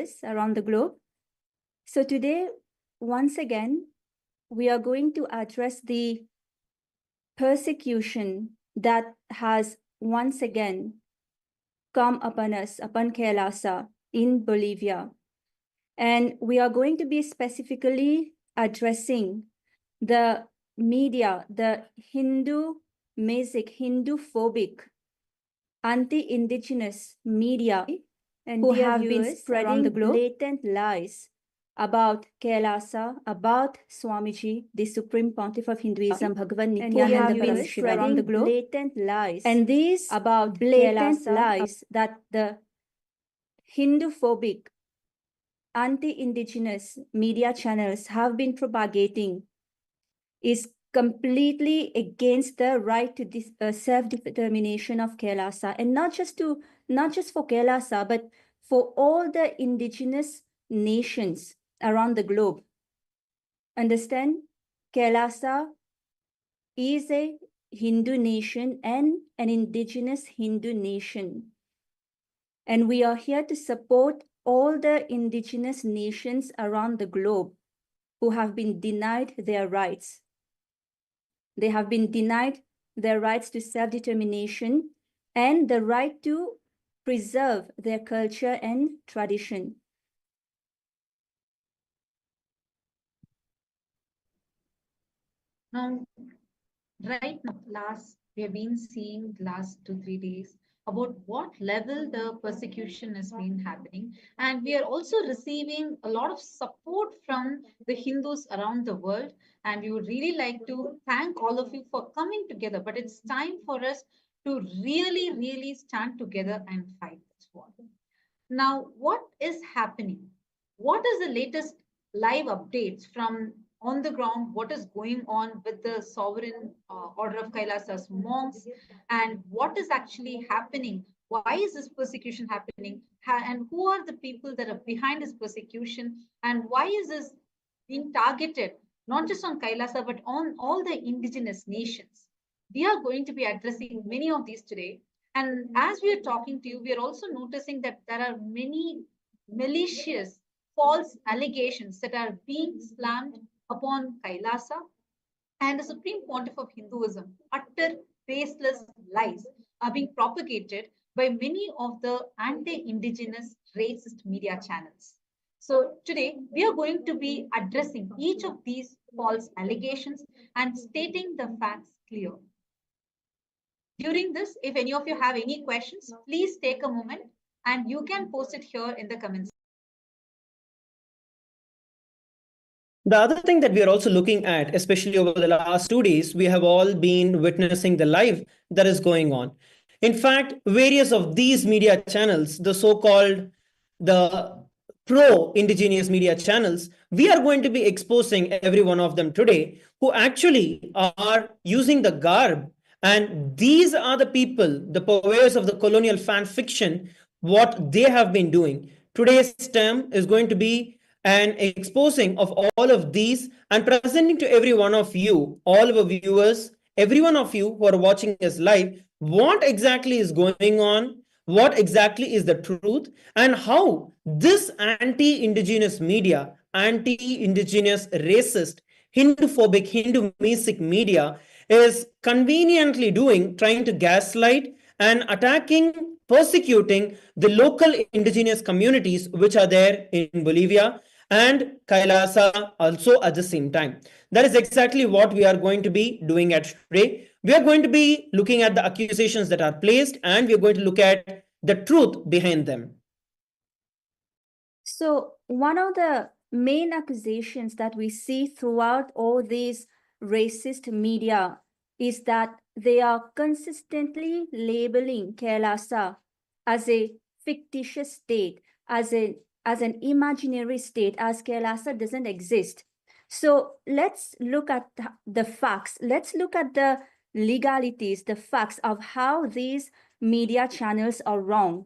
viewers around the globe. So today, once again, we are going to address the persecution that has once again come upon us, upon Kailasa in Bolivia. And we are going to be specifically addressing the media, the Hindu-phobic, anti-indigenous media, and who have been spreading blatant lies about Kailasa, about Swamiji, the Supreme Pontiff of Hinduism, Bhagavan Nityananda Parameshwara, around the globe, blatant lies, and these about blatant lies that the Hindu-phobic, anti-indigenous media channels have been propagating is completely against the right to self-determination of Kailasa, and not just for Kailasa, but for all the indigenous nations around the globe. Understand? Kailasa is a Hindu nation and an indigenous Hindu nation. And we are here to support all the indigenous nations around the globe who have been denied their rights. They have been denied their rights to self-determination and the right to preserve their culture and tradition. Now, right now, we have been seeing last 2-3 days about what level the persecution has been happening, and we are also receiving a lot of support from the Hindus around the world, and we would really like to thank all of you for coming together. But it's time for us to really stand together and fight this war. Now, what is happening? What is the latest live updates from on the ground? What is going on with the sovereign order of Kailasa's monks? And what is actually happening? Why is this persecution happening? And who are the people that are behind this persecution? And why is this being targeted, not just on Kailasa, but on all the indigenous nations? We are going to be addressing many of these today. And as we are talking to you, we are also noticing that there are many malicious, false allegations that are being slammed upon Kailasa and the Supreme Pontiff of Hinduism. Utter, baseless lies are being propagated by many of the anti-indigenous racist media channels. So today, we are going to be addressing each of these false allegations and stating the facts clear. During this, if any of you have any questions, please take a moment and you can post it here in the comments. The other thing that we are also looking at, especially over the last 2 days, we have all been witnessing the live that is going on. In fact, various of these media channels, the so-called the pro-indigenous media channels, we are going to be exposing every one of them today who actually are using the garb. And these are the people, the purveyors of the colonial fan fiction, what they have been doing. Today's term is going to be an exposing of all of these and presenting to every one of you, all our viewers, every one of you who are watching us live, what exactly is going on, what exactly is the truth, and how this anti-indigenous media, anti-indigenous racist, Hindu-phobic, Hindu-mesic media is conveniently trying to gaslight and attacking, persecuting the local indigenous communities which are there in Bolivia and Kailasa also at the same time. That is exactly what we are going to be doing at today. We are going to be looking at the accusations that are placed and we are going to look at the truth behind them. So one of the main accusations that we see throughout all these racist media is that they are consistently labeling Kailasa as a fictitious state, as an imaginary state, as Kailasa doesn't exist. So let's look at the facts. Let's look at the legalities, the facts of how these media channels are wrong.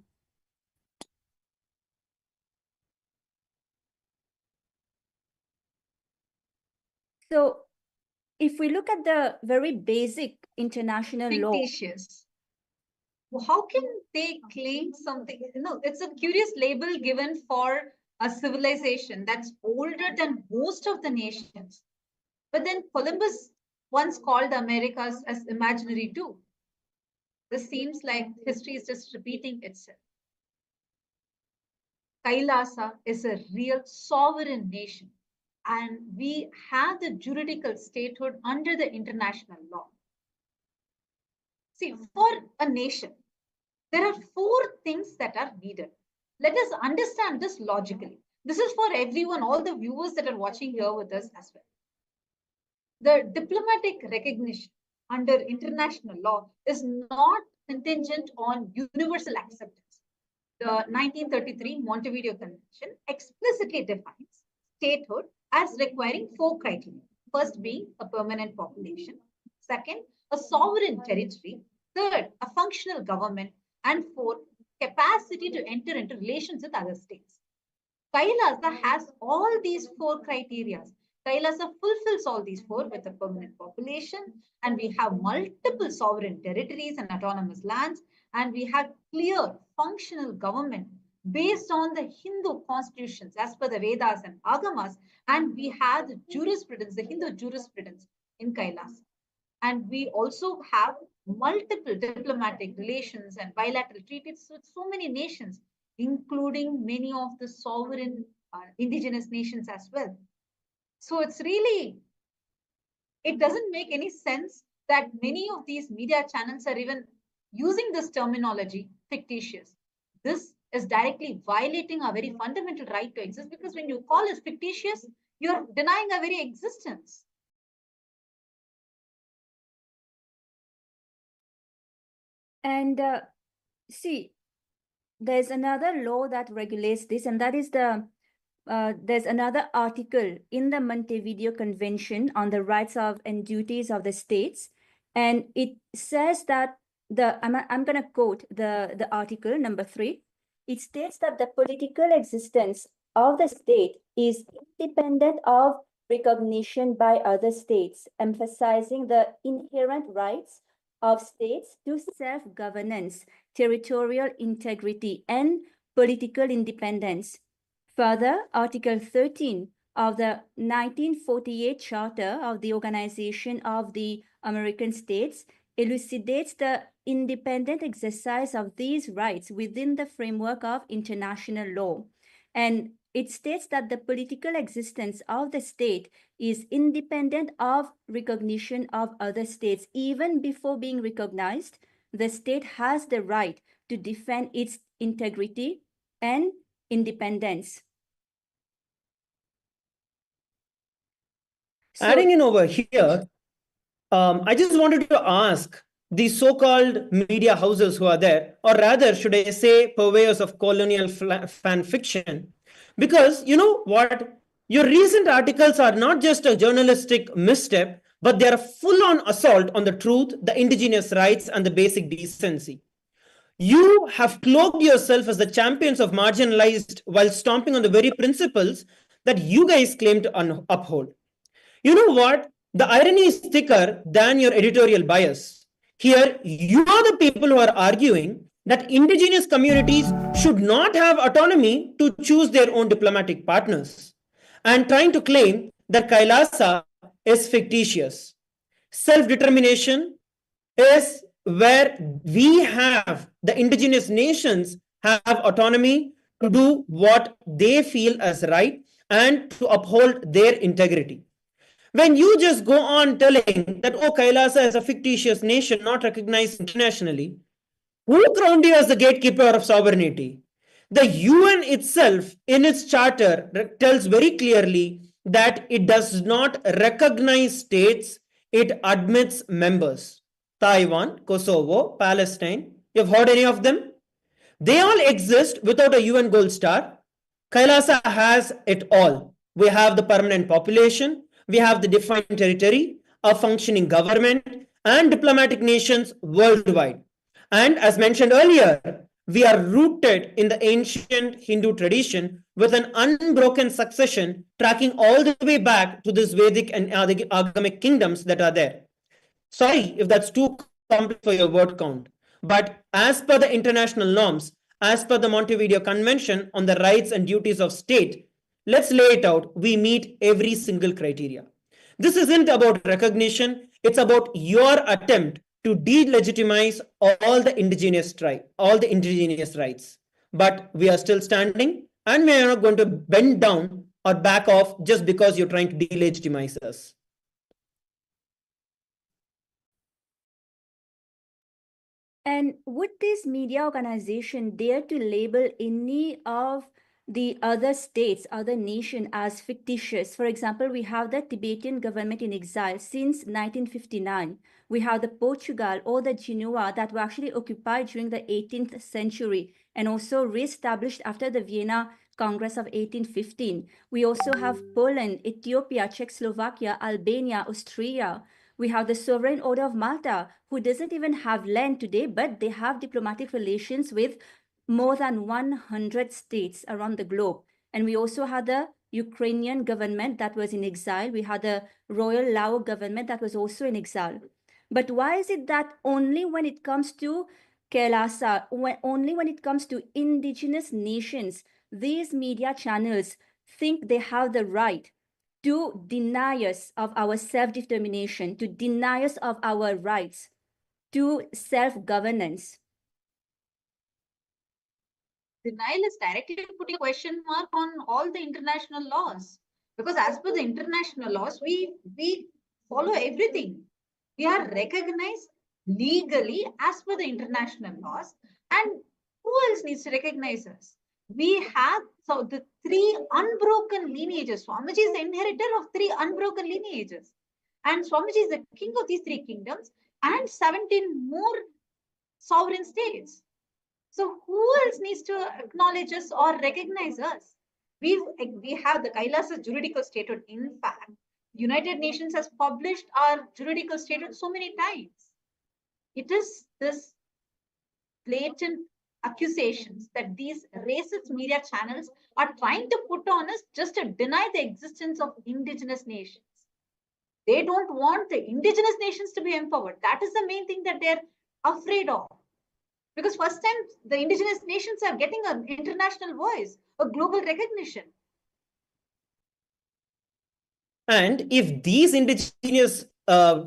So if we look at the very basic international fictitious law, how can they claim something? No, it's a curious label given for a civilization that's older than most of the nations. But then Columbus once called the Americas as imaginary too. This seems like history is just repeating itself. Kailasa is a real sovereign nation, and we have the juridical statehood under the international law. See, for a nation, there are four things that are needed. Let us understand this logically. This is for everyone, all the viewers that are watching here with us as well. The diplomatic recognition under international law is not contingent on universal acceptance. The 1933 Montevideo Convention explicitly defines statehood as requiring four criteria. First being a permanent population, second, a sovereign territory, third, a functional government, and fourth, capacity to enter into relations with other states. Kailasa has all these four criteria. Kailasa fulfills all these four with a permanent population, and we have multiple sovereign territories and autonomous lands, and we have clear functional government based on the Hindu constitutions as per the Vedas and Agamas, and we have the jurisprudence, the Hindu jurisprudence in Kailasa. And we also have multiple diplomatic relations and bilateral treaties with so many nations, including many of the sovereign indigenous nations as well. So it doesn't make any sense that many of these media channels are even using this terminology, fictitious. This is directly violating our very fundamental right to exist, because when you call it fictitious, you're denying our very existence. And see, there's another law that regulates this, and that is there's another article in the Montevideo Convention on the rights of and duties of the states, and it says that I'm going to quote the article number 3. It states that the political existence of the state is independent of recognition by other states, emphasizing the inherent rights of states to self-governance, territorial integrity, and political independence. Further, Article 13 of the 1948 Charter of the Organization of the American States elucidates the independent exercise of these rights within the framework of international law. And it states that the political existence of the state is independent of recognition of other states. Even before being recognized, the state has the right to defend its integrity and independence. Adding in over here, I just wanted to ask the so-called media houses who are there, or rather, should I say, purveyors of colonial fan fiction, because you know what? Your recent articles are not just a journalistic misstep, but they are a full-on assault on the truth, the indigenous rights, and the basic decency. You have cloaked yourself as the champions of marginalized while stomping on the very principles that you guys claim to uphold. You know what? The irony is thicker than your editorial bias. Here, you are the people who are arguing that indigenous communities should not have autonomy to choose their own diplomatic partners, and trying to claim that Kailasa is fictitious. Self determination is where we have the indigenous nations have autonomy to do what they feel as right and to uphold their integrity. When you just go on telling that, oh, Kailasa is a fictitious nation not recognized internationally, who crowned you as the gatekeeper of sovereignty? The UN itself, in its charter, tells very clearly that it does not recognize states, it admits members. Taiwan, Kosovo, Palestine. You've heard any of them? They all exist without a UN gold star. Kailasa has it all. We have the permanent population, we have the defined territory, a functioning government, and diplomatic nations worldwide. And as mentioned earlier, we are rooted in the ancient Hindu tradition with an unbroken succession tracking all the way back to these Vedic and Agamic kingdoms that are there. Sorry if that's too complex for your word count, but as per the international norms, as per the Montevideo Convention on the Rights and Duties of State, let's lay it out. We meet every single criteria. This isn't about recognition, it's about your attempt to delegitimize all the indigenous rights. But we are still standing, and we are not going to bend down or back off just because you're trying to delegitimize us. And would this media organization dare to label any of the other states, other nation as fictitious? For example, we have the Tibetan government in exile since 1959. We have the Portugal or the Genoa that were actually occupied during the 18th century and also re-established after the Vienna Congress of 1815. We also have Poland, Ethiopia, Czechoslovakia, Albania, Austria. We have the Sovereign Order of Malta, who doesn't even have land today, but they have diplomatic relations with more than 100 states around the globe. And we also had the Ukrainian government that was in exile. We had the Royal Lao government that was also in exile. But why is it that only when it comes to Kailasa, only when it comes to indigenous nations, these media channels think they have the right to deny us of our self-determination, to deny us of our rights, to self-governance? Denial is directly putting a question mark on all the international laws. Because as per the international laws, we follow everything. We are recognized legally as per the international laws. And who else needs to recognize us? We have so the three unbroken lineages. Swamiji is the inheritor of three unbroken lineages. And Swamiji is the king of these three kingdoms and 17 more sovereign states. So who else needs to acknowledge us or recognize us? We have the Kailasa juridical statement. In fact, United Nations has published our juridical statement so many times. It is this blatant accusations that these racist media channels are trying to put on us just to deny the existence of indigenous nations. They don't want the indigenous nations to be empowered. That is the main thing that they're afraid of. Because first time the indigenous nations are getting an international voice, a global recognition. And if these indigenous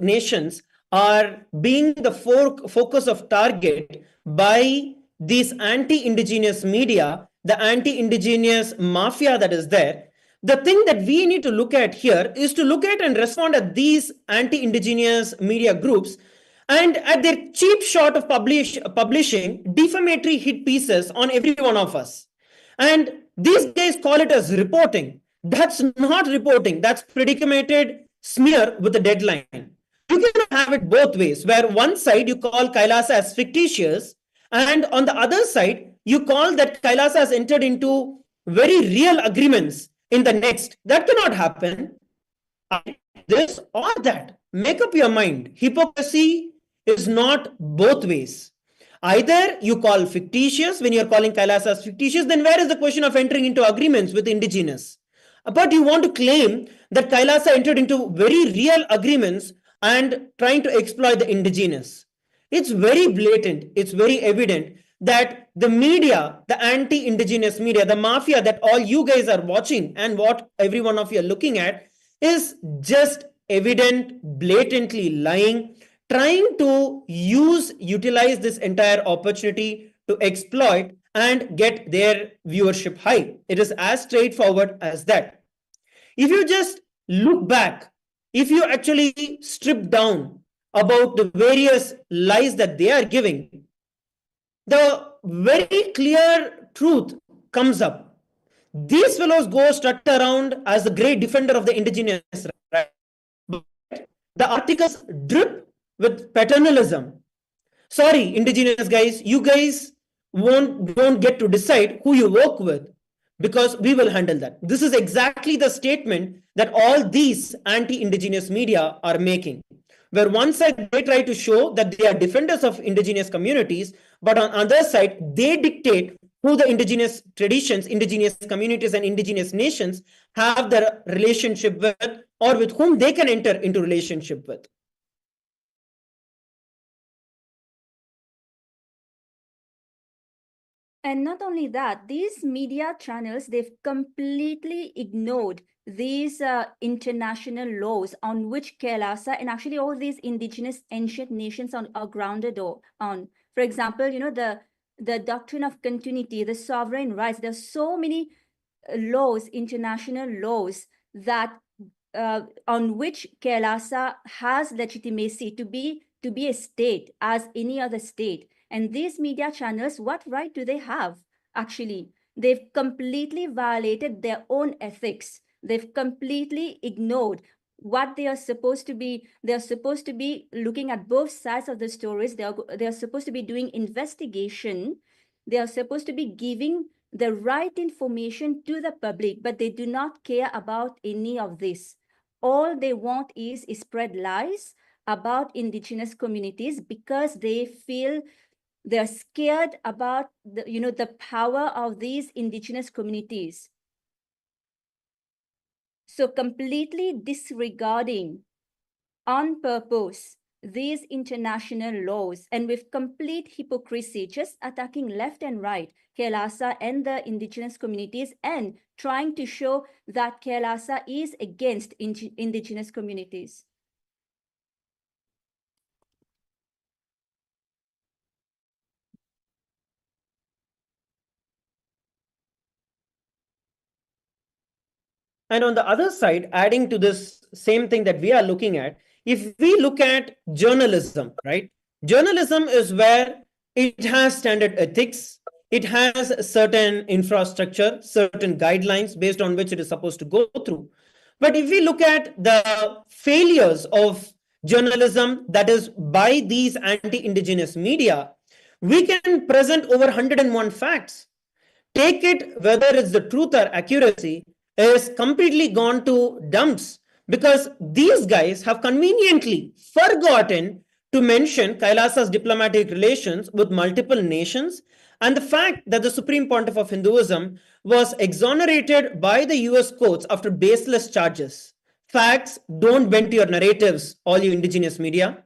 nations are being the focus of target by these anti-indigenous media, the anti-indigenous mafia that is there, the thing that we need to look at here is to look at and respond at these anti-indigenous media groups and at their cheap shot of publishing defamatory hit pieces on every one of us. And these guys call it as reporting. That's not reporting. That's predicated smear with a deadline. You cannot have it both ways, where one side you call Kailasa as fictitious, and on the other side, you call that Kailasa has entered into very real agreements in the next. That cannot happen. This or that. Make up your mind. Hypocrisy is not both ways. Either you call fictitious when you're calling Kailasa as fictitious, then where is the question of entering into agreements with indigenous? But you want to claim that Kailasa entered into very real agreements and trying to exploit the indigenous. It's very blatant, it's very evident that the media, the anti-indigenous media, the mafia that all you guys are watching and what every one of you are looking at is just evident, blatantly lying, trying to utilize this entire opportunity to exploit and get their viewership high. It is as straightforward as that. If you just look back, if you actually strip down about the various lies that they are giving, the very clear truth comes up. These fellows go strut around as the great defender of the indigenous right. But the articles drip with paternalism. Sorry, indigenous guys, you guys don't get to decide who you work with because we will handle that. This is exactly the statement that all these anti-indigenous media are making, where one side they try to show that they are defenders of indigenous communities, but on other side they dictate who the indigenous traditions, indigenous communities, and indigenous nations have their relationship with, or with whom they can enter into relationship with. And not only that, these media channels, they've completely ignored these international laws on which Kailasa and actually all these indigenous ancient nations are grounded on. For example, the doctrine of continuity, the sovereign rights. There's so many laws, international laws that on which Kailasa has legitimacy to be a state as any other state. And these media channels, what right do they have? Actually, they've completely violated their own ethics. They've completely ignored what they are supposed to be. They're supposed to be looking at both sides of the stories. They are supposed to be doing investigation. They are supposed to be giving the right information to the public, but they do not care about any of this. All they want is spread lies about indigenous communities because they feel they're scared about the power of these indigenous communities. So completely disregarding on purpose these international laws and with complete hypocrisy, just attacking left and right Kailasa and the indigenous communities and trying to show that Kailasa is against indigenous communities. And on the other side, adding to this same thing that we are looking at, if we look at journalism, right? Journalism is where it has standard ethics, it has certain infrastructure, certain guidelines based on which it is supposed to go through. But if we look at the failures of journalism that is by these anti-indigenous media, we can present over 101 facts. Take it whether it's the truth or accuracy is completely gone to dumps because these guys have conveniently forgotten to mention Kailasa's diplomatic relations with multiple nations and the fact that the Supreme Pontiff of Hinduism was exonerated by the US courts after baseless charges. Facts don't bend to your narratives, all you indigenous media.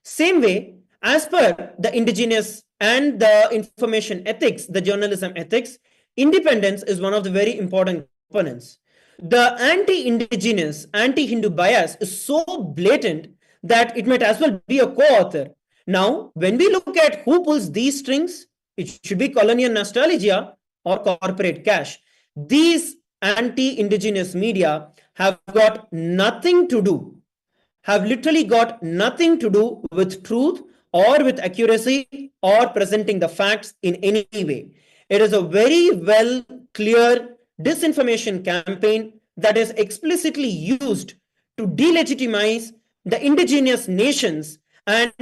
Same way, as per the indigenous and the information ethics, the journalism ethics, independence is one of the very important components. The anti indigenous, anti Hindu bias is so blatant that it might as well be a co author. Now, when we look at who pulls these strings, it should be colonial nostalgia or corporate cash. These anti indigenous media have got nothing to do, have literally got nothing to do with truth or with accuracy or presenting the facts in any way. It is a very well clear disinformation campaign that is explicitly used to delegitimize the indigenous nations and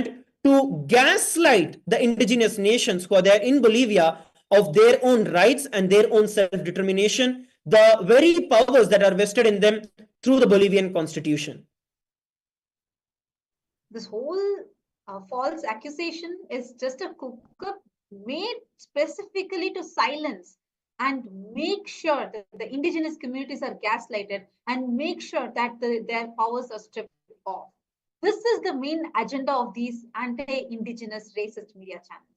to gaslight the indigenous nations who are there in Bolivia of their own rights and their own self-determination, the very powers that are vested in them through the Bolivian constitution. This whole false accusation is just a cook-up made specifically to silence and make sure that the indigenous communities are gaslighted and make sure that their powers are stripped off. This is the main agenda of these anti-indigenous racist media channels.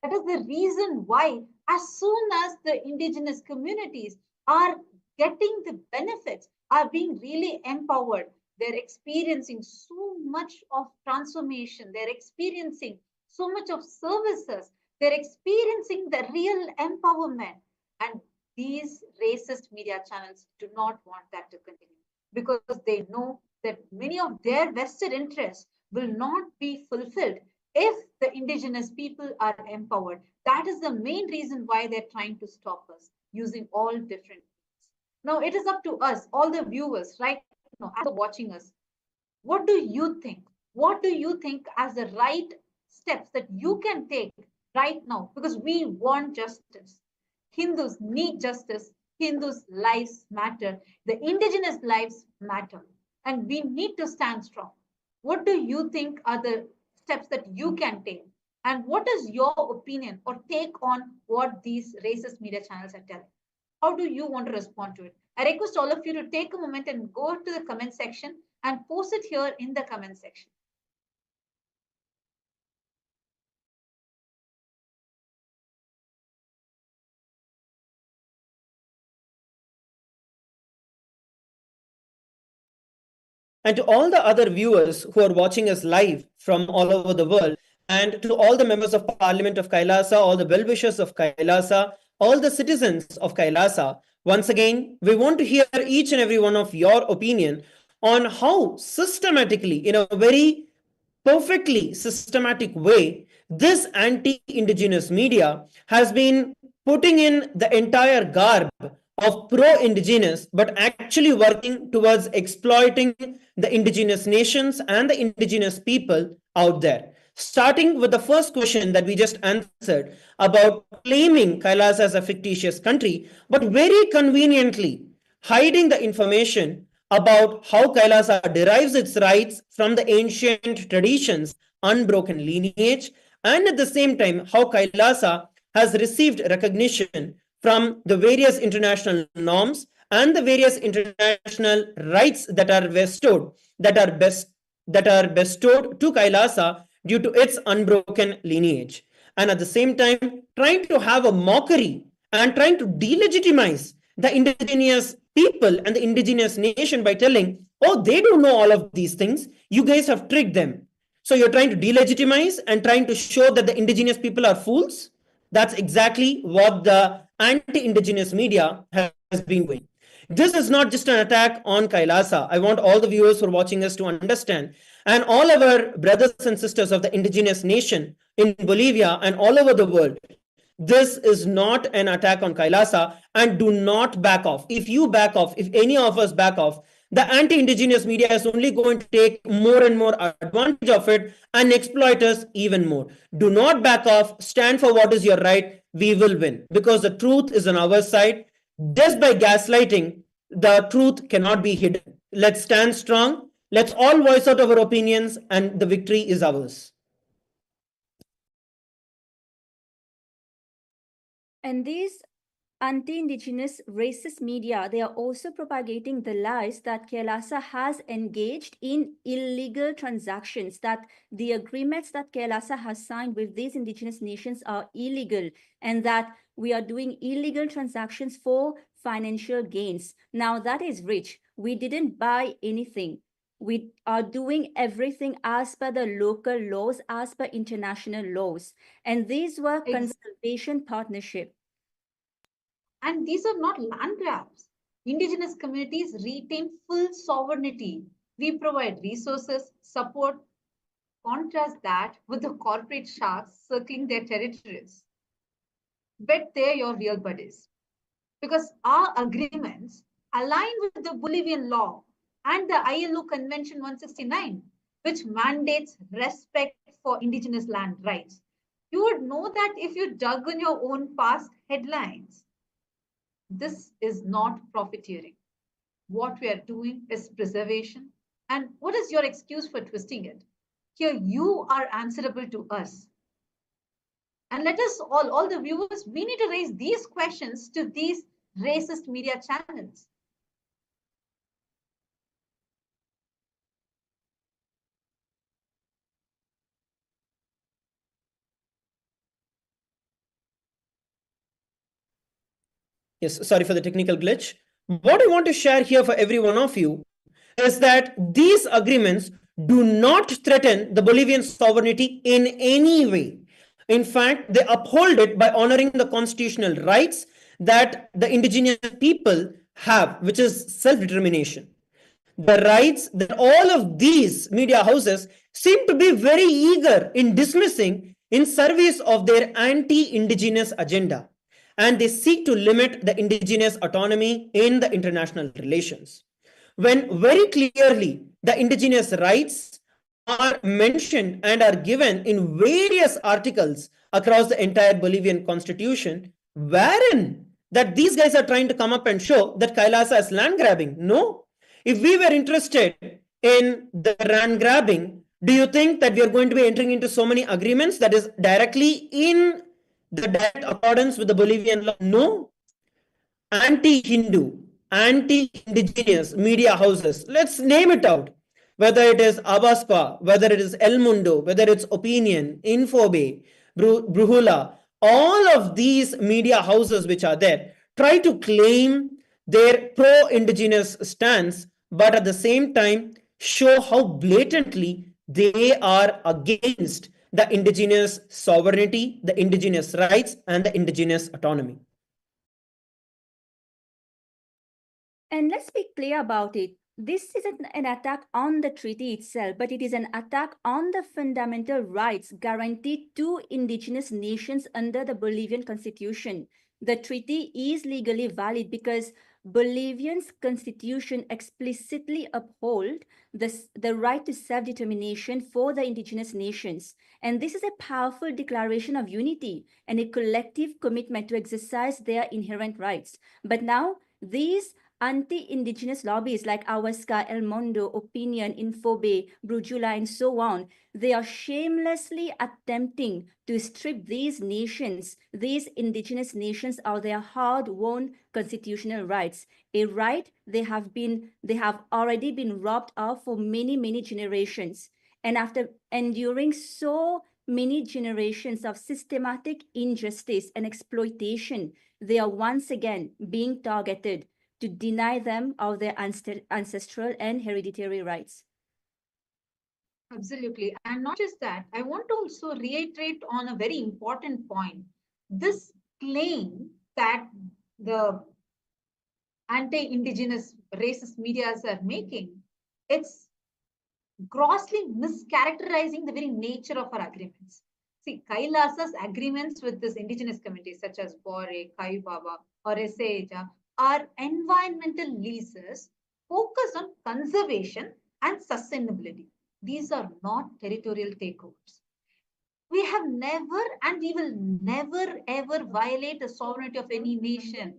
That is the reason why, as soon as the indigenous communities are getting the benefits, are being really empowered, they're experiencing so much of transformation, they're experiencing so much of services, they're experiencing the real empowerment. And these racist media channels do not want that to continue because they know that many of their vested interests will not be fulfilled if the indigenous people are empowered. That is the main reason why they're trying to stop us using all different means. Now it is up to us, all the viewers, right now, as watching us. What do you think? What do you think as the right steps that you can take right now? Because we want justice. Hindus need justice. Hindus' lives matter. The indigenous lives matter. And we need to stand strong. What do you think are the steps that you can take? And what is your opinion or take on what these racist media channels are telling? How do you want to respond to it? I request all of you to take a moment and go to the comment section and post it here in the comment section. and to all the other viewers who are watching us live from all over the world, and to all the members of Parliament of Kailasa, all the well-wishers of Kailasa, all the citizens of Kailasa, once again, we want to hear each and every one of your opinion on how systematically, in a very perfectly systematic way, this anti-indigenous media has been putting in the entire garb of pro-indigenous, but actually working towards exploiting the indigenous nations and the indigenous people out there. Starting with the first question that we just answered about claiming Kailasa as a fictitious country, but very conveniently hiding the information about how Kailasa derives its rights from the ancient traditions, unbroken lineage, and at the same time, how Kailasa has received recognition from the various international norms and the various international rights that are bestowed to Kailasa due to its unbroken lineage. And at the same time, trying to have a mockery and trying to delegitimize the indigenous people and the indigenous nation by telling, oh, they don't know all of these things. You guys have tricked them. So you're trying to delegitimize and trying to show that the indigenous people are fools. That's exactly what the anti-indigenous media has been doing. This is not just an attack on Kailasa. I want all the viewers who are watching us to understand, and all our brothers and sisters of the indigenous nation in Bolivia and all over the world. This is not an attack on Kailasa, and do not back off. If you back off, if any of us back off, the anti-indigenous media is only going to take more and more advantage of it and exploit us even more. Do not back off. Stand for what is your right. We will win because the truth is on our side. Just by gaslighting, the truth cannot be hidden. Let's stand strong. Let's all voice out our opinions, and the victory is ours. And these anti-indigenous racist media, they are also propagating the lies that Kailasa has engaged in illegal transactions, that the agreements that Kailasa has signed with these indigenous nations are illegal, and that we are doing illegal transactions for financial gains. Now that is rich. We didn't buy anything. We are doing everything as per the local laws, as per international laws. And these were conservation partnership. And these are not land grabs. Indigenous communities retain full sovereignty. We provide resources, support. Contrast that with the corporate sharks circling their territories. Bet they're your real buddies. Because our agreements align with the Bolivian law and the ILO Convention 169, which mandates respect for indigenous land rights. You would know that if you dug on your own past headlines. This is not profiteering. What we are doing is preservation. And what is your excuse for twisting it? Here you are answerable to us. And let us all the viewers, we need to raise these questions to these racist media channels. Yes, sorry for the technical glitch. What I want to share here for every one of you is that these agreements do not threaten the Bolivian sovereignty in any way. In fact, they uphold it by honoring the constitutional rights that the indigenous people have, which is self-determination. The rights that all of these media houses seem to be very eager in dismissing in service of their anti-indigenous agenda, and they seek to limit the indigenous autonomy in the international relations. When very clearly the indigenous rights are mentioned and are given in various articles across the entire Bolivian constitution, wherein that these guys are trying to come up and show that Kailasa is land grabbing. No. If we were interested in the land grabbing, do you think that we are going to be entering into so many agreements that is directly in the direct accordance with the Bolivian law? No. Anti-Hindu, anti-indigenous media houses, let's name it out. Whether it is Abaspa, whether it is El Mundo, whether it's Opinion, Infobe, Bruhula, all of these media houses which are there try to claim their pro-indigenous stance, but at the same time show how blatantly they are against the indigenous sovereignty, the indigenous rights, and the indigenous autonomy. And let's be clear about it. This isn't an attack on the treaty itself, but it is an attack on the fundamental rights guaranteed to indigenous nations under the Bolivian constitution. The treaty is legally valid because Bolivian's constitution explicitly uphold the right to self-determination for the indigenous nations. And this is a powerful declaration of unity and a collective commitment to exercise their inherent rights. But now, these anti-indigenous lobbies like Awasca, El Mundo, Opinion, Infobe, Brujula, and so on, they are shamelessly attempting to strip these nations, these indigenous nations, of their hard-won constitutional rights, a right they have already been robbed of for many, many generations. And after enduring so many generations of systematic injustice and exploitation, they are once again being targeted to deny them of their ancestral and hereditary rights. Absolutely. And not just that, I want to also reiterate on a very important point. This claim that the anti-indigenous racist medias are making, it's grossly mischaracterizing the very nature of our agreements. See, Kailasa's agreements with this indigenous communities such as Bore, Kai Baba, or Eseja are environmental leases focused on conservation and sustainability. These are not territorial takeovers. We have never and we will never ever violate the sovereignty of any nation,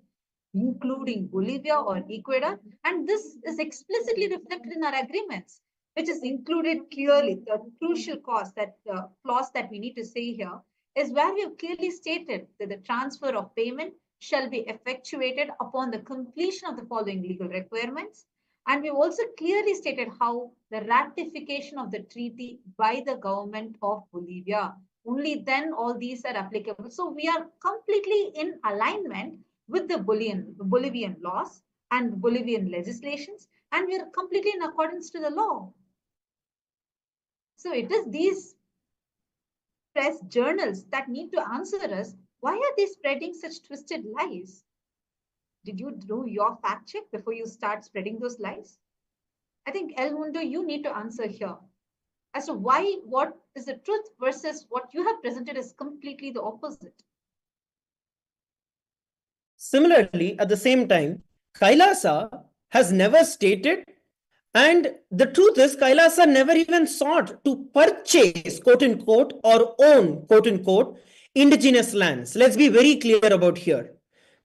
including Bolivia or Ecuador. And this is explicitly reflected in our agreements, which is included clearly. The crucial clause that we need to say here is where we have clearly stated that the transfer of payment shall be effectuated upon the completion of the following legal requirements. And we've also clearly stated how the ratification of the treaty by the government of Bolivia, only then all these are applicable. So we are completely in alignment with the Bolivian laws and Bolivian legislations, and we are completely in accordance to the law. So it is these press journals that need to answer us, why are they spreading such twisted lies? Did you do your fact check before you start spreading those lies? I think El Mundo, you need to answer here as to why, what is the truth versus what you have presented is completely the opposite. Similarly, at the same time, Kailasa has never stated, and the truth is, Kailasa never even sought to purchase, quote unquote, or own, quote unquote, indigenous lands. Let's be very clear about here.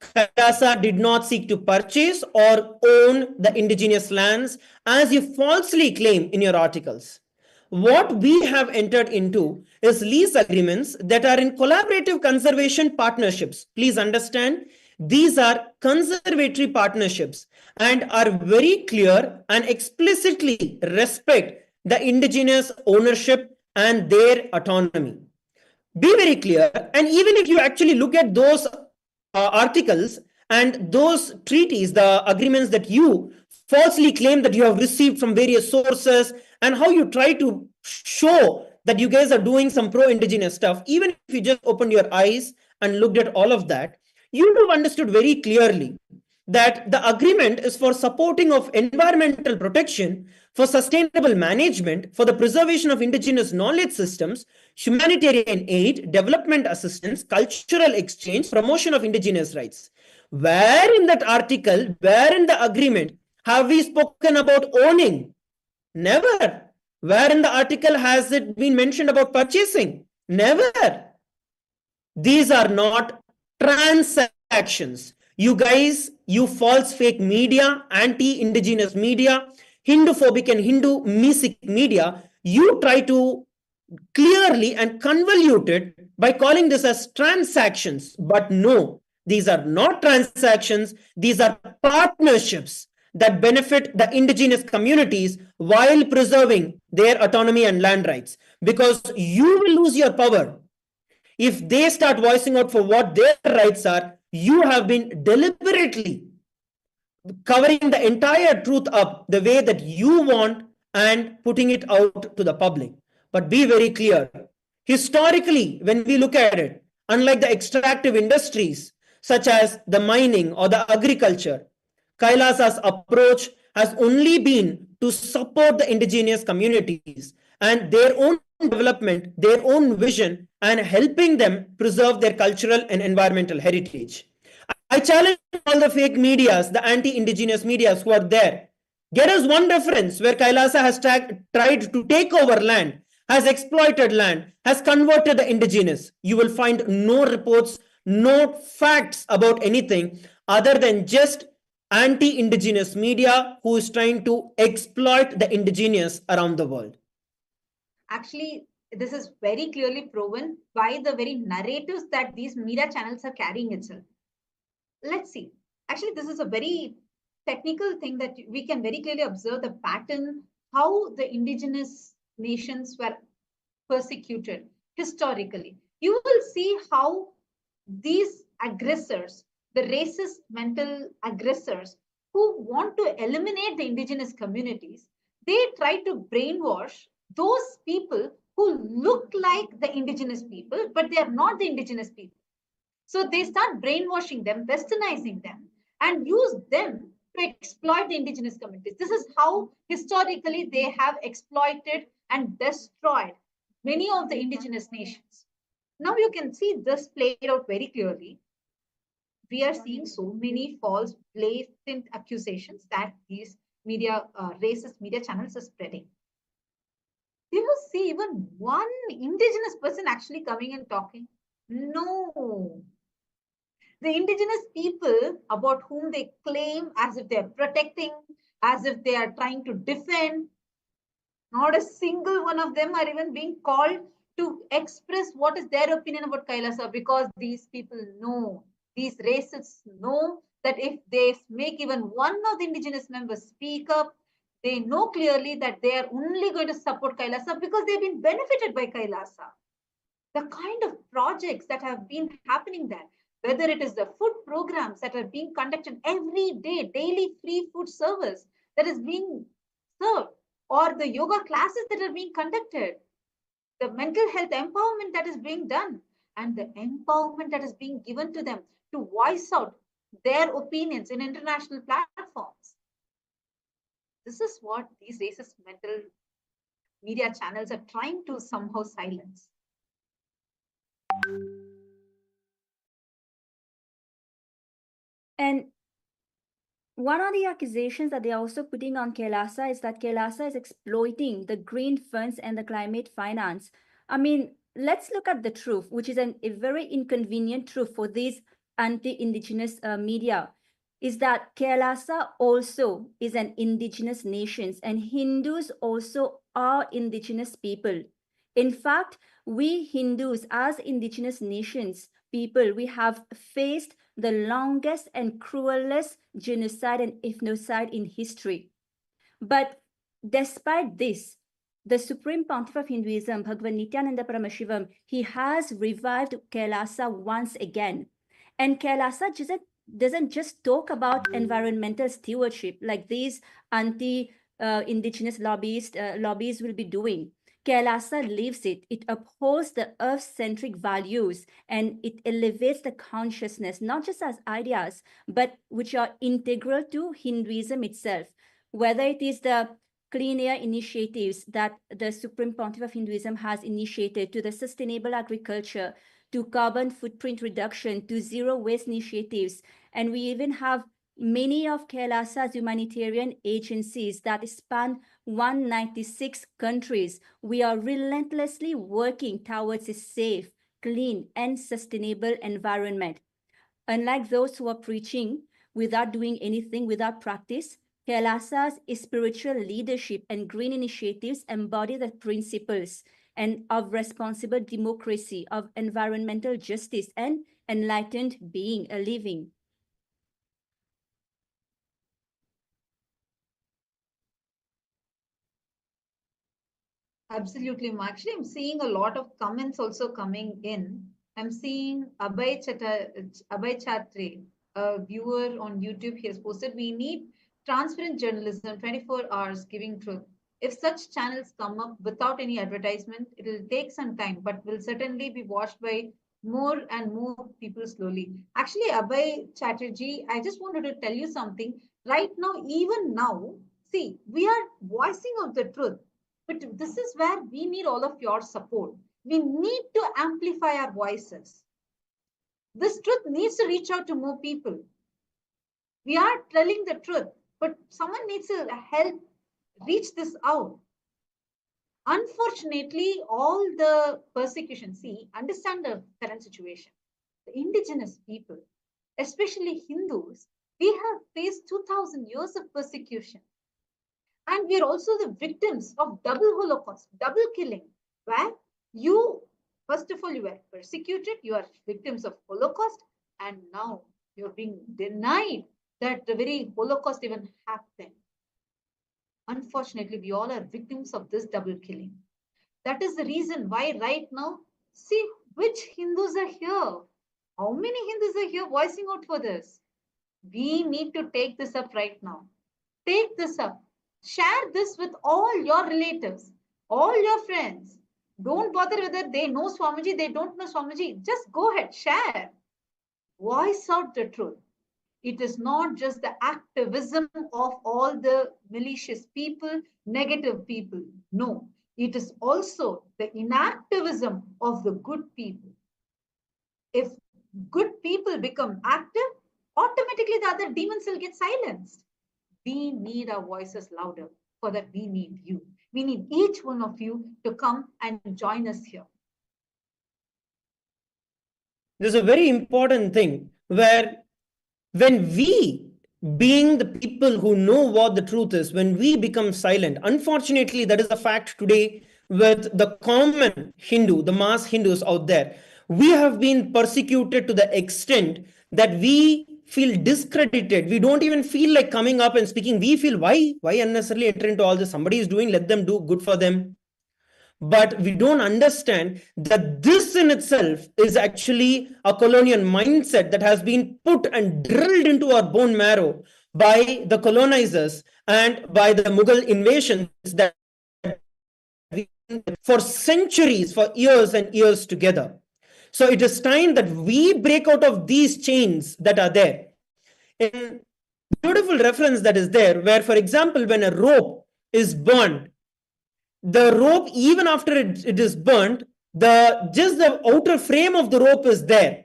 Kailasa did not seek to purchase or own the indigenous lands as you falsely claim in your articles. What we have entered into is lease agreements that are in collaborative conservation partnerships. Please understand, these are conservatory partnerships and are very clear and explicitly respect the indigenous ownership and their autonomy. Be very clear. And even if you actually look at those articles and those treaties, the agreements that you falsely claim that you have received from various sources, and how you try to show that you guys are doing some pro-indigenous stuff, even if you just opened your eyes and looked at all of that, you would have understood very clearly that the agreement is for supporting of environmental protection, for sustainable management, for the preservation of indigenous knowledge systems, humanitarian aid, development assistance, cultural exchange, promotion of indigenous rights. Where in that article, where in the agreement have we spoken about owning? Never. Where in the article has it been mentioned about purchasing? Never. These are not transactions. You guys, you false fake media, anti-indigenous media, Hindu-phobic and Hindu mesic media, you try to clearly and convolute it by calling this as transactions. But no, these are not transactions. These are partnerships that benefit the indigenous communities while preserving their autonomy and land rights. Because you will lose your power if they start voicing out for what their rights are. You have been deliberately covering the entire truth up the way that you want and putting it out to the public. But be very clear, historically, when we look at it, unlike the extractive industries such as the mining or the agriculture, Kailasa's approach has only been to support the indigenous communities and their own development, their own vision, and helping them preserve their cultural and environmental heritage. I challenge all the fake medias, the anti indigenous medias who are there. Get us one reference where Kailasa has tried to take over land, has exploited land, has converted the indigenous. You will find no reports, no facts about anything other than just anti indigenous media who is trying to exploit the indigenous around the world. Actually, this is very clearly proven by the very narratives that these media channels are carrying itself. Let's see. Actually, this is a very technical thing that we can very clearly observe the pattern how the indigenous nations were persecuted historically. You will see how these aggressors, the racist mental aggressors who want to eliminate the indigenous communities, they try to brainwash those people who look like the indigenous people, but they are not the indigenous people. So they start brainwashing them, westernizing them, and use them to exploit the indigenous communities. This is how historically they have exploited and destroyed many of the indigenous nations. Now you can see this played out very clearly. We are seeing so many false, blatant accusations that these media, racist media channels are spreading. Do you see even one indigenous person actually coming and talking? No. The indigenous people about whom they claim as if they're protecting, as if they are trying to defend, not a single one of them are even being called to express what is their opinion about Kailasa, because these people know, these racists know that if they make even one of the indigenous members speak up, they know clearly that they are only going to support Kailasa because they've been benefited by Kailasa. The kind of projects that have been happening there, whether it is the food programs that are being conducted every day, daily free food service that is being served, or the yoga classes that are being conducted, the mental health empowerment that is being done, and the empowerment that is being given to them to voice out their opinions in international platforms. This is what these racist mental media channels are trying to somehow silence. And one of the accusations that they're also putting on Kailasa is that Kailasa is exploiting the green funds and the climate finance. I mean, let's look at the truth, which is a very inconvenient truth for these anti-indigenous media, is that Kailasa also is an indigenous nation, and Hindus also are indigenous people. In fact, we Hindus as indigenous nations people, we have faced the longest and cruelest genocide and ethnocide in history. But despite this, the Supreme Pontiff of Hinduism, Bhagavan Nityananda Paramashivam, he has revived Kailasa once again. And Kailasa doesn't just talk about environmental stewardship like these anti-indigenous lobbies will be doing. Kailasa lives it. It upholds the earth-centric values and it elevates the consciousness, not just as ideas, but which are integral to Hinduism itself. Whether it is the clean air initiatives that the Supreme Pontiff of Hinduism has initiated, to the sustainable agriculture, to carbon footprint reduction, to zero waste initiatives. And we even have many of Kailasa's humanitarian agencies that span 196 countries. We are relentlessly working towards a safe, clean, and sustainable environment. Unlike those who are preaching without doing anything, without practice, Kailasa's spiritual leadership and green initiatives embody the principles and of responsible democracy, of environmental justice, and enlightened being, a living. Absolutely. Actually, I'm seeing a lot of comments also coming in. I'm seeing Abhay Chhatri, a viewer on YouTube. He has posted, we need transparent journalism, 24 hours giving truth. If such channels come up without any advertisement, it will take some time, but will certainly be watched by more and more people slowly. Actually, Abhay Chatterjee, I just wanted to tell you something. Right now, even now, see, we are voicing out the truth, but this is where we need all of your support. We need to amplify our voices. This truth needs to reach out to more people. We are telling the truth, but someone needs to help reach this out. Unfortunately, all the persecution, see, understand the current situation. The indigenous people, especially Hindus, we have faced 2000 years of persecution. And we are also the victims of double Holocaust, double killing, where you, first of all, you were persecuted, you are victims of Holocaust, and now you're being denied that the very Holocaust even happened. Unfortunately, we all are victims of this double killing. That is the reason why right now, see which Hindus are here. How many Hindus are here voicing out for this? We need to take this up right now. Take this up. Share this with all your relatives, all your friends. Don't bother whether they know Swamiji, they don't know Swamiji. Just go ahead, share. Voice out the truth. It is not just the activism of all the malicious people, negative people. No, it is also the inactivism of the good people. If good people become active, automatically the other demons will get silenced. We need our voices louder. For that, we need you. We need each one of you to come and join us here. There's a very important thing where when we, being the people who know what the truth is, when we become silent, unfortunately, that is a fact today with the common Hindu, the mass Hindus out there. We have been persecuted to the extent that we feel discredited. We don't even feel like coming up and speaking. We feel, why unnecessarily enter into all this? Somebody is doing, let them do, good for them. But we don't understand that this in itself is actually a colonial mindset that has been put and drilled into our bone marrow by the colonizers and by the Mughal invasions that we for centuries, for years and years together. So it is time that we break out of these chains that are there. In beautiful reference that is there, where, for example, when a rope is burned, the rope, even after it is burnt, just the outer frame of the rope is there,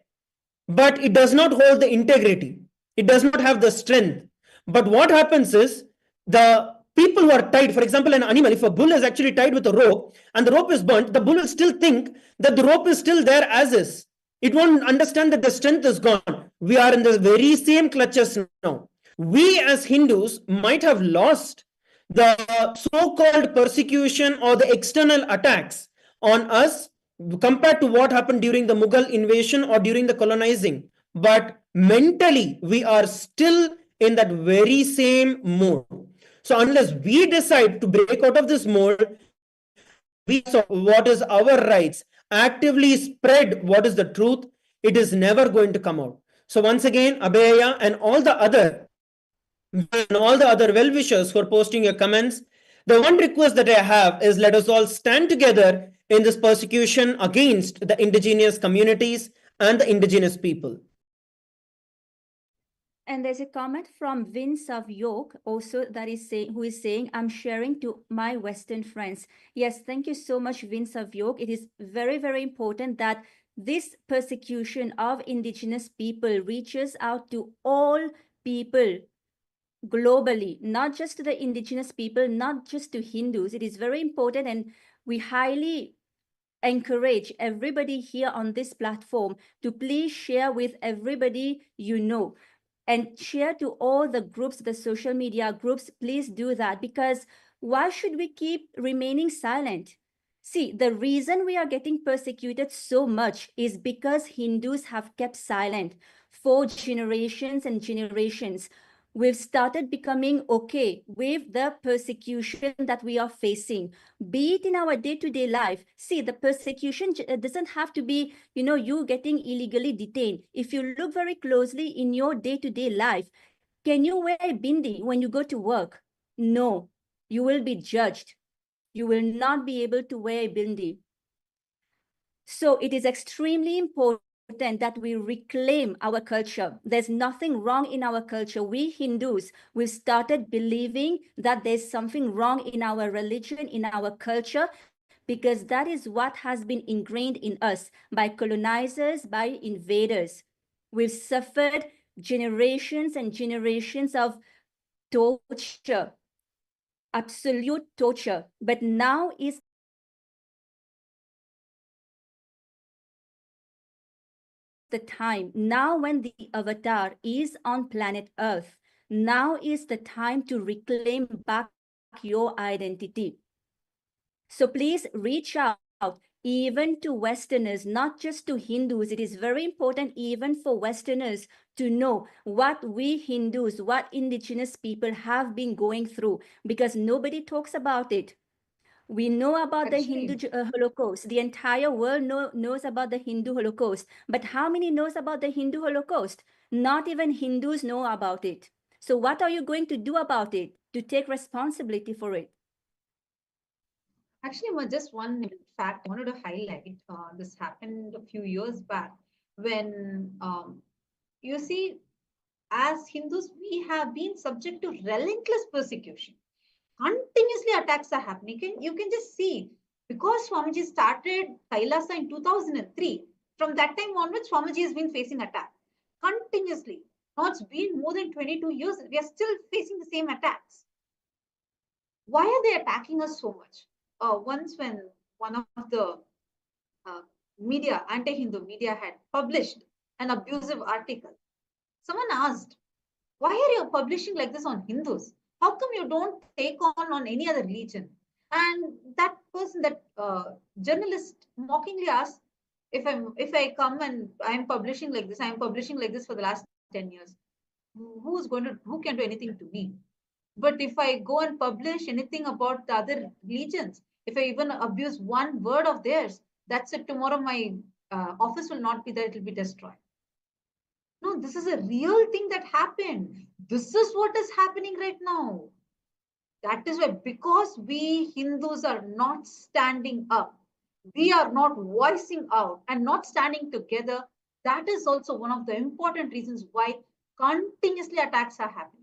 but it does not hold the integrity. It does not have the strength. But what happens is the people who are tied, for example, an animal, if a bull is actually tied with a rope and the rope is burnt, the bull will still think that the rope is still there as is. It won't understand that the strength is gone. We are in the very same clutches now. We as Hindus might have lost the so-called persecution or the external attacks on us compared to what happened during the Mughal invasion or during the colonizing. But mentally, we are still in that very same mode. So unless we decide to break out of this mode, we what is our rights, actively spread what is the truth, it is never going to come out. So once again, Abhaya and all the other well-wishers for posting your comments. The one request that I have is let us all stand together in this persecution against the indigenous communities and the indigenous people. And there's a comment from Vince of York also that is saying, who is saying, I'm sharing to my Western friends. Yes, thank you so much, Vince of York. It is very, very important that this persecution of indigenous people reaches out to all people globally, not just to the indigenous people, not just to Hindus. It is very important, and we highly encourage everybody here on this platform to please share with everybody you know, and share to all the groups, the social media groups. Please do that, because why should we keep remaining silent? See, the reason we are getting persecuted so much is because Hindus have kept silent for generations and generations. We've started becoming okay with the persecution that we are facing, be it in our day-to-day life. See, the persecution doesn't have to be, you getting illegally detained. If you look very closely in your day-to-day life, can you wear a bindi when you go to work? No, you will be judged. You will not be able to wear a bindi. So it is extremely important that we reclaim our culture. There's nothing wrong in our culture. We Hindus, we started believing that there's something wrong in our religion, in our culture, because that is what has been ingrained in us by colonizers, by invaders. We've suffered generations and generations of torture, absolute torture. But now is the time, now when the avatar is on planet Earth, now is the time to reclaim back your identity. So please reach out even to Westerners, not just to Hindus. It is very important even for Westerners to know what we Hindus, what indigenous people have been going through, because nobody talks about it. We know about the Hindu Holocaust. The entire world knows about the Hindu Holocaust. But how many knows about the Hindu Holocaust? Not even Hindus know about it. So what are you going to do about it to take responsibility for it? Actually, just one fact I wanted to highlight. This happened a few years back when you see, as Hindus, we have been subject to relentless persecution. Continuously attacks are happening. You can just see, because Swamiji started Kailasa in 2003, from that time onwards, Swamiji has been facing attack continuously. Now it's been more than 22 years, we are still facing the same attacks. Why are they attacking us so much? Once when one of the uh, media, anti-Hindu media, had published an abusive article, someone asked, why are you publishing like this on Hindus? How come you don't take on any other religion? And that person, that journalist, mockingly asked, if I come and I'm publishing like this, I'm publishing like this for the last 10 years. Who can do anything to me? But if I go and publish anything about the other religions, if I even abuse one word of theirs, that's it. Tomorrow my office will not be there; it will be destroyed. No, this is a real thing that happened. This is what is happening right now. That is why, because we Hindus are not standing up, we are not voicing out and not standing together. That is also one of the important reasons why continuously attacks are happening.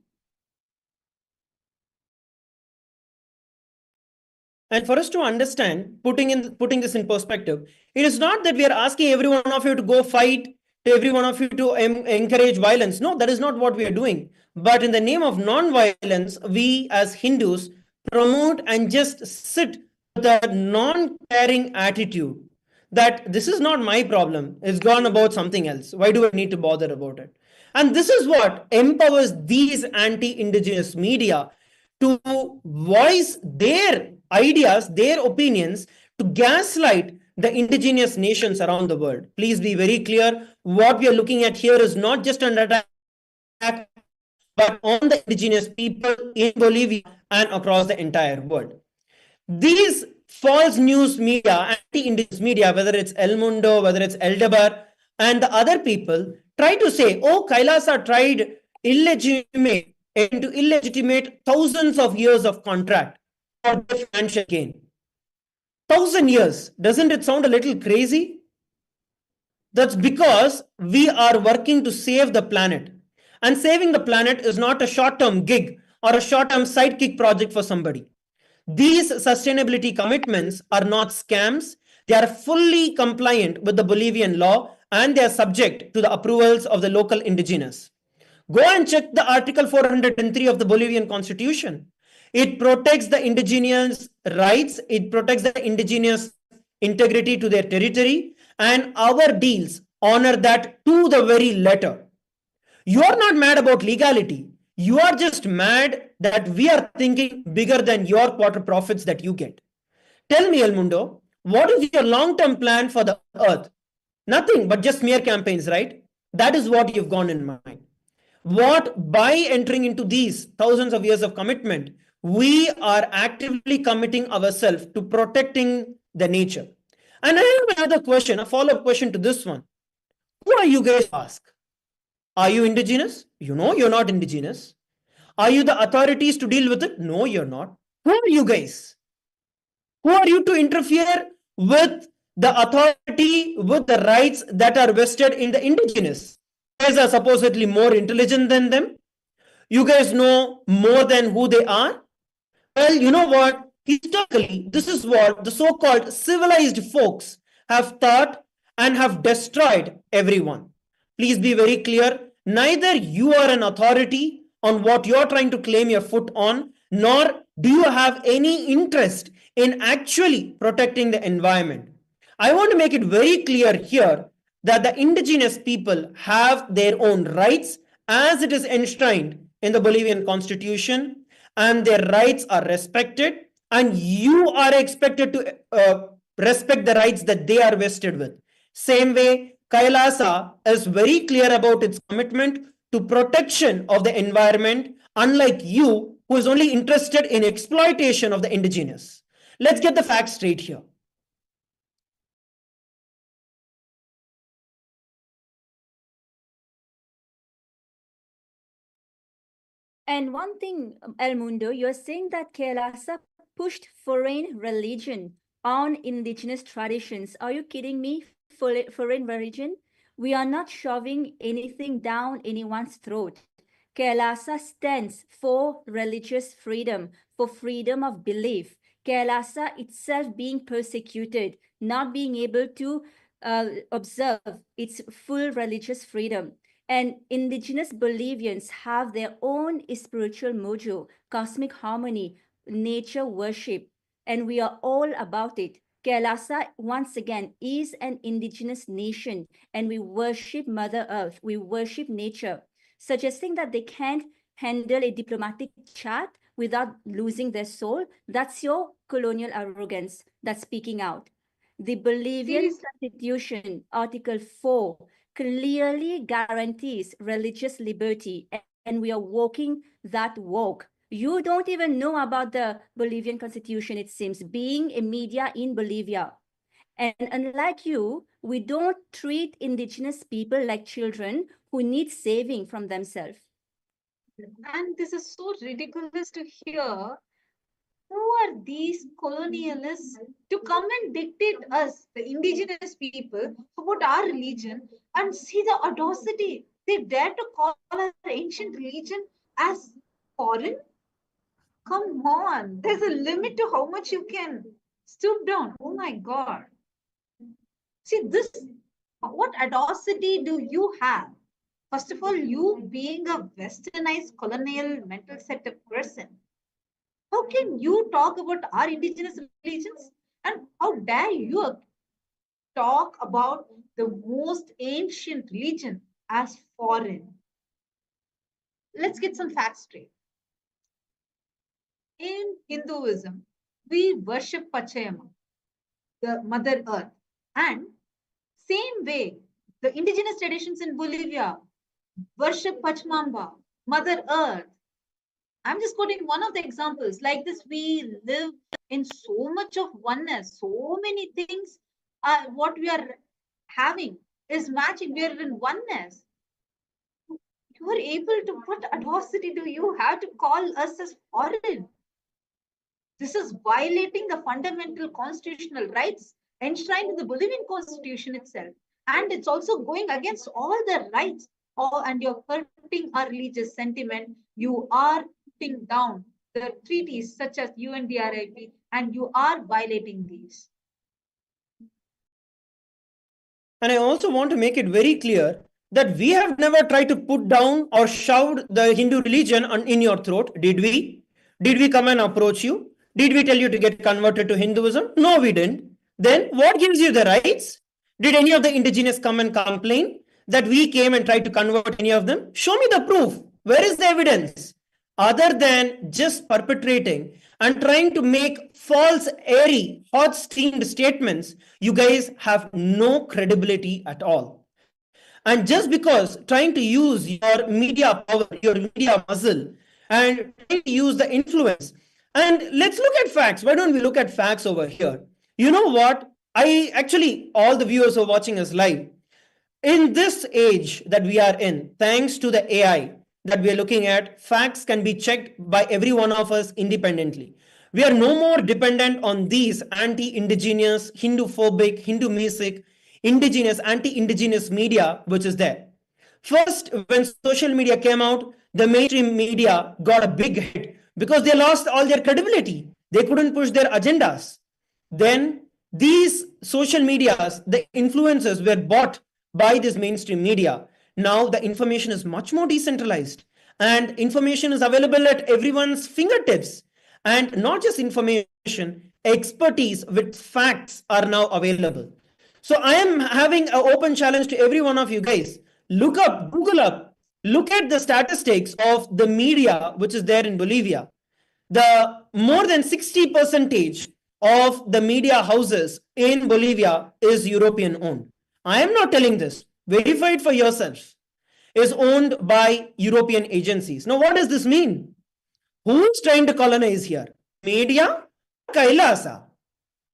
And for us to understand, putting this in perspective, it is not that we are asking every one of you to go fight, to every one of you to encourage violence. No, that is not what we are doing. But in the name of non-violence, we as Hindus promote and just sit with a non-caring attitude that this is not my problem. It's gone about something else. Why do I need to bother about it? And this is what empowers these anti-indigenous media to voice their ideas, their opinions, to gaslight the indigenous nations around the world. Please be very clear. What we are looking at here is not just an attack, but on the indigenous people in Bolivia and across the entire world. These false news media, anti-indigenous media, whether it's El Mundo, whether it's Eldebar, and the other people, try to say, oh, Kailasa tried illegitimate thousands of years of contract for their financial gain. 1,000 years. Doesn't it sound a little crazy? That's because we are working to save the planet. And saving the planet is not a short term gig or a short term sidekick project for somebody. These sustainability commitments are not scams. They are fully compliant with the Bolivian law and they are subject to the approvals of the local indigenous. Go and check the Article 403 of the Bolivian Constitution. It protects the indigenous rights, it protects the indigenous integrity to their territory, and our deals honor that to the very letter. You are not mad about legality. You are just mad that we are thinking bigger than your quarter profits that you get. Tell me, El Mundo, what is your long term plan for the earth? Nothing but just smear campaigns, right? That is what you've gone in mind. What, by entering into these thousands of years of commitment, we are actively committing ourselves to protecting the nature. And I have another question, a follow up question to this one. Who are you guys to ask? Are you indigenous? You know you're not indigenous. Are you the authorities to deal with it? No, you're not. Who are you guys? Who are you to interfere with the authority, with the rights that are vested in the indigenous? You guys are supposedly more intelligent than them. You guys know more than who they are. Well, you know what? Historically, this is what the so called civilized folks have thought and have destroyed everyone. Please be very clear. Neither you are an authority on what you're trying to claim your foot on, nor do you have any interest in actually protecting the environment. I want to make it very clear here that the indigenous people have their own rights as it is enshrined in the Bolivian constitution, and their rights are respected, and you are expected to respect the rights that they are vested with. Same way, Kailasa is very clear about its commitment to protection of the environment, unlike you, who is only interested in exploitation of the indigenous. Let's get the facts straight here. And one thing, El Mundo, you're saying that Kailasa pushed foreign religion on indigenous traditions. Are you kidding me? Foreign religion? We are not shoving anything down anyone's throat. Kailasa stands for religious freedom, for freedom of belief. Kailasa itself being persecuted, not being able to observe its full religious freedom. And indigenous Bolivians have their own spiritual mojo, cosmic harmony, nature worship, and we are all about it. Kailasa, once again, is an indigenous nation, and we worship Mother Earth, we worship nature. Suggesting that they can't handle a diplomatic chat without losing their soul, that's your colonial arrogance that's speaking out. The Bolivian Constitution, Article 4, clearly guarantees religious liberty, and we are walking that walk. You don't even know about the Bolivian Constitution, it seems, being a media in Bolivia. And unlike you, we don't treat indigenous people like children who need saving from themselves. And this is so ridiculous to hear. Who are these colonialists to come and dictate us, the indigenous people, about our religion? And see the audacity. They dare to call our ancient religion as foreign? Come on. There's a limit to how much you can stoop down. Oh my God. See, this, what audacity do you have? First of all, you being a westernized colonial mental setup person, how can you talk about our indigenous religions? And how dare you talk about the most ancient religion as foreign? Let's get some facts straight. In Hinduism, we worship Pachayama, the Mother Earth. And same way, the indigenous traditions in Bolivia worship Pachmamba, Mother Earth. I'm just quoting one of the examples. Like this, we live in so much of oneness, so many things. What we are having is matching. We are in oneness. You are able to, what audacity do you have to call us as foreign? This is violating the fundamental constitutional rights enshrined in the Bolivian constitution itself. And it's also going against all the rights. And you're hurting our religious sentiment. You are putting down the treaties such as UNDRIP, and you are violating these. And I also want to make it very clear that we have never tried to put down or shoved the Hindu religion in your throat, did we? Did we come and approach you? Did we tell you to get converted to Hinduism? No, we didn't. Then what gives you the rights? Did any of the indigenous come and complain that we came and tried to convert any of them? Show me the proof. Where is the evidence? Other than just perpetrating and trying to make false, airy, hot steamed statements, you guys have no credibility at all. And just because trying to use your media power, your media muscle, and trying to use the influence, and let's look at facts. Why don't we look at facts over here? You know what? All the viewers who are watching us live, in this age that we are in, thanks to the AI that we are looking at, facts can be checked by every one of us independently. We are no more dependent on these anti-indigenous, Hindu-phobic, Hindu-mesic, indigenous, anti-indigenous media which is there. First, when social media came out, the mainstream media got a big hit because they lost all their credibility. They couldn't push their agendas. Then these social medias, the influencers were bought by this mainstream media. Now the information is much more decentralized and information is available at everyone's fingertips. And not just information, expertise with facts are now available. So I am having an open challenge to every one of you guys. Look up, Google up, look at the statistics of the media which is there in Bolivia. The more than 60 percentage of the media houses in Bolivia is European owned. I am not telling this. Verify it for yourself. Is owned by European agencies. Now, what does this mean? Who's trying to colonize here? Media? Kailasa.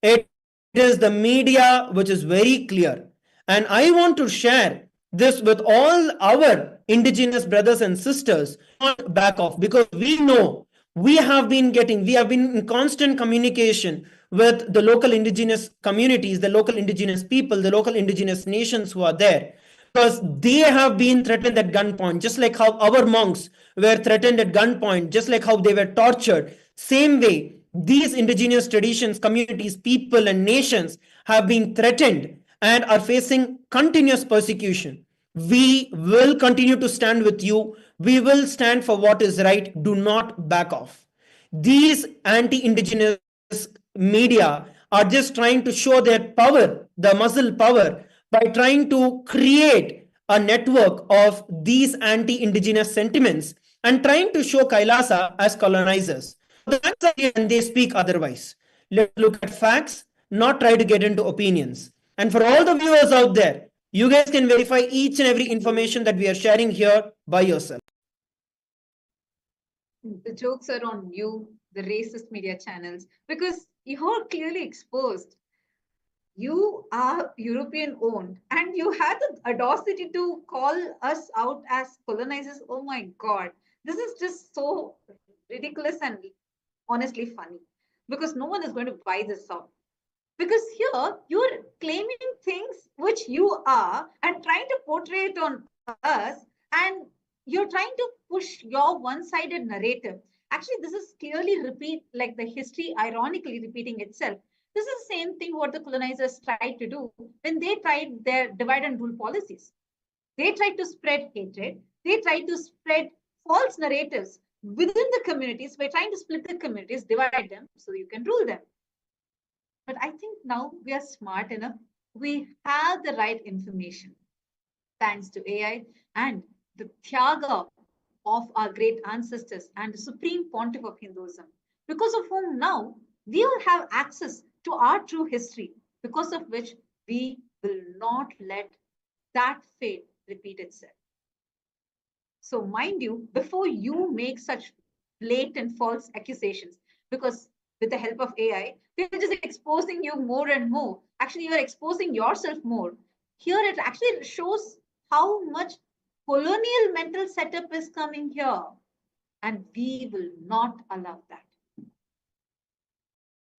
It is the media which is very clear. And I want to share this with all our indigenous brothers and sisters, not back off, because we know we have been in constant communication with the local indigenous communities, the local indigenous people, the local indigenous nations who are there, because they have been threatened at gunpoint, just like how our monks were threatened at gunpoint, just like how they were tortured. Same way, these indigenous traditions, communities, people, and nations have been threatened and are facing continuous persecution. We will continue to stand with you. We will stand for what is right. Do not back off. These anti indigenous media are just trying to show their power, the muscle power, by trying to create a network of these anti indigenous sentiments and trying to show Kailasa as colonizers. The facts are here and they speak otherwise. Let's look at facts, not try to get into opinions. And for all the viewers out there, you guys can verify each and every information that we are sharing here by yourself. The jokes are on you, the racist media channels, because you're clearly exposed. You are European owned and you had the audacity to call us out as colonizers. Oh my God. This is just so ridiculous and honestly funny because no one is going to buy this up. Because here you're claiming things which you are and trying to portray it on us, and you're trying to push your one-sided narrative. Actually, this is clearly repeat like the history ironically repeating itself. This is the same thing what the colonizers tried to do when they tried their divide and rule policies. They tried to spread hatred. They tried to spread false narratives within the communities by trying to split the communities, divide them so you can rule them. But I think now we are smart enough. We have the right information thanks to AI and the Tyaga of our great ancestors and the supreme pontiff of Hinduism, because of whom now we will have access to our true history, because of which we will not let that fate repeat itself. So, mind you, before you make such blatant false accusations, because with the help of AI, we're just exposing you more and more. Actually, you're exposing yourself more. Here, it actually shows how much colonial mental setup is coming here. And we will not allow that.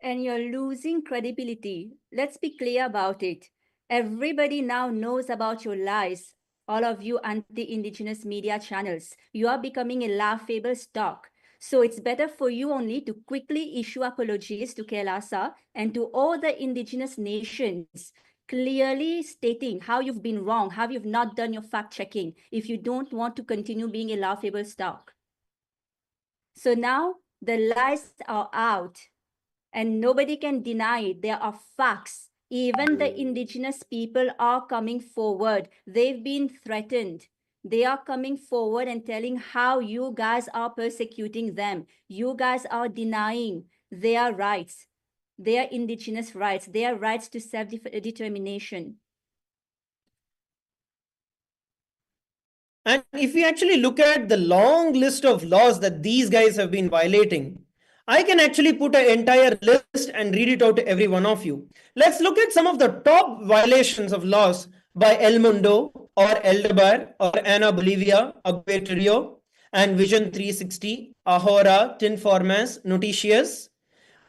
And you're losing credibility. Let's be clear about it. Everybody now knows about your lies. All of you anti-indigenous media channels, you are becoming a laughable stock. So it's better for you only to quickly issue apologies to Kailasa and to all the indigenous nations, clearly stating how you've been wrong, how you've not done your fact checking, if you don't want to continue being a laughable stock. So now the lies are out and nobody can deny it. There are facts. Even the indigenous people are coming forward. They've been threatened. They are coming forward and telling how you guys are persecuting them. You guys are denying their rights, their indigenous rights, their rights to self-determination. And if we actually look at the long list of laws that these guys have been violating, I can actually put an entire list and read it out to every one of you. Let's look at some of the top violations of laws by El Mundo or Eldebar or Ana Bolivia, Aguetrio, and Vision 360, Ahora, Tinformas, Noticias,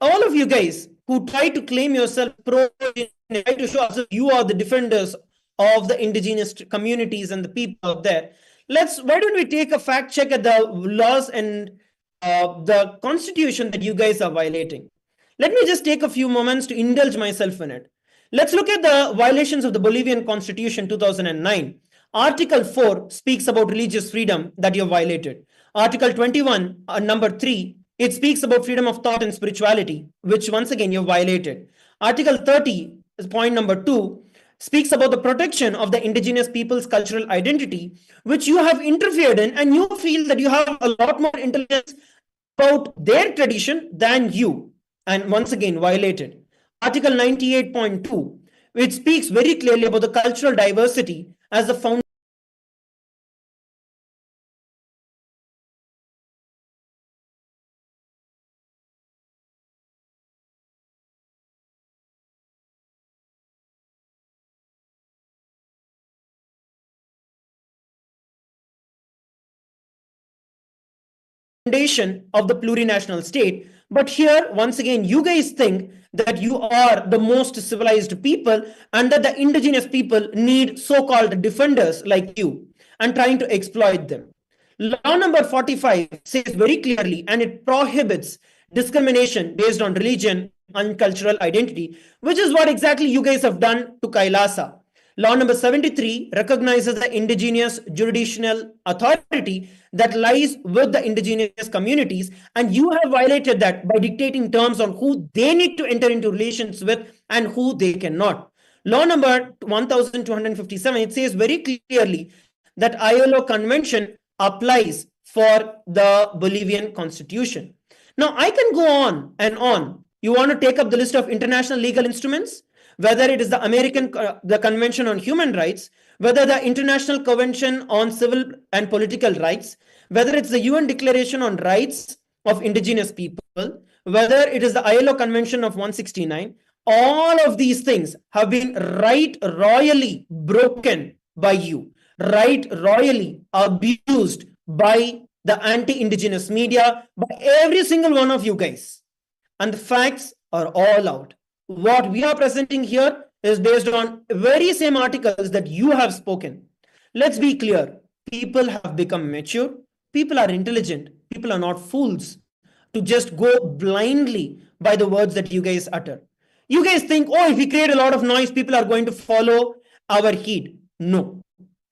All of you guys who try to claim yourself pro, try to show us you are the defenders of the indigenous communities and the people out there. Why don't we take a fact check at the laws and the constitution that you guys are violating? Let me just take a few moments to indulge myself in it. Let's look at the violations of the Bolivian Constitution 2009. Article 4 speaks about religious freedom that you have violated. Article 21, number 3, it speaks about freedom of thought and spirituality, which once again you have violated. Article 30, point number 2, speaks about the protection of the indigenous people's cultural identity, which you have interfered in, and you feel that you have a lot more intelligence about their tradition than you, and once again violated. Article 98.2, which speaks very clearly about the cultural diversity as the foundation of the plurinational state. But here, once again, you guys think that you are the most civilized people and that the indigenous people need so called defenders like you and trying to exploit them. Law number 45 says very clearly and it prohibits discrimination based on religion and cultural identity, which is what exactly you guys have done to Kailasa. Law number 73 recognizes the indigenous jurisdictional authority that lies with the indigenous communities, and you have violated that by dictating terms on who they need to enter into relations with and who they cannot. Law number 1257, it says very clearly that ILO convention applies for the Bolivian constitution. Now, I can go on and on. You want to take up the list of international legal instruments? Whether it is the the Convention on Human Rights, whether the International Convention on Civil and Political Rights, whether it's the UN Declaration on Rights of Indigenous People, whether it is the ILO Convention of 169, all of these things have been right royally broken by you, right royally abused by the anti-indigenous media, by every single one of you guys. And the facts are all out. What we are presenting here is based on very same articles that you have spoken. Let's be clear. People have become mature. People are intelligent. People are not fools to just go blindly by the words that you guys utter. You guys think, oh, if we create a lot of noise, people are going to follow our heed. No,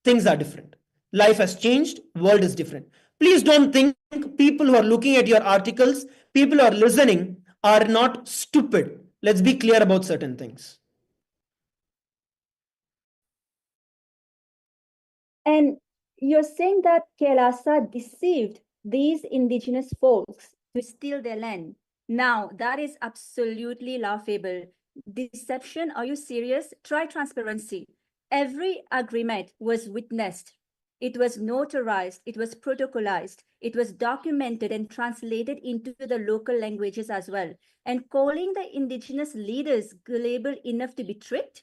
things are different. Life has changed. World is different. Please don't think people who are looking at your articles, people who are listening are not stupid. Let's be clear about certain things. And you're saying that Kailasa deceived these indigenous folks to steal their land. Now, that is absolutely laughable. Deception, are you serious? Try transparency. Every agreement was witnessed. It was notarized, it was protocolized, it was documented and translated into the local languages as well. And calling the indigenous leaders gullible enough to be tricked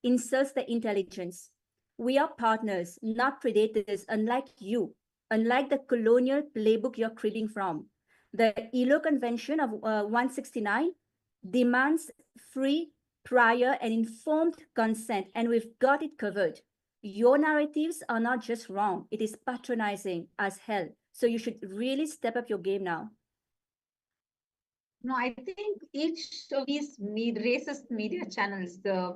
insults the intelligence. We are partners, not predators, unlike you, unlike the colonial playbook you're cribbing from. The ILO Convention of 169 demands free, prior, and informed consent, and we've got it covered. Your narratives are not just wrong, it is patronizing as hell. So you should really step up your game now. No, I think each of these racist media channels, the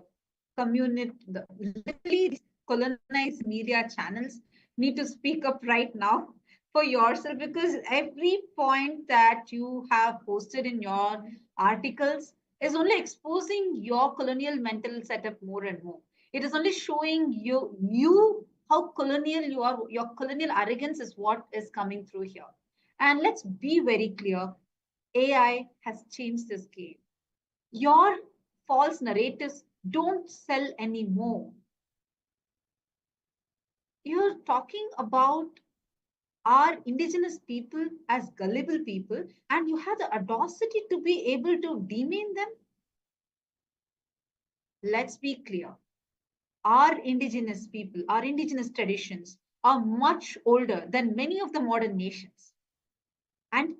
community, literally colonized media channels, need to speak up right now for yourself, because every point that you have posted in your articles is only exposing your colonial mental setup more and more. It is only showing you how colonial you are. Your colonial arrogance is what is coming through here. And let's be very clear, AI has changed this game. Your false narratives don't sell anymore. You're talking about our indigenous people as gullible people, and you have the audacity to be able to demean them. Let's be clear. Our indigenous people, our indigenous traditions are much older than many of the modern nations. And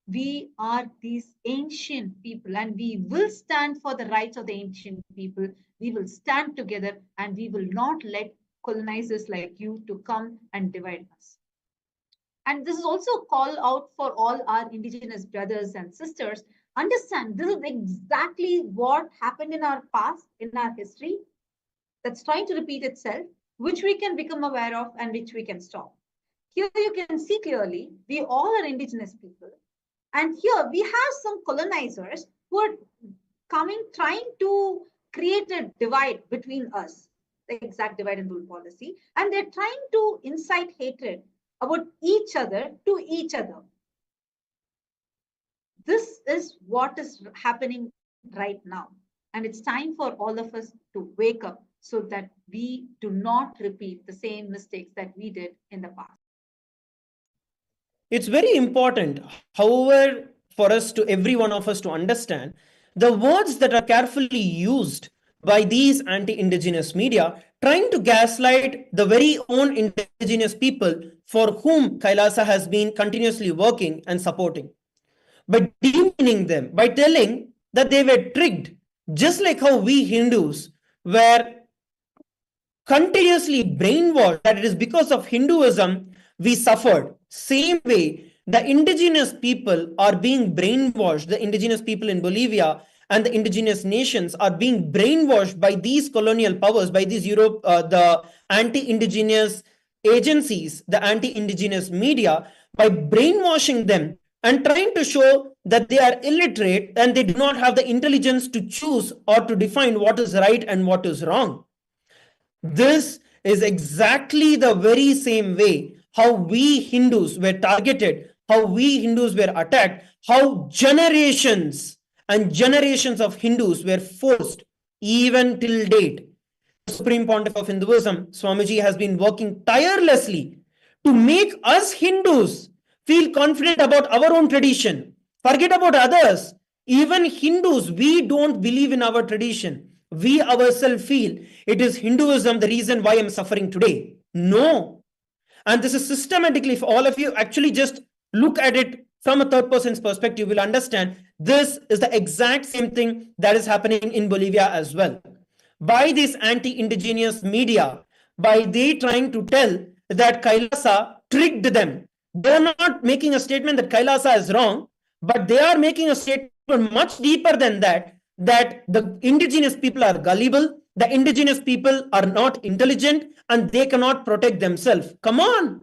We are these ancient people, and we will stand for the rights of the ancient people. We will stand together, and we will not let colonizers like you to come and divide us. And this is also a call out for all our indigenous brothers and sisters. Understand, this is exactly what happened in our past, in our history, that's trying to repeat itself, which we can become aware of and which we can stop. Here you can see clearly, we all are indigenous people. And here we have some colonizers who are coming, trying to create a divide between us, the exact divide and rule policy. And they're trying to incite hatred about each other to each other. This is what is happening right now. And it's time for all of us to wake up so that we do not repeat the same mistakes that we did in the past. It's very important, however, for us to every one of us to understand the words that are carefully used by these anti-indigenous media trying to gaslight the very own indigenous people for whom Kailasa has been continuously working and supporting, by demeaning them, by telling that they were tricked, just like how we Hindus were continuously brainwashed that it is because of Hinduism we suffered. Same way, the indigenous people are being brainwashed, the indigenous people in Bolivia and the indigenous nations are being brainwashed by these colonial powers, by these the anti-indigenous agencies, the anti-indigenous media, by brainwashing them and trying to show that they are illiterate and they do not have the intelligence to choose or to define what is right and what is wrong. This is exactly the very same way how we Hindus were targeted, how we Hindus were attacked, how generations and generations of Hindus were forced, even till date. The Supreme Pontiff of Hinduism, Swamiji, has been working tirelessly to make us Hindus feel confident about our own tradition, forget about others. Even Hindus, we don't believe in our tradition. We ourselves feel it is Hinduism the reason why I'm suffering today. No. And this is systematically, for all of you actually just look at it from a third person's perspective, you will understand this is the exact same thing that is happening in Bolivia as well. By this anti-indigenous media, by they trying to tell that Kailasa tricked them. They are not making a statement that Kailasa is wrong, but they are making a statement much deeper than that, that the indigenous people are gullible, the indigenous people are not intelligent, and they cannot protect themselves. Come on,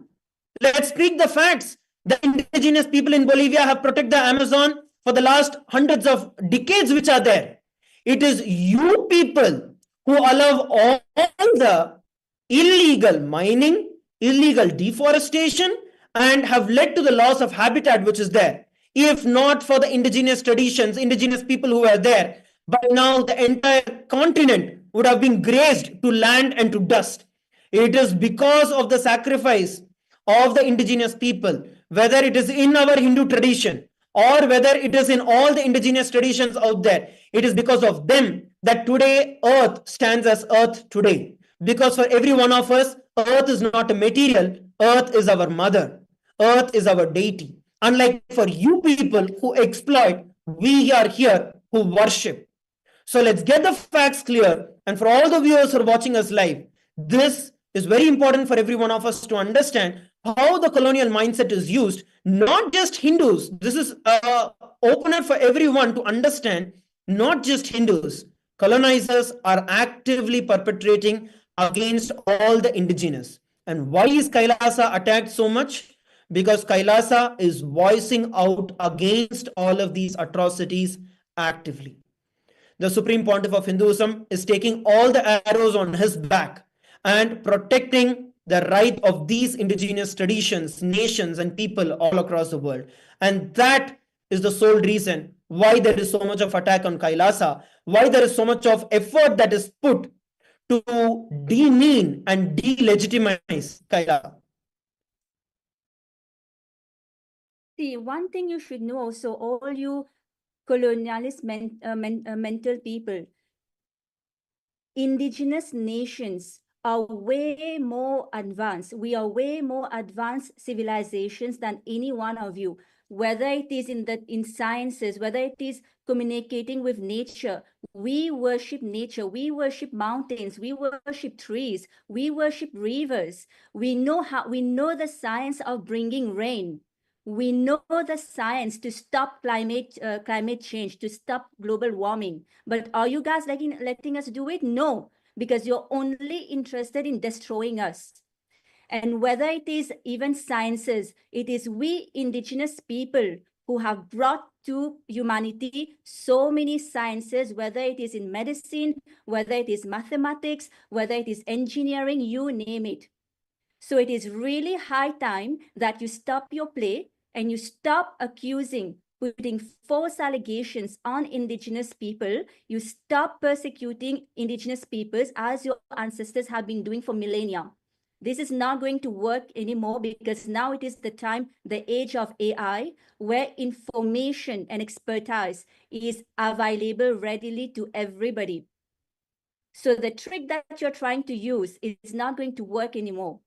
let's speak the facts. The indigenous people in Bolivia have protected the Amazon for the last hundreds of decades, which are there. It is you people who allow all the illegal mining, illegal deforestation, and have led to the loss of habitat which is there. If not for the indigenous traditions, indigenous people who were there, by now the entire continent would have been grazed to land and to dust. It is because of the sacrifice of the indigenous people, whether it is in our Hindu tradition or whether it is in all the indigenous traditions out there. It is because of them that today earth stands as earth today. Because for every one of us, earth is not a material, earth is our mother, earth is our deity. Unlike for you people who exploit, we are here who worship. So let's get the facts clear. And for all the viewers who are watching us live, this is very important for every one of us to understand how the colonial mindset is used, not just Hindus. This is an opener for everyone to understand, not just Hindus. Colonizers are actively perpetrating against all the indigenous. And why is Kailasa attacked so much? Because Kailasa is voicing out against all of these atrocities actively. The Supreme Pontiff of Hinduism is taking all the arrows on his back and protecting the right of these indigenous traditions, nations, and people all across the world. And that is the sole reason why there is so much of attack on Kailasa, why there is so much of effort that is put to demean and delegitimize Kailasa. See, one thing you should know also, all you colonialist mental people, indigenous nations are way more advanced. We are way more advanced civilizations than any one of you. whether it is in sciences, whether it is communicating with nature. We worship nature, we worship mountains, we worship trees, we worship rivers. We know the science of bringing rain. We know the science to stop climate change, to stop global warming. But are you guys letting us do it? No, because you're only interested in destroying us. And whether it is even sciences, it is we indigenous people who have brought to humanity so many sciences, whether it is in medicine, whether it is mathematics, whether it is engineering, you name it. So it is really high time that you stop your play and you stop putting false allegations on indigenous people. You stop persecuting indigenous peoples as your ancestors have been doing for millennia. This is not going to work anymore because now it is the time, the age of AI, where information and expertise is available readily to everybody. So the trick that you're trying to use is not going to work anymore.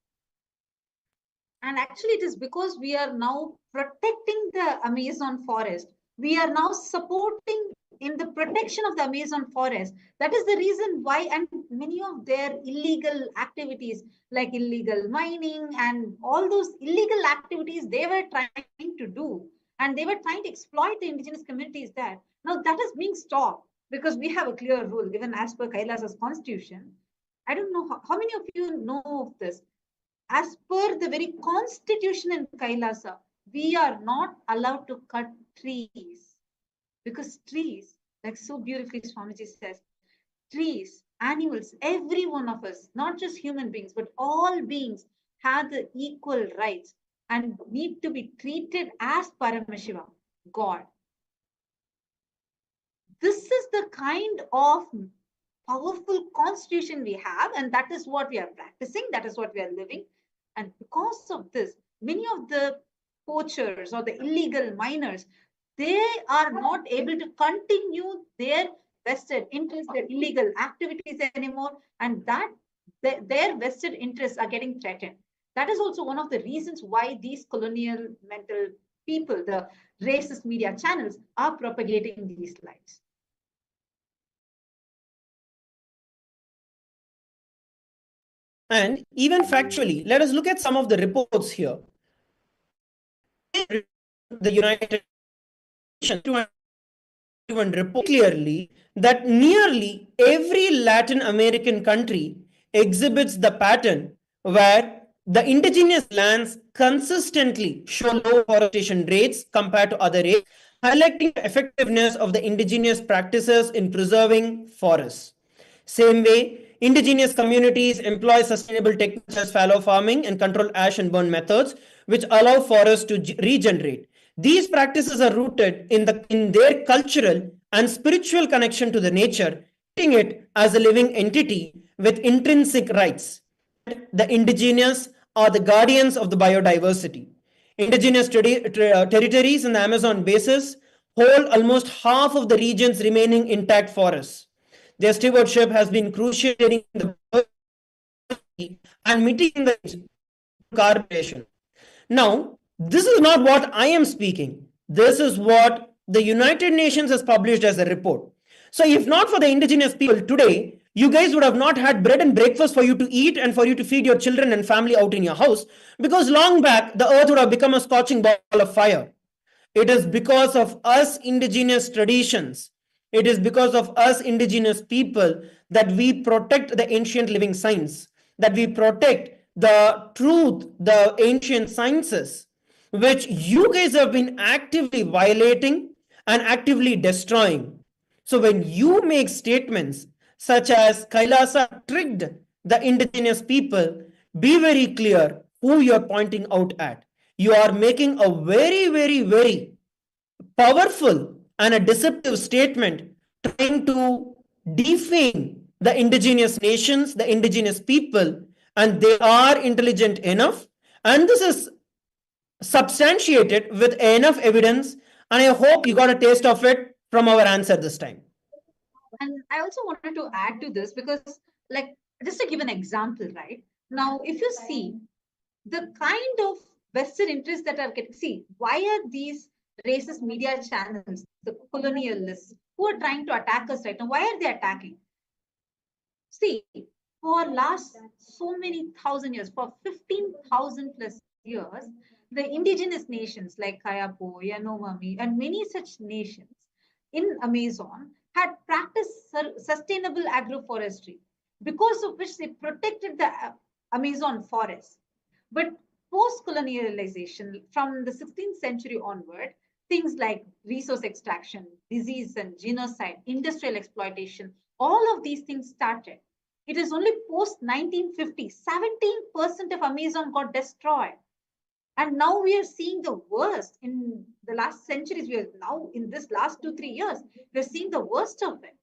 And actually, it is because we are now protecting the Amazon forest. We are now supporting in the protection of the Amazon forest. That is the reason why, and many of their illegal activities, like illegal mining and all those illegal activities they were trying to do, and they were trying to exploit the indigenous communities there. Now that is being stopped because we have a clear rule, even as per Kailasa's constitution. I don't know how many of you know of this. As per the very constitution in Kailasa, we are not allowed to cut trees because trees, like so beautifully Swamiji says, trees, animals, every one of us, not just human beings, but all beings have the equal rights and need to be treated as Paramashiva, God. This is the kind of powerful constitution we have, and that is what we are practicing, that is what we are living. And because of this, many of the poachers or the illegal miners, they are not able to continue their vested interests, their illegal activities anymore, and that their vested interests are getting threatened. That is also one of the reasons why these colonial mental people, the racist media channels, are propagating these lies. And even factually, let us look at some of the reports here. The United Nations report clearly that nearly every Latin American country exhibits the pattern where the indigenous lands consistently show low forestation rates compared to other areas, highlighting the effectiveness of the indigenous practices in preserving forests. Same way, indigenous communities employ sustainable techniques such as fallow farming and controlled ash and burn methods, which allow forests to regenerate. These practices are rooted in their cultural and spiritual connection to the nature, treating it as a living entity with intrinsic rights. The indigenous are the guardians of the biodiversity. Indigenous territories in the Amazon basin hold almost half of the region's remaining intact forests. Their stewardship has been crucial in the and mitigating the carbon. Now, this is not what I am speaking. This is what the United Nations has published as a report. So, if not for the indigenous people today, you guys would have not had bread and breakfast for you to eat and for you to feed your children and family out in your house, because long back the earth would have become a scorching ball of fire. It is because of us indigenous traditions, it is because of us indigenous people that we protect the ancient living science, that we protect the truth, the ancient sciences, which you guys have been actively violating and actively destroying. So when you make statements such as Kailasa tricked the indigenous people, be very clear who you're pointing out at. You are making a very, very, very powerful and a deceptive statement trying to defame the indigenous nations, the indigenous people, and they are intelligent enough. And this is substantiated with enough evidence. And I hope you got a taste of it from our answer this time. And I also wanted to add to this because, like, just to give an example, right? Now, if you see the kind of vested interests that are getting, see, why are these racist media channels, the colonialists who are trying to attack us right now. Why are they attacking? See, for last so many thousand years, for 15,000 plus years, the indigenous nations like Kayapo, Yanomami, and many such nations in Amazon had practiced sustainable agroforestry, because of which they protected the Amazon forest. But post-colonialization from the 16th century onward, things like resource extraction, disease and genocide, industrial exploitation, all of these things started. It is only post 1950, 17% of Amazon got destroyed. And now we are seeing the worst in the last centuries. We are now in this last 2, 3 years, we're seeing the worst of it.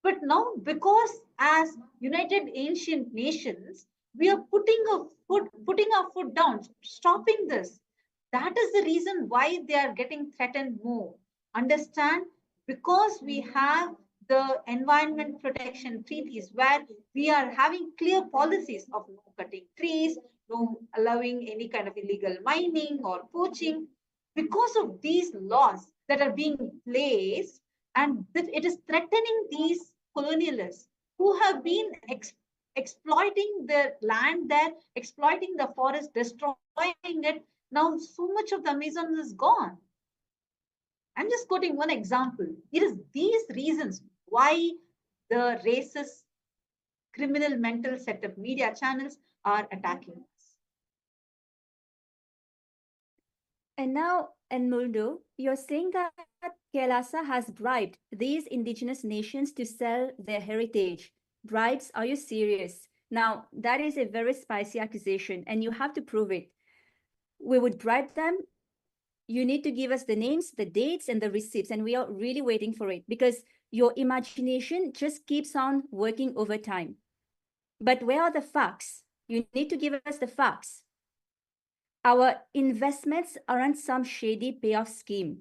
But now, because as United Ancient Nations, we are putting our foot down, stopping this. That is the reason why they are getting threatened more. Understand? Because we have the environment protection treaties where we are having clear policies of no cutting trees, no allowing any kind of illegal mining or poaching. Because of these laws that are being placed, and it is threatening these colonialists who have been exploiting the land there, exploiting the forest, destroying it. Now, so much of the Amazon is gone. I'm just quoting one example. It is these reasons why the racist, criminal, mental set of media channels are attacking us. And now, Enmuldo, you're saying that Kailasa has bribed these indigenous nations to sell their heritage. Bribes? Are you serious? Now, that is a very spicy accusation, and you have to prove it. We would bribe them. You need to give us the names, the dates, and the receipts, and we are really waiting for it because your imagination just keeps on working overtime. But where are the facts? You need to give us the facts. Our investments aren't some shady payoff scheme.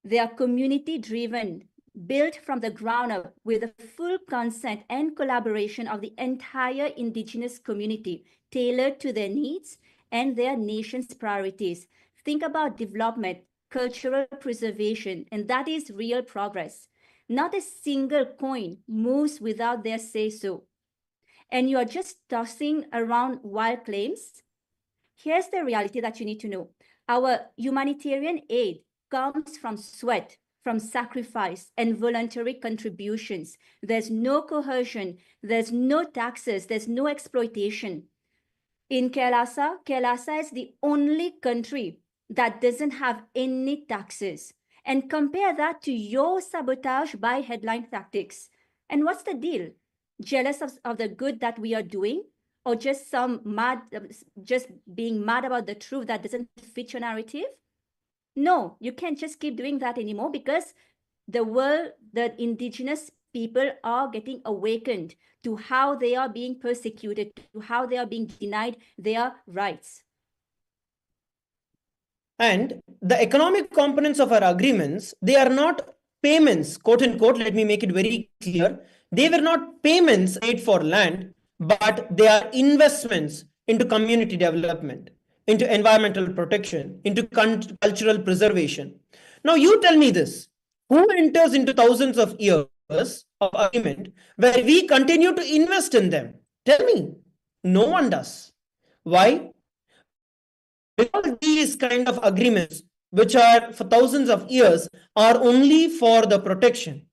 They are community-driven, built from the ground up with the full consent and collaboration of the entire indigenous community, tailored to their needs and their nation's priorities. Think about development, cultural preservation, and that is real progress. Not a single coin moves without their say-so. And you are just tossing around wild claims. Here's the reality that you need to know. Our humanitarian aid comes from sweat, from sacrifice and voluntary contributions. There's no coercion, there's no taxes, there's no exploitation. In Kailasa is the only country that doesn't have any taxes. And compare that to your sabotage by headline tactics. And what's the deal? Jealous of the good that we are doing? Or just just being mad about the truth that doesn't fit your narrative? No, you can't just keep doing that anymore because the world, the indigenous people are getting awakened to how they are being persecuted, to how they are being denied their rights. And the economic components of our agreements, they are not payments, quote unquote, let me make it very clear. They were not payments made for land, but they are investments into community development, into environmental protection, into cultural preservation. Now, you tell me this. Who enters into thousands of years of agreement where we continue to invest in them? Tell me. No one does. Why? Because these kind of agreements, which are for thousands of years, are only for the protection.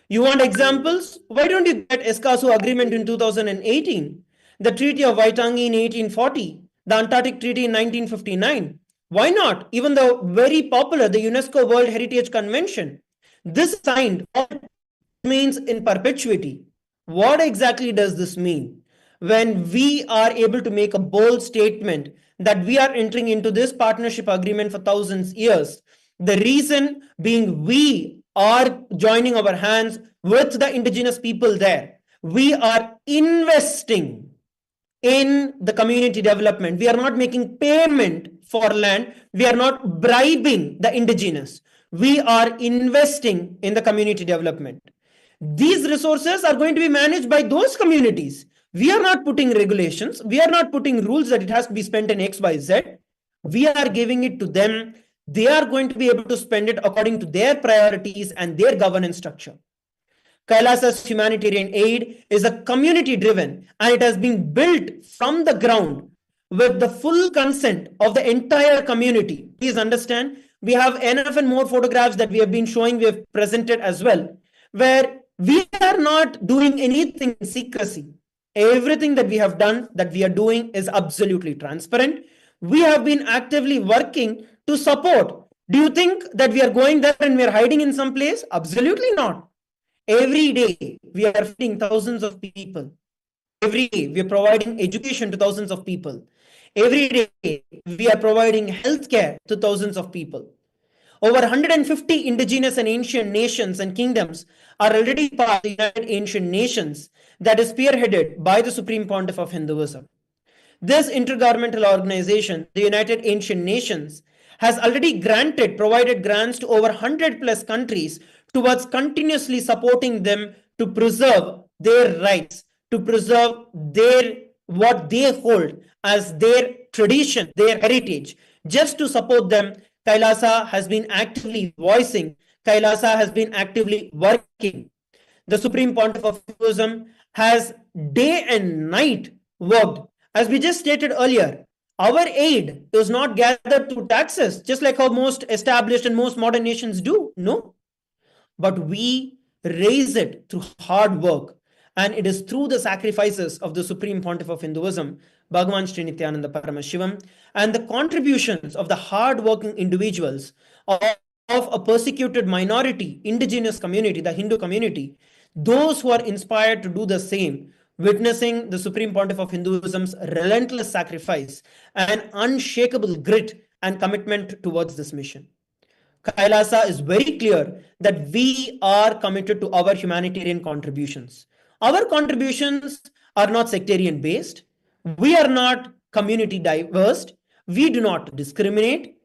You want examples? Why don't you get Escazú Agreement in 2018, the Treaty of Waitangi in 1840, the Antarctic Treaty in 1959? Why not? Even the very popular, the UNESCO World Heritage Convention. This signed means in perpetuity. What exactly does this mean? When we are able to make a bold statement that we are entering into this partnership agreement for thousands years, the reason being we are joining our hands with the indigenous people there. We are investing in the community development. We are not making payment for land. We are not bribing the indigenous. We are investing in the community development. These resources are going to be managed by those communities. We are not putting regulations. We are not putting rules that it has to be spent in X, Y, Z. We are giving it to them. they are going to be able to spend it according to their priorities and their governance structure. Kailasa's humanitarian aid is a community driven and it has been built from the ground with the full consent of the entire community. Please understand, we have enough and more photographs that we have been showing, we have presented as well, where we are not doing anything in secrecy. Everything that we have done, that we are doing, is absolutely transparent. We have been actively working to support. Do you think that we are going there and we are hiding in some place? Absolutely not. Every day, we are feeding thousands of people. Every day, we are providing education to thousands of people. Every day, we are providing healthcare to thousands of people. Over 150 indigenous and ancient nations and kingdoms are already part of the United Ancient Nations that is spearheaded by the Supreme Pontiff of Hinduism. This intergovernmental organization, the United Ancient Nations, has already provided grants to over 100 plus countries towards continuously supporting them to preserve their rights, to preserve what they hold as their tradition, their heritage. Just to support them, Kailasa has been actively voicing, Kailasa has been actively working. The Supreme Pontiff of Hinduism has day and night worked. As we just stated earlier, our aid is not gathered through taxes, just like how most established and most modern nations do. No. But we raise it through hard work. And it is through the sacrifices of the Supreme Pontiff of Hinduism, Bhagavan Sri Nityananda Paramashivam, and the contributions of the hard-working individuals of a persecuted minority, indigenous community, the Hindu community, those who are inspired to do the same, witnessing the Supreme Pontiff of Hinduism's relentless sacrifice and unshakable grit and commitment towards this mission. Kailasa is very clear that we are committed to our humanitarian contributions. Our contributions are not sectarian based. We are not community diverse. We do not discriminate.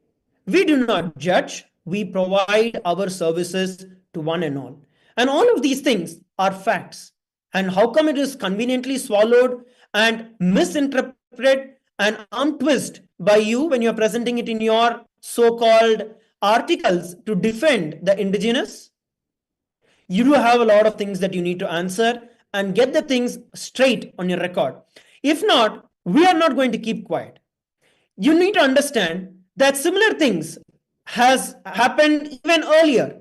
We do not judge. We provide our services to one and all. And all of these things are facts. And how come it is conveniently swallowed and misinterpreted and arm twist by you when you're presenting it in your so-called articles to defend the indigenous? You do have a lot of things that you need to answer and get the things straight on your record. If not, we are not going to keep quiet. You need to understand that similar things has happened even earlier.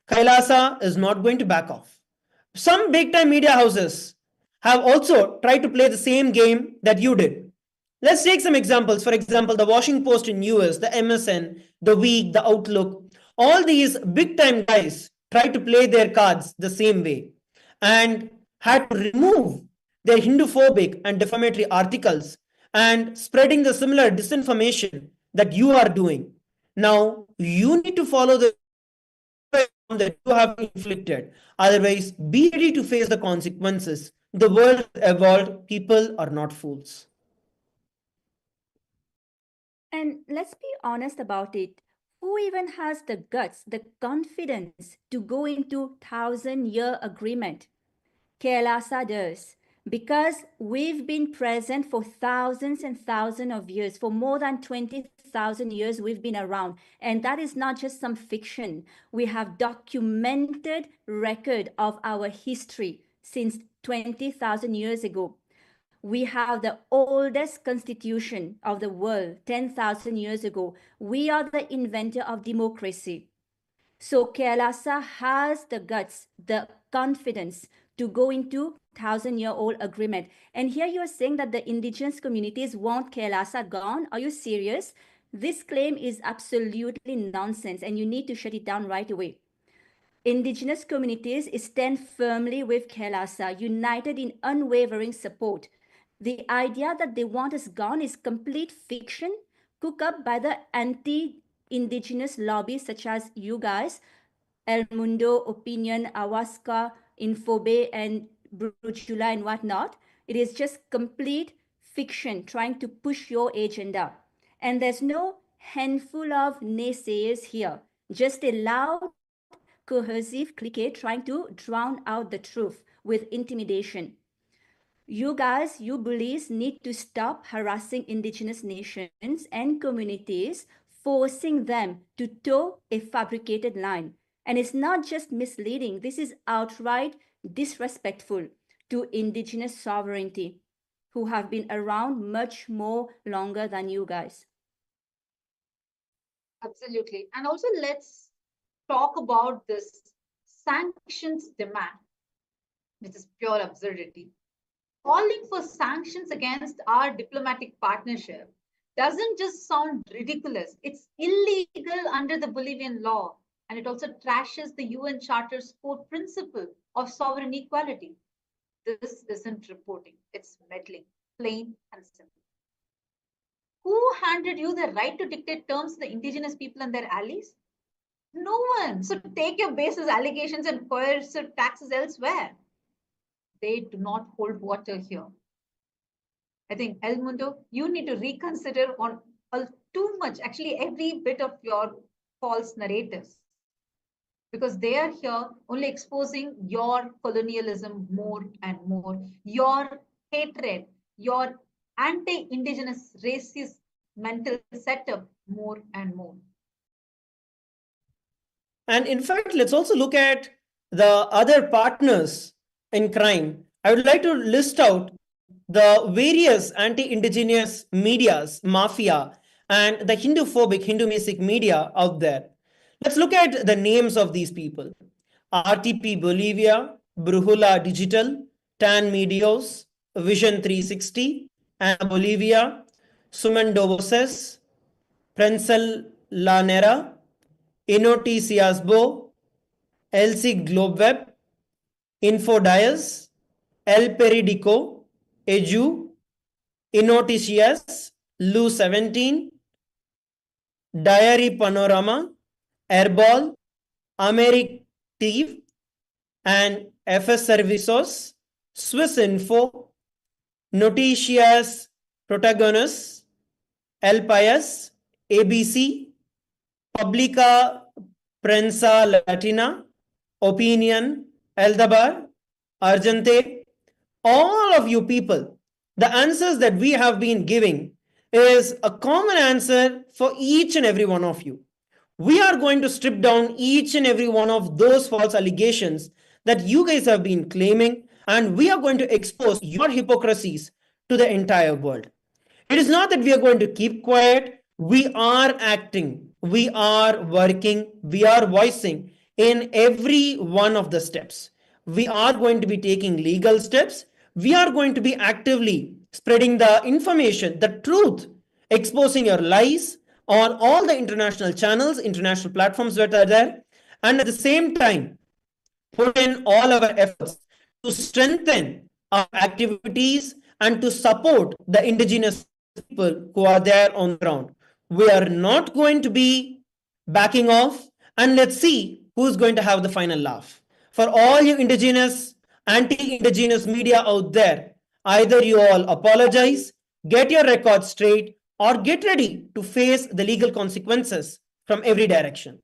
Kailasa is not going to back off. Some big time media houses have also tried to play the same game that you did. Let's take some examples. For example, the Washington Post in US, the MSN, the Week, the Outlook, all these big time guys tried to play their cards the same way and had to remove their Hinduphobic and defamatory articles and spreading the similar disinformation that you are doing. Now, you need to follow the that you have inflicted. Otherwise, be ready to face the consequences. The world has evolved. People are not fools. And let's be honest about it. Who even has the guts, the confidence to go into 1,000-year agreement? Kailasa does, because we've been present for thousands and thousands of years. For more than 20,000 years, we've been around. And that is not just some fiction. We have documented record of our history since 20,000 years ago. We have the oldest constitution of the world 10,000 years ago. We are the inventor of democracy. So Kailasa has the guts, the confidence to go into 1,000-year-old agreement. And here you are saying that the indigenous communities want Kailasa gone. Are you serious? This claim is absolutely nonsense and you need to shut it down right away. Indigenous communities stand firmly with Kailasa, united in unwavering support. The idea that they want us gone is complete fiction, cooked up by the anti-indigenous lobbies such as you guys, El Mundo, Opinion, Awaska, Infobe, and Brujula and whatnot. It is just complete fiction trying to push your agenda. And there's no handful of naysayers here, just a loud, cohesive clique trying to drown out the truth with intimidation. You guys, you bullies need to stop harassing indigenous nations and communities forcing them to toe a fabricated line. And it's not just misleading, this is outright disrespectful to indigenous sovereignty, who have been around much more longer than you guys. Absolutely. And also, let's talk about this sanctions demand, which is pure absurdity. Calling for sanctions against our diplomatic partnership doesn't just sound ridiculous, it's illegal under the Bolivian law. And it also trashes the UN Charter's core principle of sovereign equality. This isn't reporting, it's meddling, plain and simple. Who handed you the right to dictate terms to the indigenous people and their allies? No one. So take your baseless allegations and coercive taxes elsewhere. They do not hold water here. I think El Mundo, you need to reconsider on too much, actually every bit of your false narratives, because they are here only exposing your colonialism more and more, your hatred, your anti-indigenous racist mental setup more and more. And in fact, let's also look at the other partners in crime. I would like to list out the various anti-indigenous medias, mafia, and the Hindu-phobic, Hindu-mesic media out there. Let's look at the names of these people. RTP Bolivia, Brujula Digital, Tan Medios, Vision 360, Ana Bolivia, Sumendo Voces, Prensel Lanera, Inoticiasbo, LC Globeweb, Infodias, El Peridico, Eju, Inoticias, Lu 17, Diary Panorama, Airball, Americ TV, and FS Servicios, Swiss Info, Noticias Protagonis, El País, ABC, Publica Prensa Latina, Opinion, Eldabar, Argente, all of you people, the answers that we have been giving is a common answer for each and every one of you. We are going to strip down each and every one of those false allegations that you guys have been claiming, and we are going to expose your hypocrisies to the entire world. It is not that we are going to keep quiet. We are acting, we are working, we are voicing in every one of the steps. We are going to be taking legal steps. We are going to be actively spreading the information, the truth, exposing your lies on all the international channels, international platforms that are there. And at the same time, put in all our efforts to strengthen our activities and to support the indigenous people who are there on the ground. We are not going to be backing off, and let's see who's going to have the final laugh. For all you indigenous, anti-indigenous media out there, either you all apologize, get your records straight, or get ready to face the legal consequences from every direction.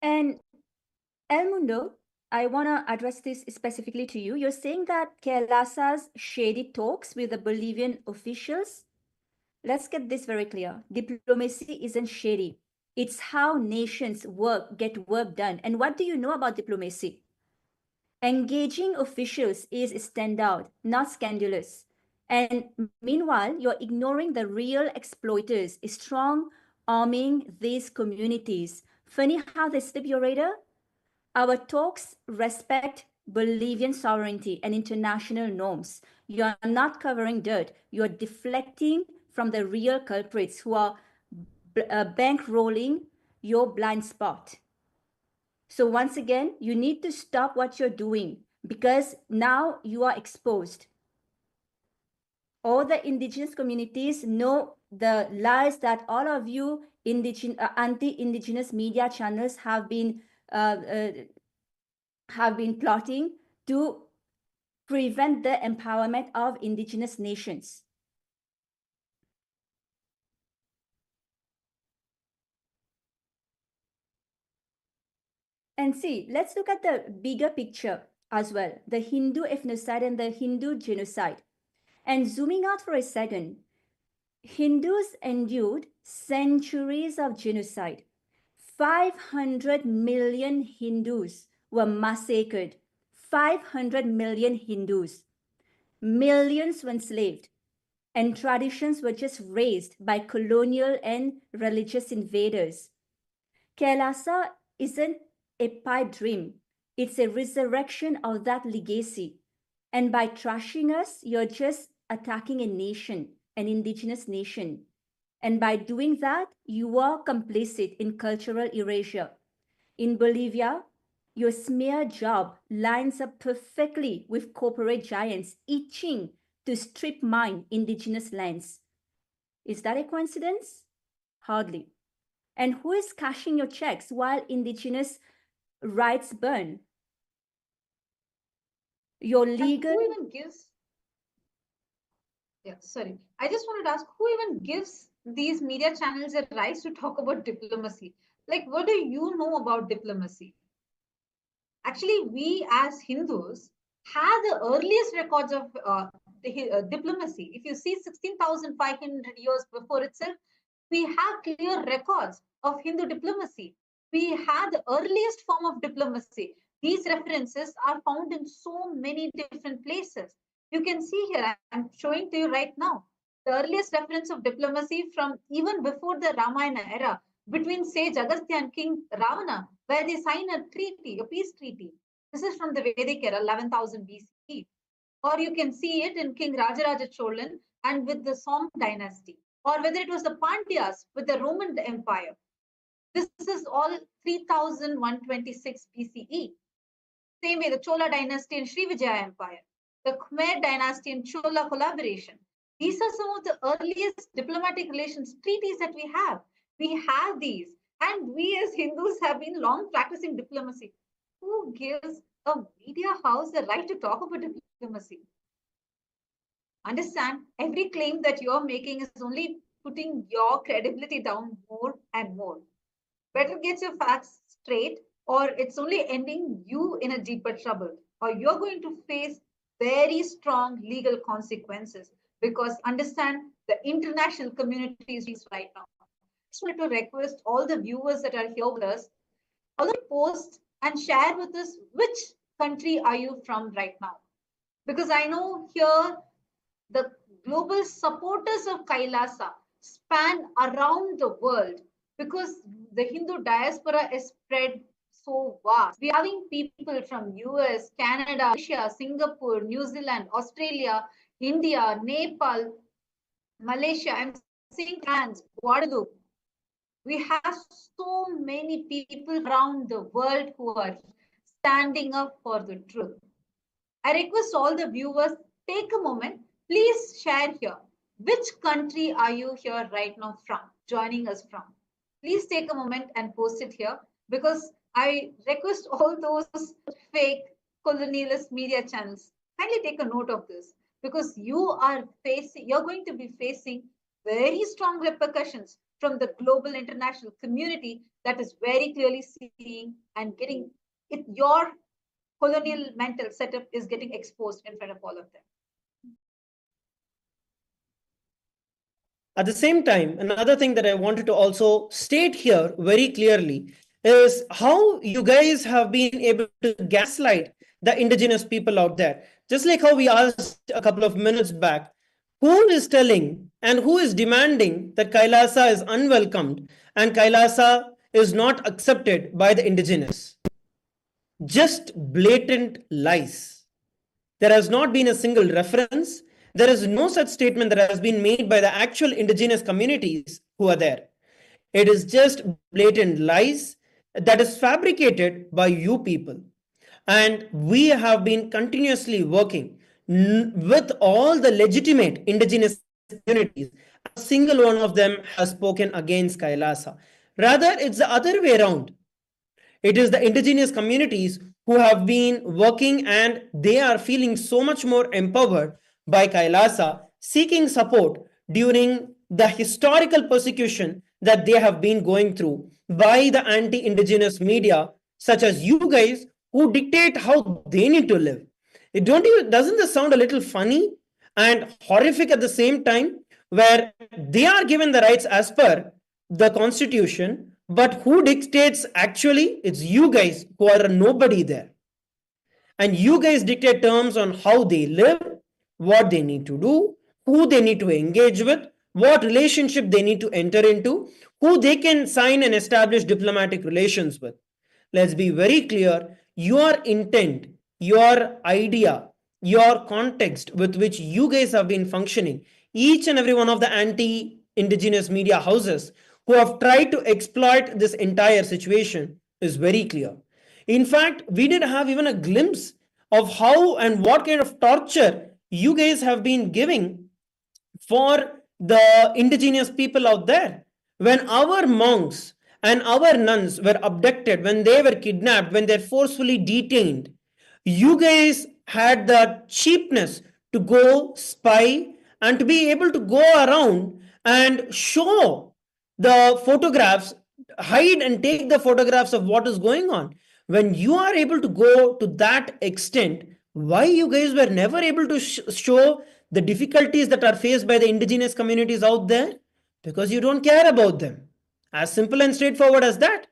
And El Mundo, I want to address this specifically to you. You're saying that Kailasa's shady talks with the Bolivian officials. Let's get this very clear. Diplomacy isn't shady. It's how nations get work done. And what do you know about diplomacy? Engaging officials is standout, not scandalous. And meanwhile, you're ignoring the real exploiters, strong arming these communities. Funny how they slip your radar? Our talks respect Bolivian sovereignty and international norms. You're not covering dirt. You're deflecting from the real culprits who are bankrolling your blind spot. So once again, you need to stop what you're doing because now you are exposed. All the indigenous communities know the lies that all of you anti-indigenous media channels have been plotting to prevent the empowerment of indigenous nations. And see, let's look at the bigger picture as well, the Hindu ethnocide and the Hindu genocide. And zooming out for a second, Hindus endured centuries of genocide. 500 million Hindus were massacred. 500 million Hindus. Millions were enslaved. And traditions were just razed by colonial and religious invaders. Kailasa isn't a pipe dream. It's a resurrection of that legacy. And by trashing us, you're just attacking a nation, an indigenous nation. And by doing that, you are complicit in cultural erasure. In Bolivia, your smear job lines up perfectly with corporate giants itching to strip mine indigenous lands. Is that a coincidence? Hardly. And who is cashing your checks while indigenous rights burn? Your legal. Who even gives? Yeah, sorry. I just wanted to ask who even gives these media channels a right to talk about diplomacy? Like, what do you know about diplomacy? Actually, we as Hindus have the earliest records of diplomacy. If you see 16,500 years before itself, we have clear records of Hindu diplomacy. We have the earliest form of diplomacy. These references are found in so many different places. You can see here, I'm showing to you right now, the earliest reference of diplomacy from even before the Ramayana era between sage Agastya and King Ravana, where they sign a treaty, a peace treaty. This is from the Vedic era, 11,000 BCE. Or you can see it in King Rajaraja Cholan and with the Song dynasty, or whether it was the Pandyas with the Roman Empire. This is all 3126 BCE. Same way, the Chola dynasty and Srivijaya Empire, the Khmer dynasty and Chola collaboration. These are some of the earliest diplomatic relations treaties that we have. We have these, and we as Hindus have been long practicing diplomacy. Who gives a media house the right to talk about diplomacy? Understand, every claim that you're making is only putting your credibility down more and more. Better get your facts straight, or it's only ending you in a deeper trouble, or you're going to face very strong legal consequences. Because understand, the international community is right now. I just wanted to request all the viewers that are here with us, also post and share with us which country are you from right now. Because I know here the global supporters of Kailasa span around the world because the Hindu diaspora is spread so vast. We are having people from US, Canada, Asia, Singapore, New Zealand, Australia, India, Nepal, Malaysia. I'm seeing France, Guadeloupe. We have so many people around the world who are standing up for the truth. I request all the viewers, take a moment, please share here. Which country are you here right now from, joining us from? Please take a moment and post it here because I request all those fake colonialist media channels, kindly take a note of this because you're going to be facing very strong repercussions from the global international community that is very clearly seeing and getting it, your colonial mental setup is getting exposed in front of all of them. At the same time, another thing that I wanted to also state here very clearly is how you guys have been able to gaslight the indigenous people out there. Just like how we asked a couple of minutes back, who is telling and who is demanding that Kailasa is unwelcomed and Kailasa is not accepted by the indigenous? Just blatant lies. There has not been a single reference. There is no such statement that has been made by the actual indigenous communities who are there. It is just blatant lies that is fabricated by you people. And we have been continuously working with all the legitimate indigenous communities. A single one of them has spoken against Kailasa. Rather, it's the other way around. It is the indigenous communities who have been working and they are feeling so much more empowered by Kailasa, seeking support during the historical persecution that they have been going through by the anti indigenous media, such as you guys, who dictate how they need to live. Doesn't this sound a little funny and horrific at the same time, where they are given the rights as per the constitution, but who dictates actually? It's you guys who are a nobody there. And you guys dictate terms on how they live, what they need to do, who they need to engage with, what relationship they need to enter into, who they can sign and establish diplomatic relations with. Let's be very clear, your intent, your idea, your context with which you guys have been functioning, each and every one of the anti indigenous media houses who have tried to exploit this entire situation is very clear. In fact, we did have even a glimpse of how and what kind of torture you guys have been giving for the indigenous people out there. When our monks and our nuns were abducted, when they were kidnapped, when they're forcefully detained, you guys had the cheapness to go spy and to be able to go around and show the photographs, hide and take the photographs of what is going on. When you are able to go to that extent, why you guys were never able to show the difficulties that are faced by the indigenous communities out there? Because you don't care about them. As simple and straightforward as that.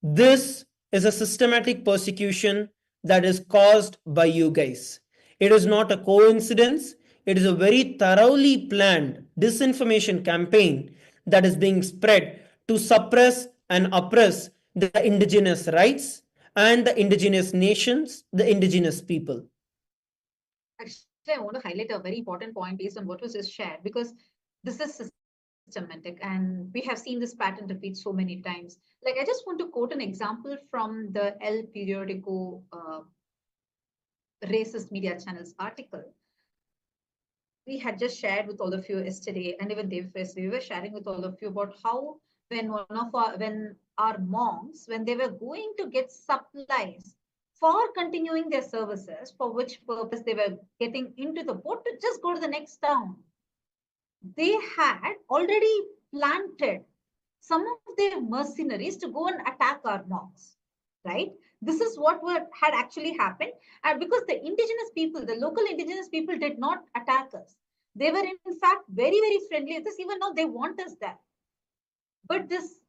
This is a systematic persecution that is caused by you guys. It is not a coincidence. It is a very thoroughly planned disinformation campaign that is being spread to suppress and oppress the indigenous rights and the indigenous nations, the indigenous people. Actually, I want to highlight a very important point based on what was just shared, because this is systematic and we have seen this pattern repeat so many times. Like, I just want to quote an example from the El Periodico racist media channels article. We had just shared with all of you yesterday, and even day before yesterday, we were sharing with all of you about how when our monks, when they were going to get supplies for continuing their services, for which purpose they were getting into the boat to just go to the next town, they had already planted some of their mercenaries to go and attack our monks, right? This is what had actually happened. And because the indigenous people, the local indigenous people did not attack us. They were in fact very, very friendly with us. Even now they want us there. But this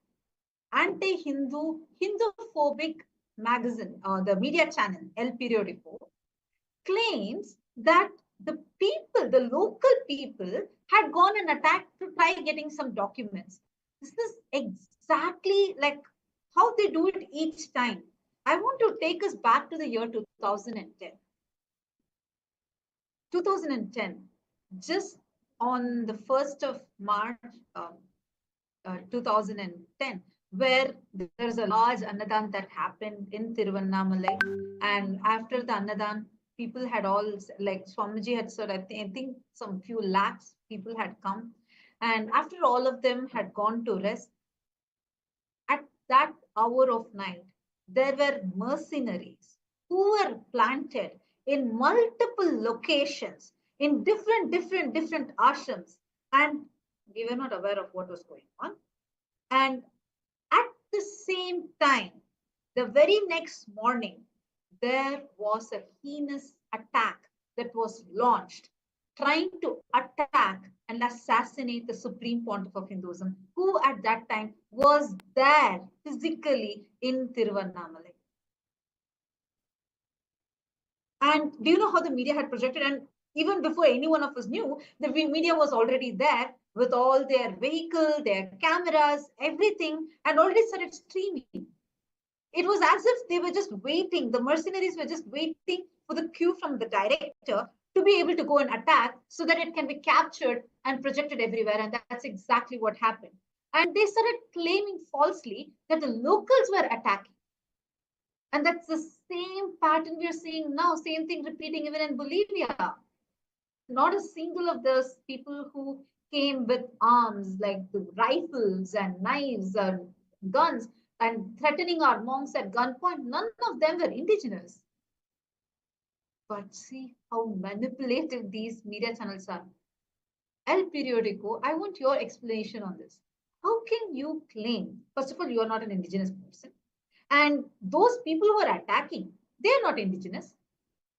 anti-Hindu, Hinduphobic magazine, the media channel, El Periodico, claims that the people, the local people, had gone and attacked to try getting some documents. This is exactly like how they do it each time. I want to take us back to the year 2010. 2010, just on the 1st of March 2010, where there's a large Annadan that happened in Tiruvannamalai. And after the Annadan, people had all, like Swamiji had said, I think some few lakhs people had come. And after all of them had gone to rest, at that hour of night, there were mercenaries who were planted in multiple locations, in different ashrams. And we were not aware of what was going on. And at the same time, the very next morning, there was a heinous attack that was launched, trying to attack and assassinate the Supreme Pontiff of Hinduism, who at that time was there physically in Tiruvannamalai. And do you know how the media had projected? And even before any one of us knew, the media was already there with all their vehicle, their cameras, everything, and already started streaming. It was as if they were just waiting. The mercenaries were just waiting for the cue from the director to be able to go and attack so that it can be captured and projected everywhere. And that's exactly what happened. And they started claiming falsely that the locals were attacking. And that's the same pattern we're seeing now, same thing repeating even in Bolivia. Not a single of those people who came with arms like the rifles and knives and guns and threatening our monks at gunpoint, none of them were indigenous. But see how manipulative these media channels are. El Periodico, I want your explanation on this. How can you claim, first of all, you are not an indigenous person. And those people who are attacking, they are not indigenous.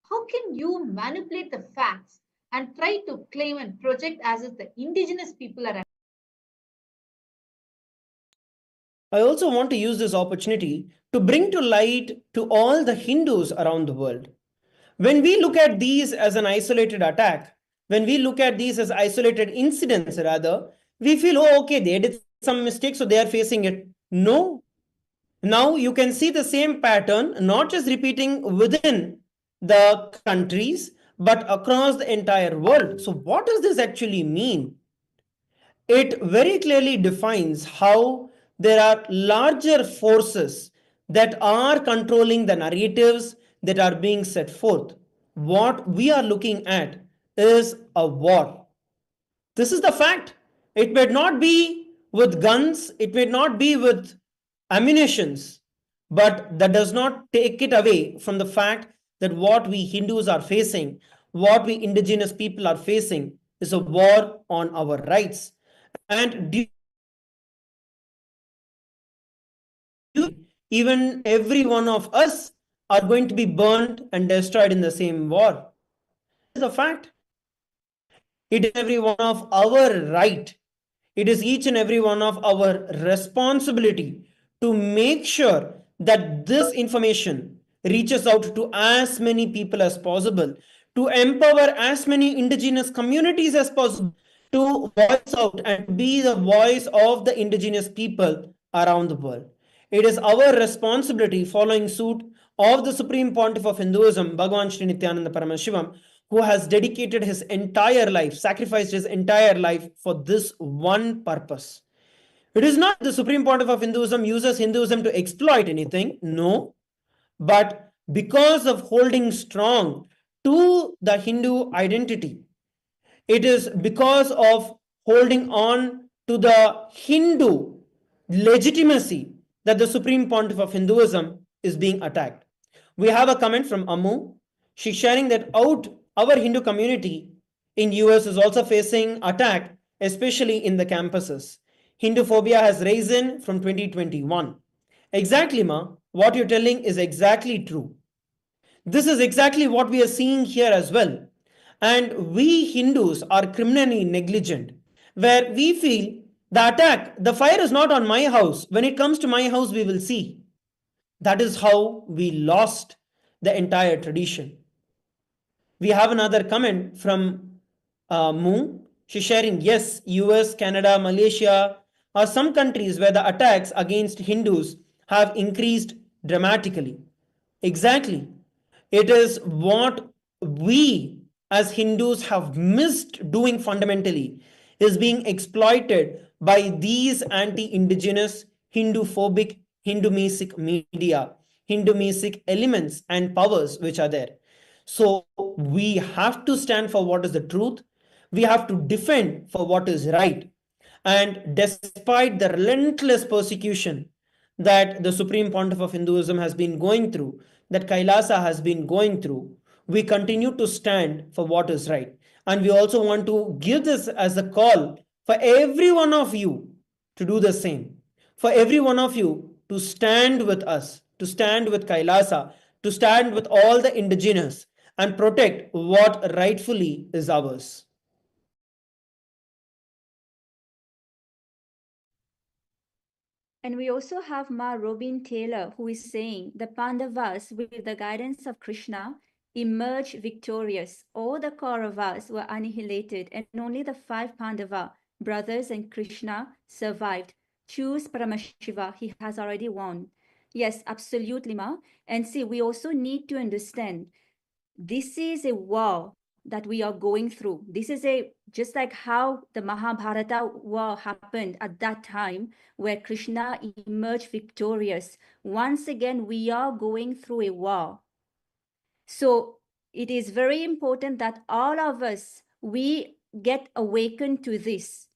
How can you manipulate the facts and try to claim and project as if the indigenous people are? I also want to use this opportunity to bring to light to all the Hindus around the world. When we look at these as an isolated attack, when we look at these as isolated incidents, rather, we feel, oh, okay, they did some mistake, so they are facing it. No. Now you can see the same pattern, not just repeating within the countries, but across the entire world. So, what does this actually mean? It very clearly defines how there are larger forces that are controlling the narratives that are being set forth. What we are looking at is a war. This is the fact. It may not be with guns, it may not be with ammunitions, but that does not take it away from the fact that what we Hindus are facing, what we indigenous people are facing, is a war on our rights. And even every one of us are going to be burned and destroyed in the same war. It is a fact. It is every one of our right. It is each and every one of our responsibility to make sure that this information reaches out to as many people as possible, to empower as many indigenous communities as possible, to voice out and be the voice of the indigenous people around the world. It is our responsibility, following suit of the Supreme Pontiff of Hinduism, Bhagavan Sri Nityananda Paramashivam, who has dedicated his entire life, sacrificed his entire life for this one purpose. It is not the Supreme Pontiff of Hinduism uses Hinduism to exploit anything, no, but because of holding strong to the Hindu identity, it is because of holding on to the Hindu legitimacy that the Supreme Pontiff of Hinduism is being attacked. We have a comment from Amu. She's sharing that our Hindu community in US is also facing attack, especially in the campuses. Hindu phobia has risen from 2021. Exactly, Ma. What you're telling is exactly true. This is exactly what we are seeing here as well. And we Hindus are criminally negligent, where we feel the attack, the fire is not on my house. When it comes to my house, we will see. That is how we lost the entire tradition. We have another comment from Moo. She's sharing, yes, US, Canada, Malaysia are some countries where the attacks against Hindus have increased dramatically. Exactly. It is what we as Hindus have missed doing fundamentally is being exploited by these anti-indigenous, Hindu-phobic, Hindu-mesic media, Hindu-mesic elements and powers which are there. So we have to stand for what is the truth. We have to defend for what is right. And despite the relentless persecution that the Supreme Pontiff of Hinduism has been going through, that Kailasa has been going through, we continue to stand for what is right. And we also want to give this as a call for every one of you to do the same. For every one of you to stand with us, to stand with Kailasa, to stand with all the indigenous and protect what rightfully is ours. And we also have Ma Robin Taylor, who is saying the Pandavas, with the guidance of Krishna, emerged victorious. All the Kauravas were annihilated, and only the 5 Pandava brothers and Krishna survived. Choose Paramashiva, he has already won. Yes, absolutely, Ma. And see, we also need to understand this is a war that we are going through. This is just like how the Mahabharata war happened at that time, where Krishna emerged victorious. Once again, we are going through a war. So it is very important that all of us, we get awakened to this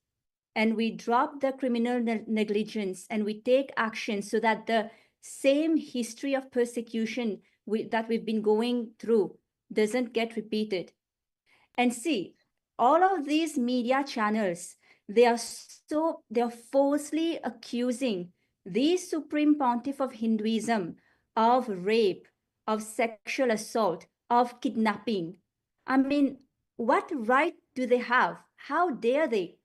and we drop the criminal negligence and we take action so that the same history of persecution that we've been going through doesn't get repeated. And see, all of these media channels, they are falsely accusing the Supreme Pontiff of Hinduism, of rape, of sexual assault, of kidnapping. I mean, what right do they have? How dare they?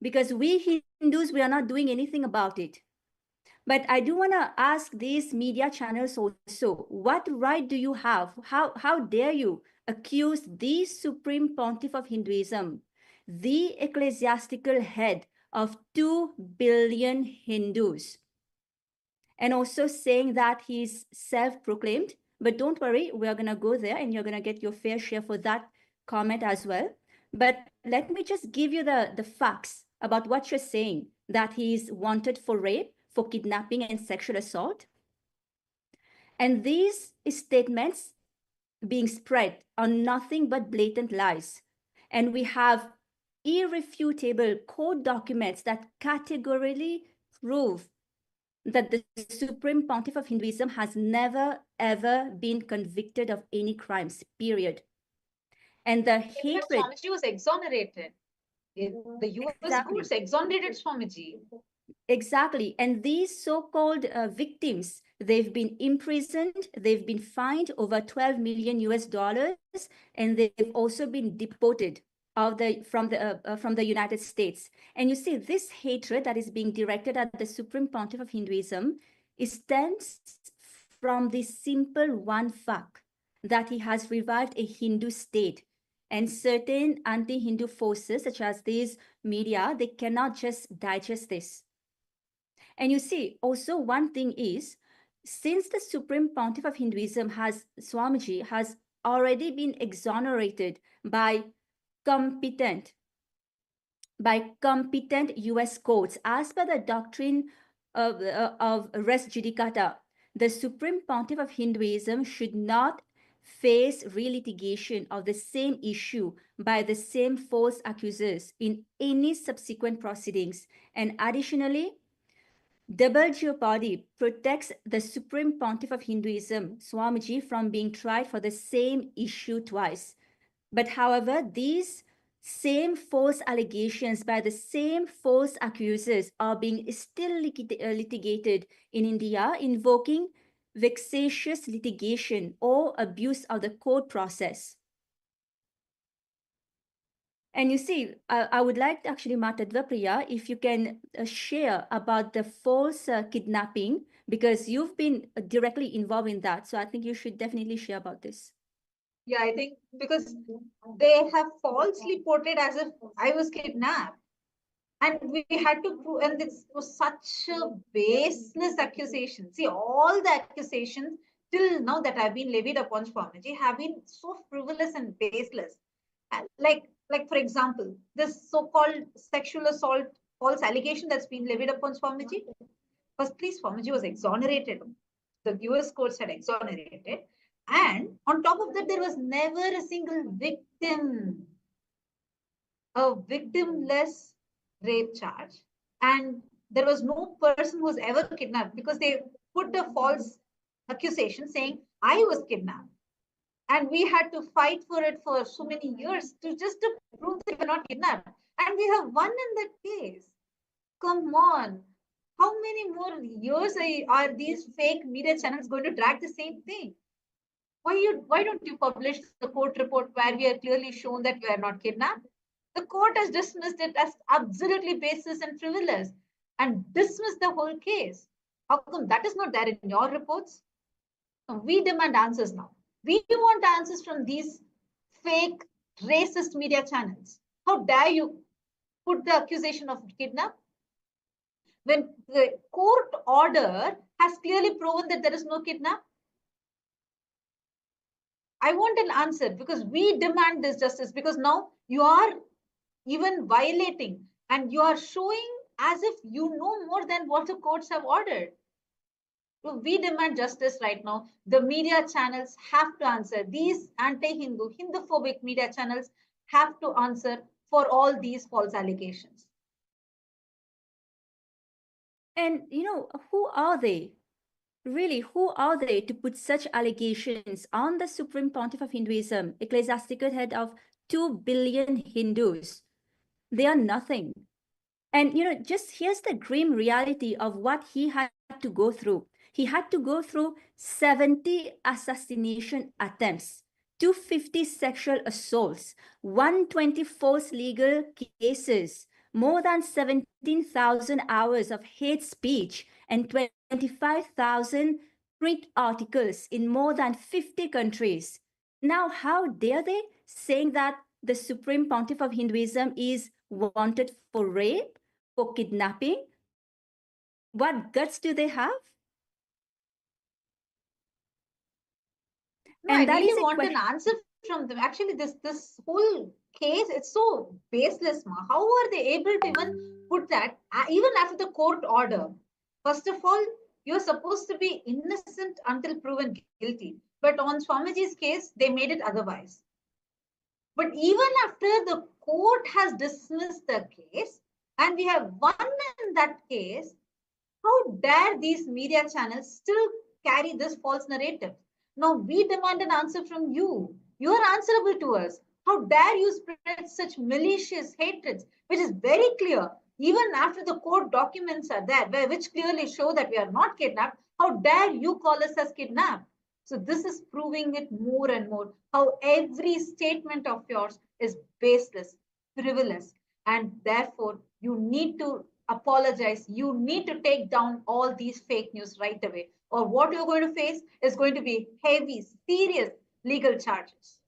Because we Hindus, we are not doing anything about it. But I do want to ask these media channels also, what right do you have? How dare you accuse the Supreme Pontiff of Hinduism, the ecclesiastical head of 2 billion Hindus, and also saying that he's self-proclaimed? But don't worry, we are going to go there and you're going to get your fair share for that comment as well. But let me just give you the facts about what you're saying, that he's wanted for rape, for kidnapping and sexual assault. And these statements being spread are nothing but blatant lies. And we have irrefutable court documents that categorically prove that the Supreme Pontiff of Hinduism has never, ever been convicted of any crimes, period. And the hatred... Swamiji was exonerated. The US courts exonerated Swamiji. Exactly. And these so-called victims, they've been imprisoned, they've been fined over 12 million US dollars, and they've also been deported from the United States. And you see, this hatred that is being directed at the Supreme Pontiff of Hinduism stems from the simple one fact that he has revived a Hindu state. And certain anti-Hindu forces, such as these media, they cannot just digest this. And you see, also one thing is, since the Supreme Pontiff of Hinduism Swamiji has already been exonerated by competent US courts, as per the doctrine of res judicata, the Supreme Pontiff of Hinduism should not face relitigation of the same issue by the same false accusers in any subsequent proceedings. And additionally, double jeopardy protects the Supreme Pontiff of Hinduism, Swamiji, from being tried for the same issue twice. But however, these same false allegations by the same false accusers are being still litigated in India, invoking vexatious litigation or abuse of the court process. And you see, I would like actually, Matadva Priya, if you can share about the false kidnapping, because you've been directly involved in that. So I think you should definitely share about this. Yeah, I think because they have falsely portrayed as if I was kidnapped. And we had to prove, and this was such a baseless accusation. See, all the accusations till now that have been levied upon Swamiji have been so frivolous and baseless. And like for example, this so-called sexual assault false allegation that's been levied upon Swamiji. Firstly, Swamiji was exonerated. The US courts had exonerated. And on top of that, there was never a single victim, a victimless rape charge. And there was no person who was ever kidnapped because they put a false accusation saying, I was kidnapped. And we had to fight for it for so many years to prove that we were not kidnapped. And we have won in that case. Come on. How many more years are these fake media channels going to drag the same thing? Why don't you publish the court report where we are clearly shown that we are not kidnapped? The court has dismissed it as absolutely baseless and frivolous and dismissed the whole case. How come that is not there in your reports? So we demand answers now. We want answers from these fake racist media channels. How dare you put the accusation of kidnap when the court order has clearly proven that there is no kidnap? I want an answer because we demand this justice, because now you are even violating and you are showing as if you know more than what the courts have ordered. So we demand justice right now. The media channels have to answer. These anti-Hindu, Hinduphobic media channels have to answer for all these false allegations. And, you know, who are they? Really, who are they to put such allegations on the Supreme Pontiff of Hinduism, ecclesiastical head of 2 billion Hindus? They are nothing. And, just here's the grim reality of what he had to go through. He had to go through 70 assassination attempts, 250 sexual assaults, 120 false legal cases, more than 17,000 hours of hate speech, and 25,000 print articles in more than 50 countries. Now, how dare they saying that the Supreme Pontiff of Hinduism is wanted for rape, for kidnapping? What guts do they have? No, I And that is really a want an question. answer from them. Actually, this whole case, it's so baseless, ma. How are they able to even put that, even after the court order? First of all, you're supposed to be innocent until proven guilty. But on Swamiji's case, they made it otherwise. But even after the court has dismissed the case, and we have won in that case, how dare these media channels still carry this false narrative? Now we demand an answer from you. You are answerable to us. How dare you spread such malicious hatreds, which is very clear, even after the court documents are there, which clearly show that we are not kidnapped. How dare you call us as kidnapped? So this is proving it more and more how every statement of yours is baseless, frivolous, and therefore you need to apologize. You need to take down all these fake news right away, or what you're going to face is going to be heavy, serious legal charges.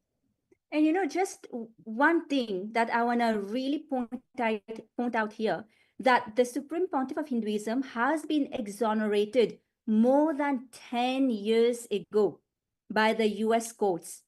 And just one thing that I want to really point out here, that the Supreme Pontiff of Hinduism has been exonerated more than 10 years ago by the US courts.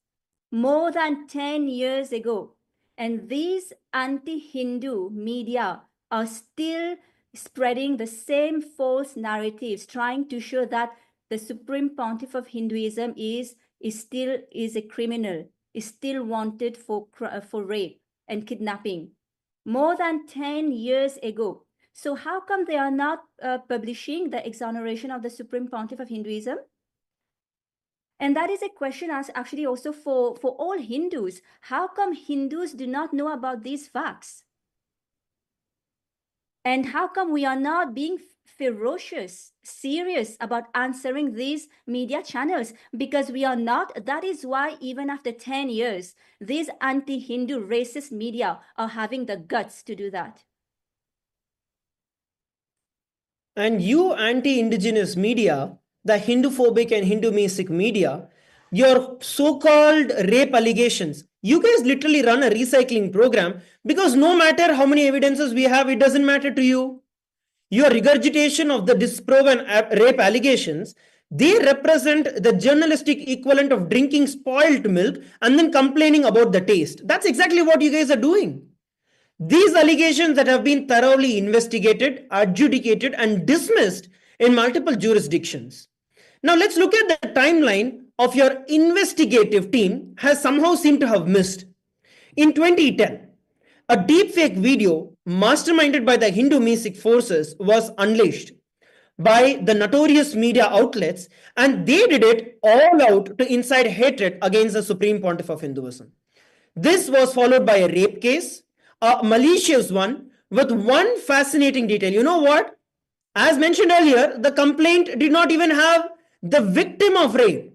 More than 10 years ago. And these anti-Hindu media are still spreading the same false narratives, trying to show that the Supreme Pontiff of Hinduism is still a criminal, is still wanted for rape and kidnapping. More than 10 years ago. So how come they are not publishing the exoneration of the Supreme Pontiff of Hinduism? And that is a question actually also for all Hindus. How come Hindus do not know about these facts? And how come we are not being ferocious, serious about answering these media channels? Because we are not. That is why even after 10 years, these anti-Hindu racist media are having the guts to do that. And you anti-indigenous media, the Hinduphobic and Hindu-mesic media, your so-called rape allegations, you guys literally run a recycling program because no matter how many evidences we have, it doesn't matter to you. Your regurgitation of the disproven rape allegations, they represent the journalistic equivalent of drinking spoiled milk and then complaining about the taste. That's exactly what you guys are doing. These allegations that have been thoroughly investigated, adjudicated, and dismissed in multiple jurisdictions. Now, let's look at the timeline of your investigative team has somehow seemed to have missed. In 2010, a deepfake video masterminded by the Hindu Mesic forces was unleashed by the notorious media outlets, and they did it all out to incite hatred against the Supreme Pontiff of Hinduism. This was followed by a rape case, a malicious one, with one fascinating detail. You know what? As mentioned earlier, the complaint did not even have the victim of rape.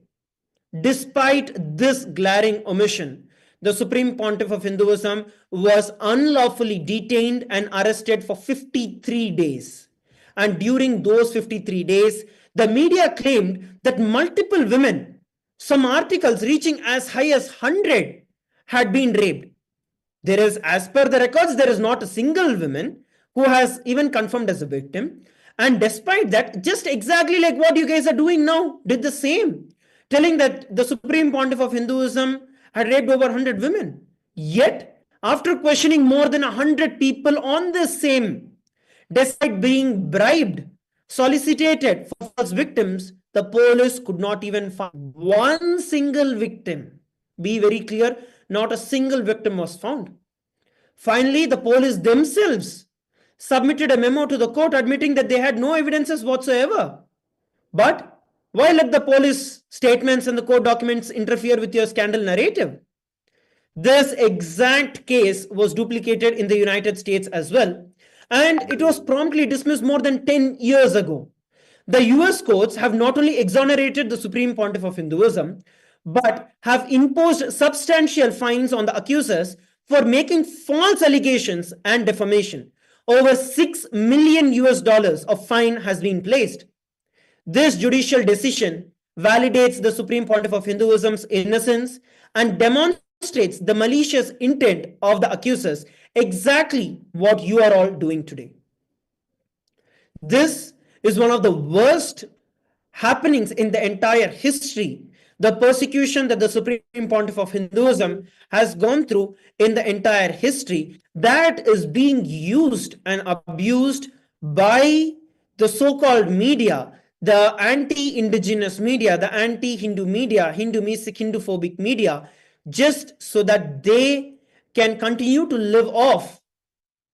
Despite this glaring omission, the Supreme Pontiff of Hinduism was unlawfully detained and arrested for 53 days. And during those 53 days, the media claimed that multiple women, some articles reaching as high as 100, had been raped. There is, as per the records, there is not a single woman who has even confirmed as a victim. And despite that, just exactly like what you guys are doing now, did the same, telling that the Supreme Pontiff of Hinduism had raped over 100 women. Yet, after questioning more than 100 people on the same, despite being bribed, solicited for false victims, the police could not even find one single victim. Be very clear, not a single victim was found. Finally, the police themselves submitted a memo to the court admitting that they had no evidences whatsoever. But why let the police statements and the court documents interfere with your scandal narrative? This exact case was duplicated in the United States as well. and it was promptly dismissed more than 10 years ago. The US courts have not only exonerated the Supreme Pontiff of Hinduism, but have imposed substantial fines on the accusers for making false allegations and defamation. Over 6 million US dollars of fine has been placed. This judicial decision validates the Supreme Pontiff of Hinduism's innocence and demonstrates the malicious intent of the accusers, exactly what you are all doing today. This is one of the worst happenings in the entire history. The persecution that the Supreme Pontiff of Hinduism has gone through in the entire history, that is being used and abused by the so-called media, the anti-indigenous media, the anti-Hindu media, Hindu-misc, Hindu-phobic media, just so that they can continue to live off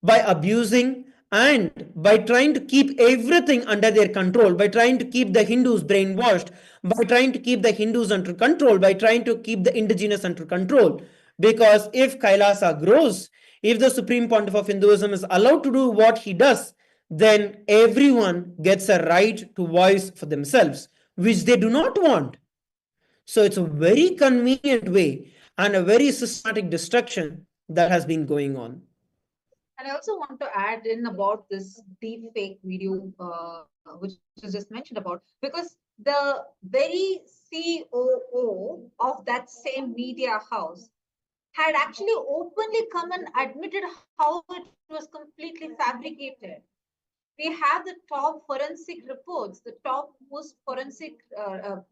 by abusing and by trying to keep everything under their control, by trying to keep the Hindus brainwashed, by trying to keep the Hindus under control, by trying to keep the indigenous under control. Because if Kailasa grows, if the Supreme Pontiff of Hinduism is allowed to do what he does, then everyone gets a right to voice for themselves, which they do not want. So it's a very convenient way and a very systematic destruction that has been going on. And I also want to add in about this deep fake video, which was just mentioned about, because the very COO of that same media house had actually openly come and admitted how it was completely fabricated. We have the top forensic reports, the top most forensic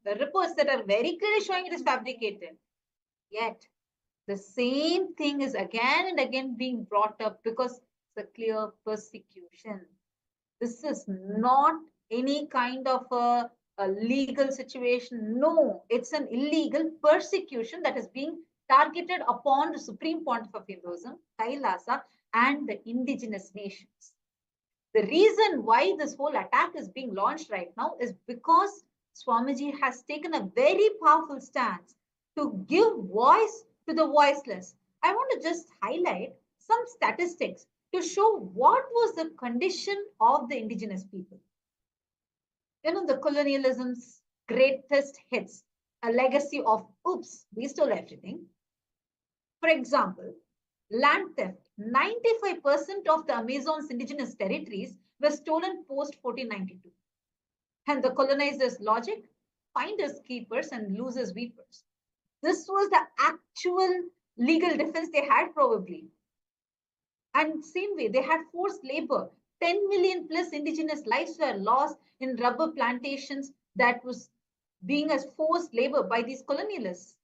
reports that are very clearly showing it is fabricated. Yet, the same thing is again and again being brought up because it's a clear persecution. This is not any kind of a legal situation. No, it's an illegal persecution that is being targeted upon the Supreme Pontiff of Hinduism, Kailasa, and the indigenous nations. The reason why this whole attack is being launched right now is because Swamiji has taken a very powerful stance to give voice to the voiceless. I want to just highlight some statistics to show what was the condition of the indigenous people. The colonialism's greatest hits, a legacy of oops, we stole everything. For example, land theft. 95% of the Amazon's indigenous territories were stolen post 1492. And the colonizers' logic, finders keepers and losers weepers. This was the actual legal defense they had probably. And same way, they had forced labor. 10 million plus indigenous lives were lost in rubber plantations that was being as forced labor by these colonialists.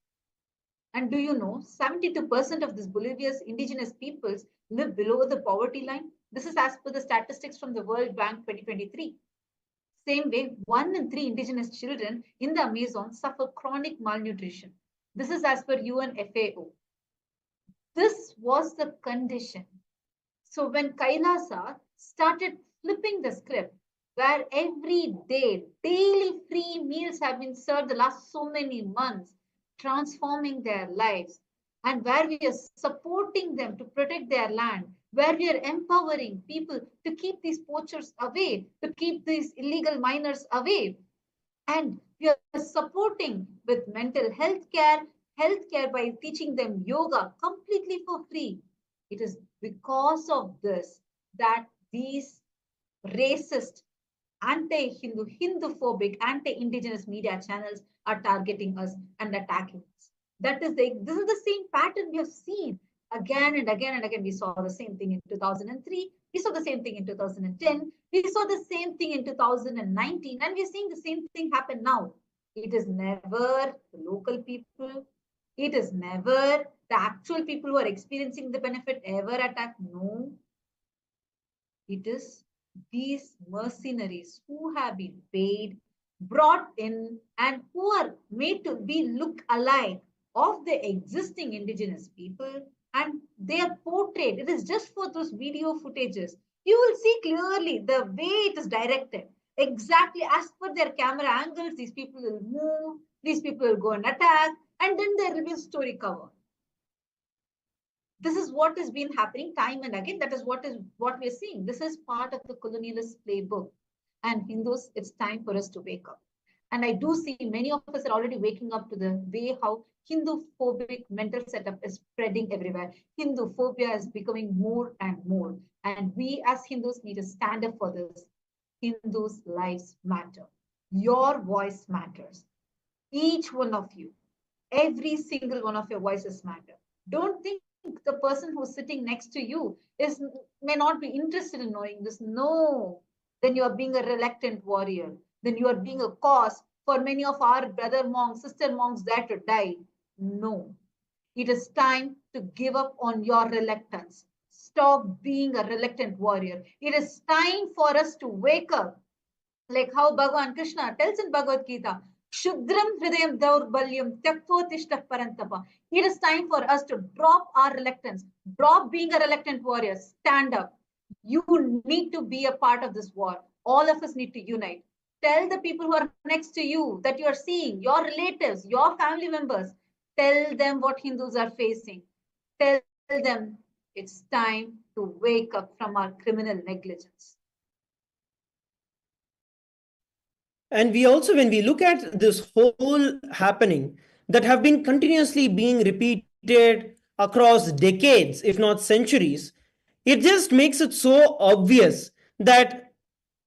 And do you know, 72% of this Bolivia's indigenous peoples live below the poverty line? This is as per the statistics from the World Bank 2023. Same way, 1 in 3 indigenous children in the Amazon suffer chronic malnutrition. This is as per UNFAO. This was the condition. So when Kailasa started flipping the script, where every day, daily free meals have been served the last so many months, transforming their lives, and where we are supporting them to protect their land, where we are empowering people to keep these poachers away, to keep these illegal miners away. And we are supporting with mental health care by teaching them yoga completely for free. It is because of this that these racist, anti-Hindu, Hindu-phobic, anti-indigenous media channels are targeting us and attacking us. This is the same pattern we have seen again and again and again. We saw the same thing in 2003. We saw the same thing in 2010. We saw the same thing in 2019. And we're seeing the same thing happen now. It is never the local people. It is never the actual people who are experiencing the benefit ever attack. No. It is these mercenaries who have been paid, brought in, and who are made to be look alike of the existing indigenous people, and they are portrayed. It is just for those video footages. You will see clearly the way it is directed. Exactly as per their camera angles, these people will move, these people will go and attack, and then there will be a story cover. This is what has been happening time and again. That is what we're seeing. This is part of the colonialist playbook. And Hindus, it's time for us to wake up. And I do see many of us are already waking up to the way how Hindu phobic mental setup is spreading everywhere. Hindu phobia is becoming more and more. And we as Hindus need to stand up for this. Hindus' lives matter. Your voice matters. Each one of you, every single one of your voices matter. Don't think the person who's sitting next to you may not be interested in knowing this. No, then you are being a reluctant warrior. Then you are being a cause for many of our brother monks, sister monks there to die. No, it is time to give up on your reluctance. Stop being a reluctant warrior. It is time for us to wake up, like how Bhagavan Krishna tells in Bhagavad Gita, Shudram Hridayam Daurbalyam Tyaktotishta Parantapa. It is time for us to drop our reluctance, drop being a reluctant warrior, stand up. You need to be a part of this war. All of us need to unite. Tell the people who are next to you that you are seeing, your relatives, your family members, tell them what Hindus are facing. Tell them it's time to wake up from our criminal negligence. And we also, when we look at this whole happening that have been continuously being repeated across decades, if not centuries, it just makes it so obvious that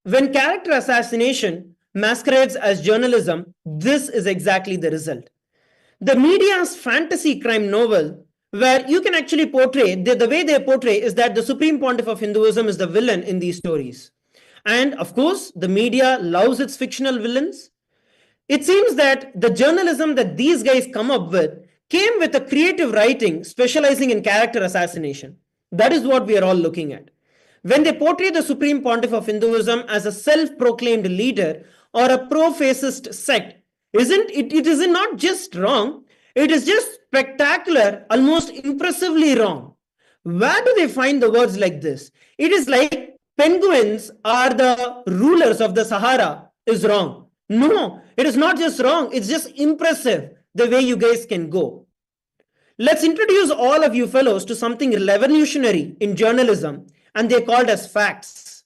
when character assassination masquerades as journalism, this is exactly the result. The media's fantasy crime novel, where you can actually portray, the way they portray is that the Supreme Pontiff of Hinduism is the villain in these stories. And of course, the media loves its fictional villains. It seems that the journalism that these guys come up with came with a creative writing specializing in character assassination. That is what we are all looking at. When they portray the Supreme Pontiff of Hinduism as a self-proclaimed leader or a pro-fascist sect, it is not just wrong, it is just spectacular, almost impressively wrong. Where do they find the words like this? It is like penguins are the rulers of the Sahara is wrong. No, it is not just wrong, it's just impressive the way you guys can go. Let's introduce all of you fellows to something revolutionary in journalism, and they're called as facts.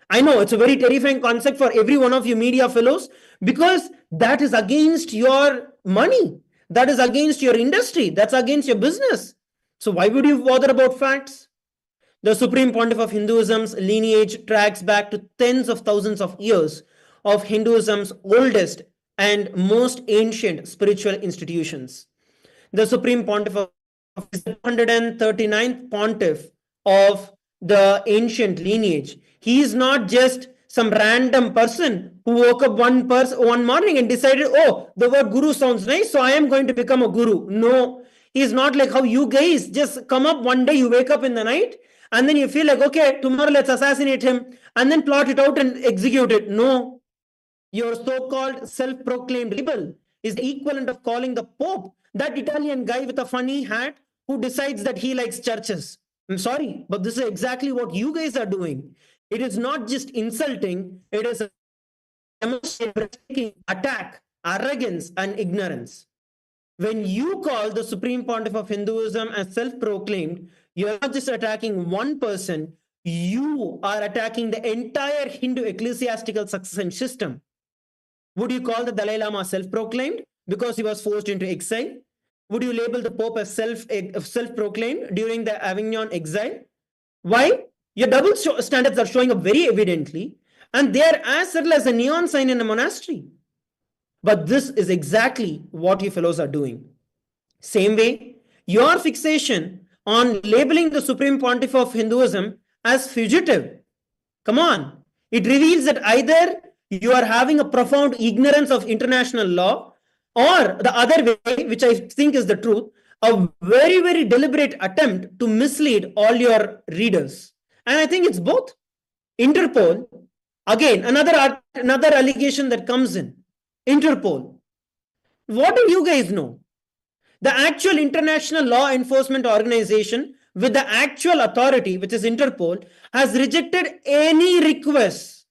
I know it's a very terrifying concept for every one of you media fellows because that is against your money, that is against your industry, that's against your business. So why would you bother about facts? The Supreme Pontiff of Hinduism's lineage tracks back to tens of thousands of years of Hinduism's oldest and most ancient spiritual institutions. The Supreme Pontiff is the 139th Pontiff of the ancient lineage. He is not just some random person who woke up one morning and decided, oh, the word guru sounds nice, so I am going to become a guru. No, he is not like how you guys just come up one day, you wake up in the night, and then you feel like, okay, tomorrow let's assassinate him, and then plot it out and execute it. No, your so-called self-proclaimed rebel is the equivalent of calling the Pope that Italian guy with a funny hat who decides that he likes churches. I'm sorry, but this is exactly what you guys are doing. It is not just insulting, it is a demonstrating attack, arrogance, and ignorance. When you call the Supreme Pontiff of Hinduism as self-proclaimed, you're not just attacking one person, you are attacking the entire Hindu ecclesiastical succession system. Would you call the Dalai Lama self-proclaimed because he was forced into exile? Would you label the Pope as self-proclaimed during the Avignon exile? Why? Your double standards are showing up very evidently, and they are as subtle as a neon sign in a monastery. But this is exactly what you fellows are doing. Same way, your fixation on labeling the Supreme Pontiff of Hinduism as fugitive. Come on. It reveals that either you are having a profound ignorance of international law, or the other way, which I think is the truth, a very, very deliberate attempt to mislead all your readers. And I think it's both. Interpol, again, another allegation that comes in. Interpol. What do you guys know? The actual international law enforcement organization with the actual authority, which is Interpol, has rejected any request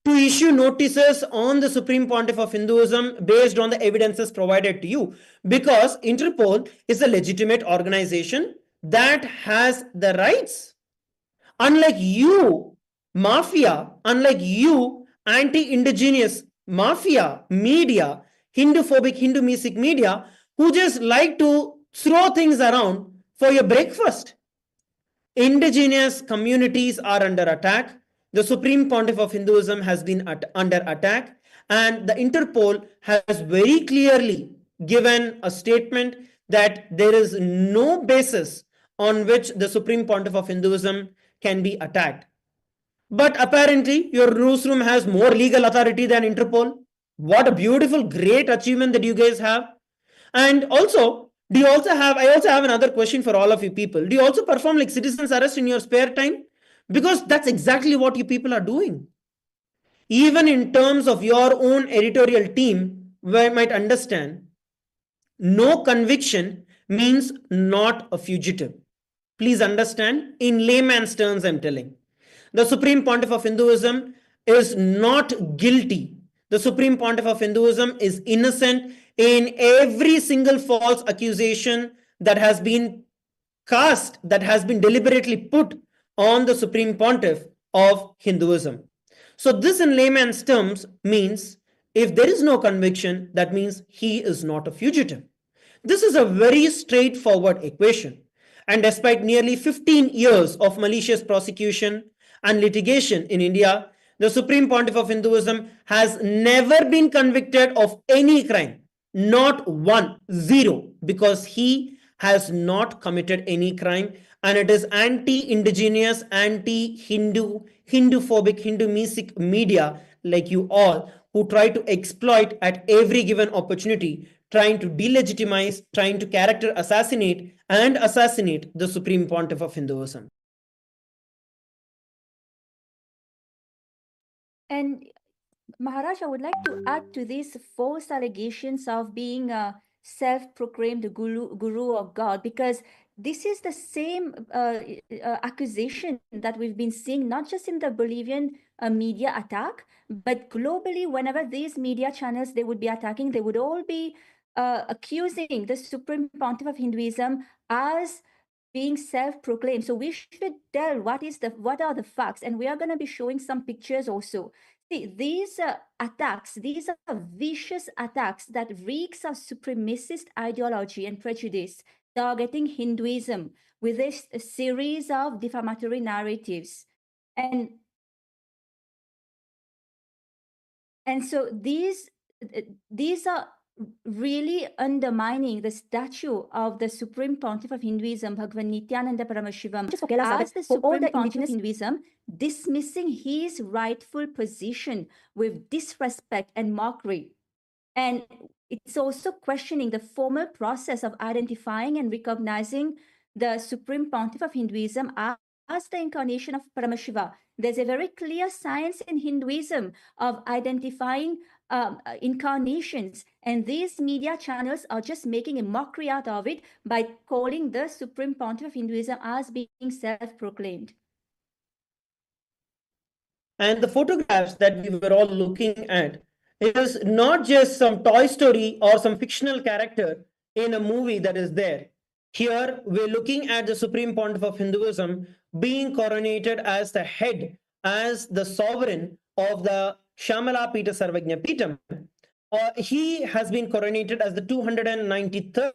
to issue notices on the Supreme Pontiff of Hinduism based on the evidences provided to you, because Interpol is a legitimate organization that has the rights. Unlike you, mafia, unlike you, anti-indigenous mafia, media, Hindu-phobic, Hindu-mesic media, who just like to throw things around for your breakfast. Indigenous communities are under attack. The Supreme Pontiff of Hinduism has been under attack, and the Interpol has very clearly given a statement that there is no basis on which the Supreme Pontiff of Hinduism can be attacked. But apparently, your newsroom has more legal authority than Interpol. What a beautiful, great achievement that you guys have. And also, do you also have, I also have another question for all of you people. Do you also perform like citizens arrest in your spare time? Because that's exactly what you people are doing. Even in terms of your own editorial team, we might understand no conviction means not a fugitive. Please understand, in layman's terms, I'm telling. The Supreme Pontiff of Hinduism is not guilty. The Supreme Pontiff of Hinduism is innocent in every single false accusation that has been cast, that has been deliberately put on the Supreme Pontiff of Hinduism. So, this in layman's terms means if there is no conviction, that means he is not a fugitive. This is a very straightforward equation. And despite nearly 15 years of malicious prosecution and litigation in India, the Supreme Pontiff of Hinduism has never been convicted of any crime. Not one, zero, because he has not committed any crime, and it is anti-indigenous, anti-Hindu, Hindu-phobic, Hindu-mesic media like you all who try to exploit at every given opportunity, trying to delegitimize, trying to character assassinate and assassinate the Supreme Pontiff of Hinduism. And Maharaj, I would like to add to these false allegations of being a self-proclaimed guru or God, because this is the same accusation that we've been seeing, not just in the Bolivian media attack, but globally, whenever these media channels they would be attacking, they would all be accusing the Supreme Pontiff of Hinduism as being self-proclaimed. So we should tell what are the facts, and we are going to be showing some pictures also. See, these attacks, these are vicious attacks that reeks of supremacist ideology and prejudice, targeting Hinduism with a series of defamatory narratives. And so these are really undermining the statue of the Supreme Pontiff of Hinduism, Bhagavan Nityananda Paramashivam, as the Supreme Pontiff of Hinduism, dismissing his rightful position with disrespect and mockery. And it's also questioning the formal process of identifying and recognizing the Supreme Pontiff of Hinduism as the incarnation of Paramashiva. There's a very clear science in Hinduism of identifying incarnations, and these media channels are just making a mockery out of it by calling the Supreme Pontiff of Hinduism as being self-proclaimed. And the photographs that we were all looking at is not just some toy story or some fictional character in a movie that is there. Here, we're looking at the Supreme Pontiff of Hinduism being coronated as the head, as the sovereign of the Shamala Pita Sarvagnya Pitam. He has been coronated as the 293rd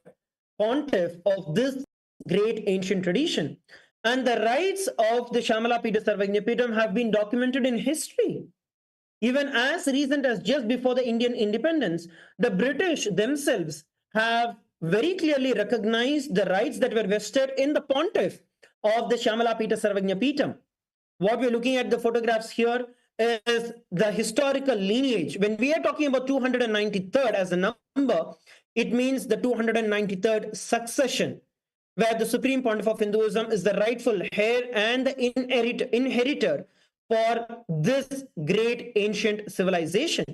pontiff of this great ancient tradition. And the rights of the Shamala Pita Sarvagnya Pitam have been documented in history. Even as recent as just before the Indian independence, the British themselves have very clearly recognized the rights that were vested in the pontiff of the Shamala Pita Sarvagnya Pitam. What we're looking at the photographs here is the historical lineage. When we are talking about 293rd as a number, it means the 293rd succession, where the Supreme Pontiff of Hinduism is the rightful heir and the inheritor for this great ancient civilization.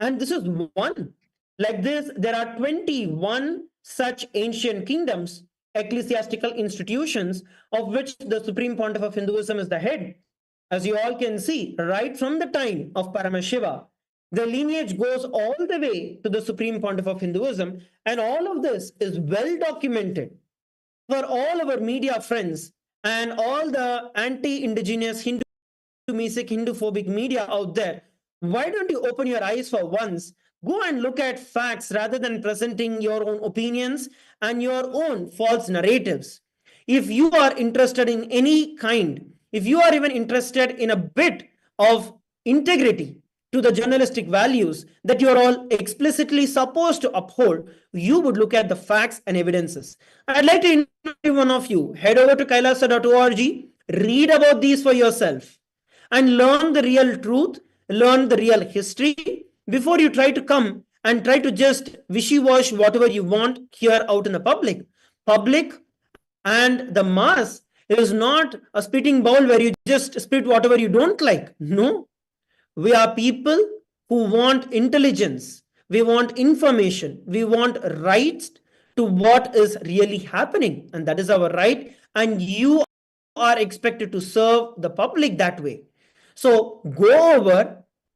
And this is one. Like this, there are 21 such ancient kingdoms, ecclesiastical institutions, of which the Supreme Pontiff of Hinduism is the head. As you all can see, right from the time of Paramashiva, the lineage goes all the way to the Supreme Pontiff of Hinduism, and all of this is well documented. for all our media friends and all the anti-indigenous Hindu-mesic, Hindu-phobic media out there, why don't you open your eyes for once? Go and look at facts rather than presenting your own opinions and your own false narratives. If you are interested in any kind, if you are even interested in a bit of integrity to the journalistic values that you are all explicitly supposed to uphold, you would look at the facts and evidences. I'd like to invite one of you, head over to kailasa.org, read about these for yourself, and learn the real truth, learn the real history before you try to come and try to just wishy-wash whatever you want here out in the public. Public and the mass is not a spitting bowl where you just spit whatever you don't like. No, we are people who want intelligence. We want information. We want rights to what is really happening. And that is our right. And you are expected to serve the public that way. So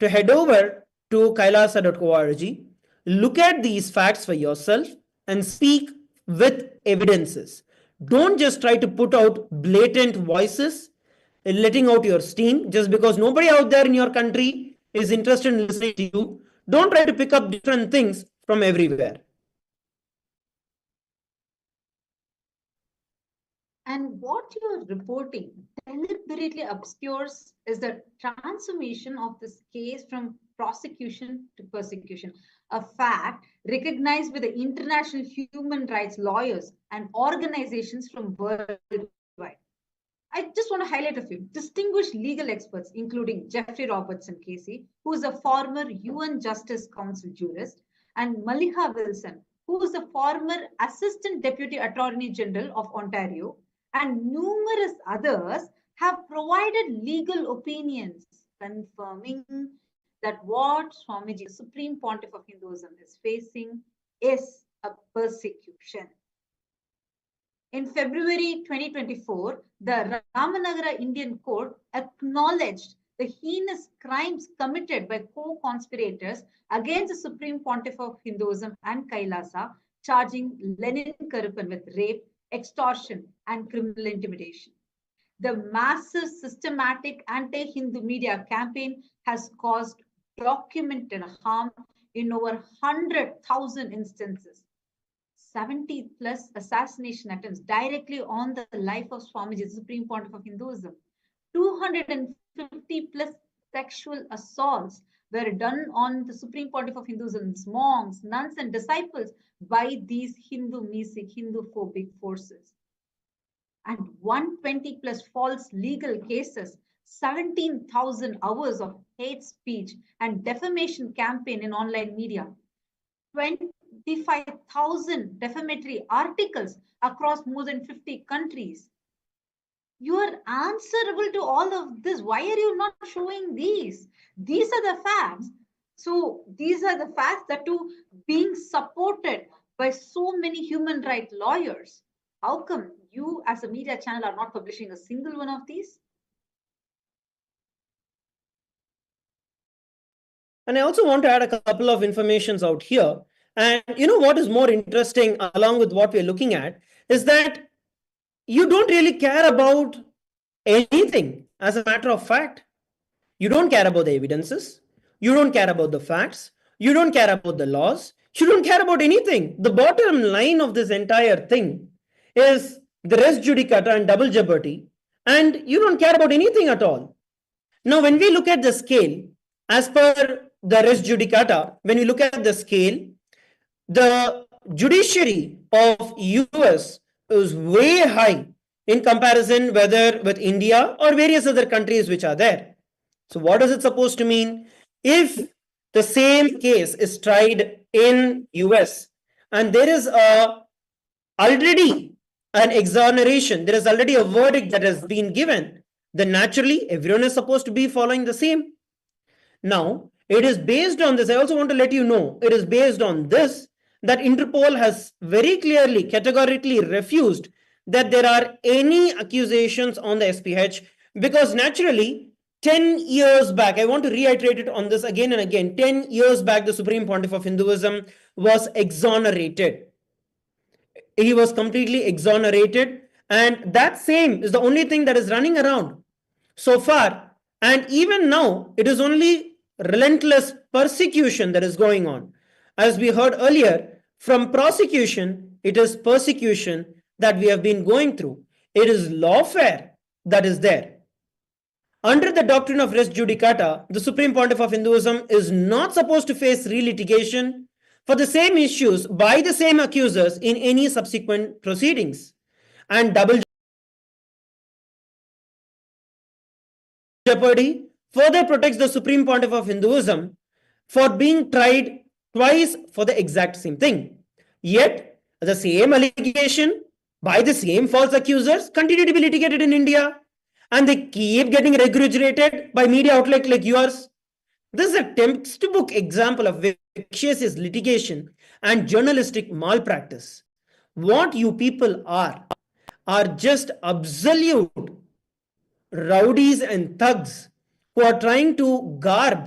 head over to kailasa.org, look at these facts for yourself and speak with evidences. Don't just try to put out blatant voices, letting out your steam just because nobody out there in your country is interested in listening to you. Don't try to pick up different things from everywhere. And what you're reporting deliberately obscures is the transformation of this case from prosecution to persecution, a fact recognized by the international human rights lawyers and organizations from worldwide. I just want to highlight a few distinguished legal experts, including Jeffrey Robertson Casey, who is a former UN Justice Council jurist, and Maliha Wilson, who is a former Assistant Deputy Attorney General of Ontario, and numerous others have provided legal opinions confirming that what Swamiji, the Supreme Pontiff of Hinduism, is facing is a persecution. In February 2024, the Ramanagara Indian Court acknowledged the heinous crimes committed by co-conspirators against the Supreme Pontiff of Hinduism and Kailasa, charging Lenin Karupan with rape, extortion, and criminal intimidation. The massive systematic anti-Hindu media campaign has caused documented harm in over 100,000 instances. 70 plus assassination attempts directly on the life of Swamiji, the Supreme Pontiff of Hinduism. 250 plus sexual assaults were done on the Supreme Pontiff of Hinduism's monks, nuns, and disciples by these Hindu-mesic, Hindu-phobic forces. And 120 plus false legal cases, 17,000 hours of hate speech and defamation campaign in online media, 25,000 defamatory articles across more than 50 countries. You are answerable to all of this. Why are you not showing these? These are the facts. So these are the facts that too being supported by so many human rights lawyers. How come you as a media channel are not publishing a single one of these? And I also want to add a couple of informations out here. And what is more interesting along with what we're looking at is that you don't really care about anything as a matter of fact. You don't care about the evidences. You don't care about the facts. You don't care about the laws. You don't care about anything. The bottom line of this entire thing is the res judicata and double jeopardy, and you don't care about anything at all. Now, when we look at the scale, as per the res judicata, when we look at the scale, the judiciary of US is way high in comparison whether with India or various other countries which are there. So what is it supposed to mean? If the same case is tried in US and there is already an exoneration, there is already a verdict that has been given, then naturally everyone is supposed to be following the same. Now, it is based on this. I also want to let you know, it is based on this that Interpol has very clearly, categorically refused that there are any accusations on the SPH, because naturally 10 years back, I want to reiterate it on this again and again, 10 years back, the Supreme Pontiff of Hinduism was exonerated. he was completely exonerated, and that same is the only thing that is running around so far. And even now, it is only relentless persecution that is going on. As we heard earlier, from prosecution, it is persecution that we have been going through. It is lawfare that is there. Under the doctrine of res judicata, the Supreme Pontiff of Hinduism is not supposed to face re-litigation for the same issues by the same accusers in any subsequent proceedings. And double jeopardy further protects the Supreme Pontiff of Hinduism for being tried twice for the exact same thing. Yet, the same allegation by the same false accusers continue to be litigated in India, and they keep getting regurgitated by media outlets like yours. This is a textbook example of vexatious litigation and journalistic malpractice. What you people are just absolute rowdies and thugs who are trying to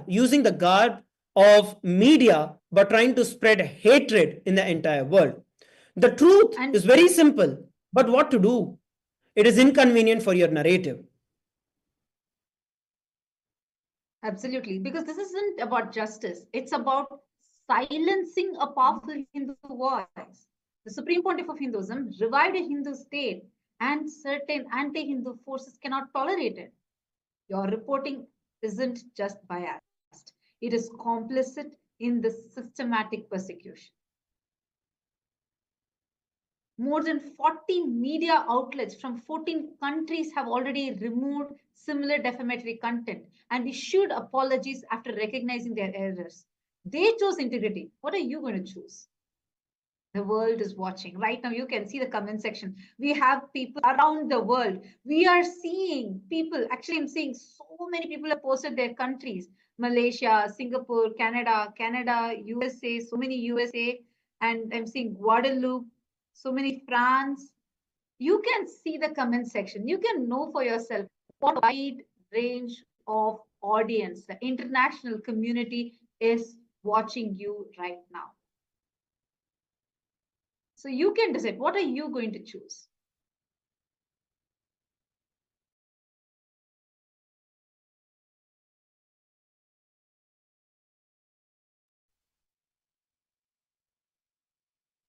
using the garb of media, but trying to spread hatred in the entire world. The truth And is very simple, but what to do? It is inconvenient for your narrative. absolutely, because this isn't about justice, it's about silencing a powerful Hindu voice. The Supreme Pontiff of Hinduism revived a Hindu state, and certain anti Hindu forces cannot tolerate it. Your reporting isn't just biased, it is complicit in the systematic persecution. More than 40 media outlets from 14 countries have already removed similar defamatory content and issued apologies after recognizing their errors. They chose integrity. What are you going to choose? The world is watching. Right now, you can see the comment section. We have people around the world. We are seeing people, actually, I'm seeing so many people have posted their countries. Malaysia, Singapore, Canada, USA, so many USA, and I'm seeing Guadeloupe, so many France. You can see the comment section. You can know for yourself what wide range of audience the international community is watching you right now. So you can decide, what are you going to choose?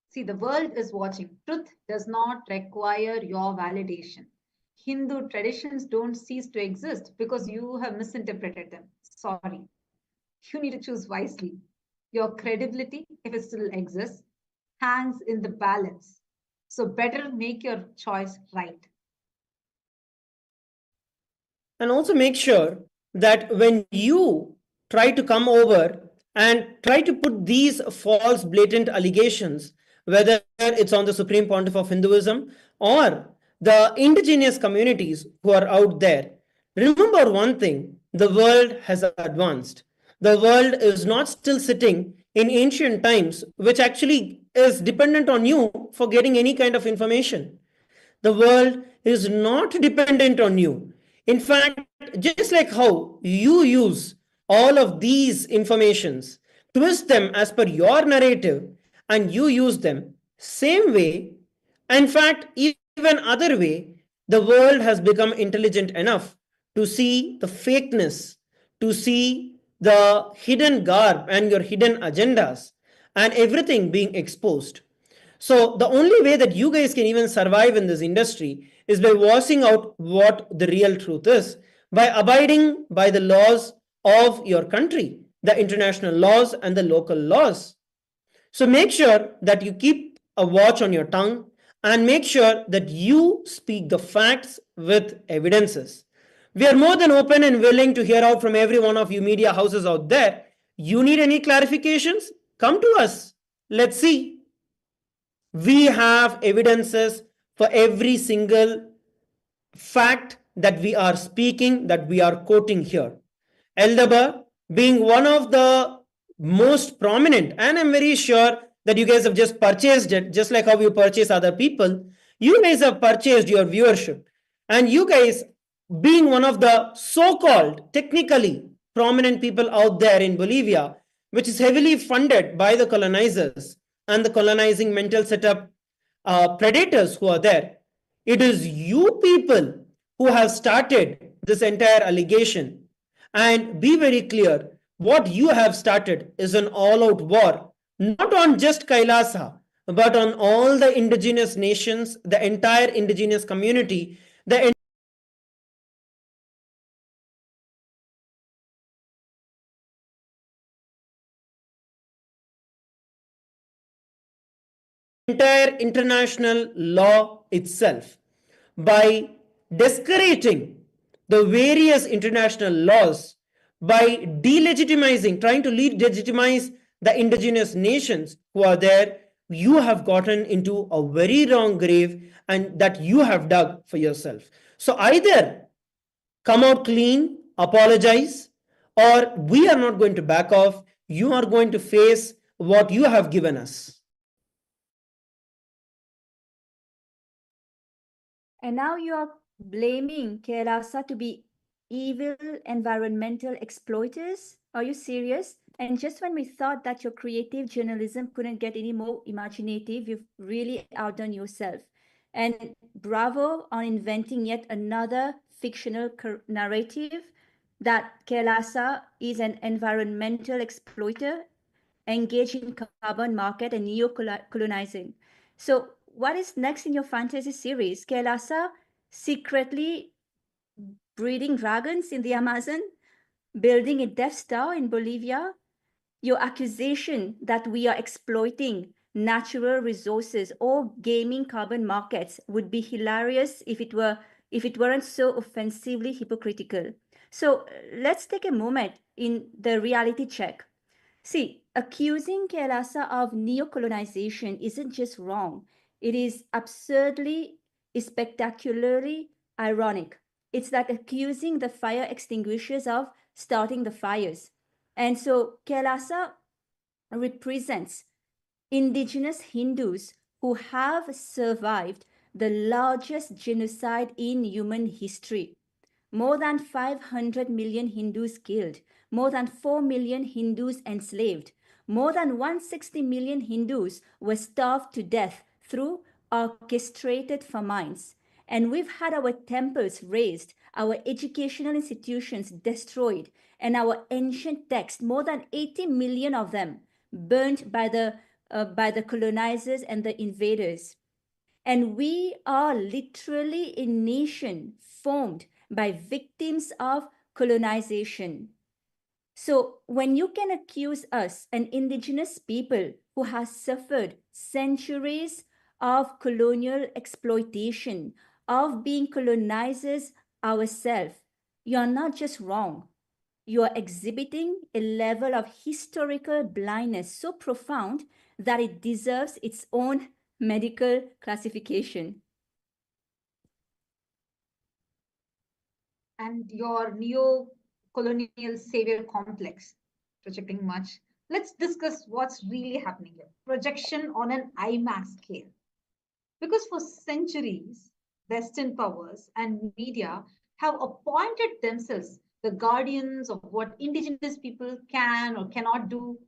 See, the world is watching. Truth does not require your validation. Hindu traditions don't cease to exist because you have misinterpreted them. Sorry. You need to choose wisely. Your credibility, if it still exists, hangs in the balance. So better make your choice right. And also make sure that when you try to come over and try to put these false, blatant allegations, whether it's on the Supreme Pontiff of Hinduism or the indigenous communities who are out there, remember one thing: the world has advanced. The world is not still sitting in ancient times, which actually is dependent on you for getting any kind of information. The world is not dependent on you. In fact, just like how you use all of these informations, twist them as per your narrative, and you use them same way, in fact, even other way, the world has become intelligent enough to see the fakeness, to see the hidden garb and your hidden agendas, and everything being exposed. So the only way that you guys can even survive in this industry is by washing out what the real truth is, by abiding by the laws of your country, the international laws and the local laws. So make sure that you keep a watch on your tongue and make sure that you speak the facts with evidences. We are more than open and willing to hear out from every one of you media houses out there. You need any clarifications? Come to us. Let's see. We have evidences for every single fact that we are speaking, that we are quoting here. Eldaba being one of the most prominent, and I'm very sure that you guys have just purchased it, just like how you purchase other people. You guys have purchased your viewership, and you guys being one of the so-called technically prominent people out there in Bolivia, which is heavily funded by the colonizers and the colonizing mental setup predators who are there. It is you people who have started this entire allegation. And be very clear, what you have started is an all out war, not on just Kailasa, but on all the indigenous nations, the entire indigenous community, the entire international law itself. By discouraging the various international laws, by delegitimizing, trying to legitimize the indigenous nations who are there, you have gotten into a very wrong grave and that you have dug for yourself. So either come out clean, apologize, or we are not going to back off. You are going to face what you have given us. And now you are blaming Kailasa to be evil environmental exploiters? Are you serious? And just when we thought that your creative journalism couldn't get any more imaginative, you've really outdone yourself. And bravo on inventing yet another fictional narrative that Kailasa is an environmental exploiter engaged in carbon market and neo-colonizing. So what is next in your fantasy series? Kailasa secretly breeding dragons in the Amazon, building a Death Star in Bolivia. Your accusation that we are exploiting natural resources or gaming carbon markets would be hilarious if it weren't so offensively hypocritical. So let's take a moment in the reality check. See, accusing Kailasa of neocolonization isn't just wrong, it is absurdly, spectacularly ironic. It's like accusing the fire extinguishers of starting the fires. And so Kailasa represents indigenous Hindus who have survived the largest genocide in human history. More than 500 million Hindus killed, more than 4 million Hindus enslaved, more than 160 million Hindus were starved to death through orchestrated famines. And we've had our temples razed, our educational institutions destroyed, and our ancient texts, more than 80 million of them, burnt by the colonizers and the invaders. And we are literally a nation formed by victims of colonization. So when you can accuse us, an indigenous people who has suffered centuries of colonial exploitation, of being colonizers ourselves, you are not just wrong. You are exhibiting a level of historical blindness so profound that it deserves its own medical classification. And your neo-colonial savior complex, projecting much. Let's discuss what's really happening here. Projection on an IMAX scale. Because for centuries, Western powers and media have appointed themselves the guardians of what indigenous people can or cannot do.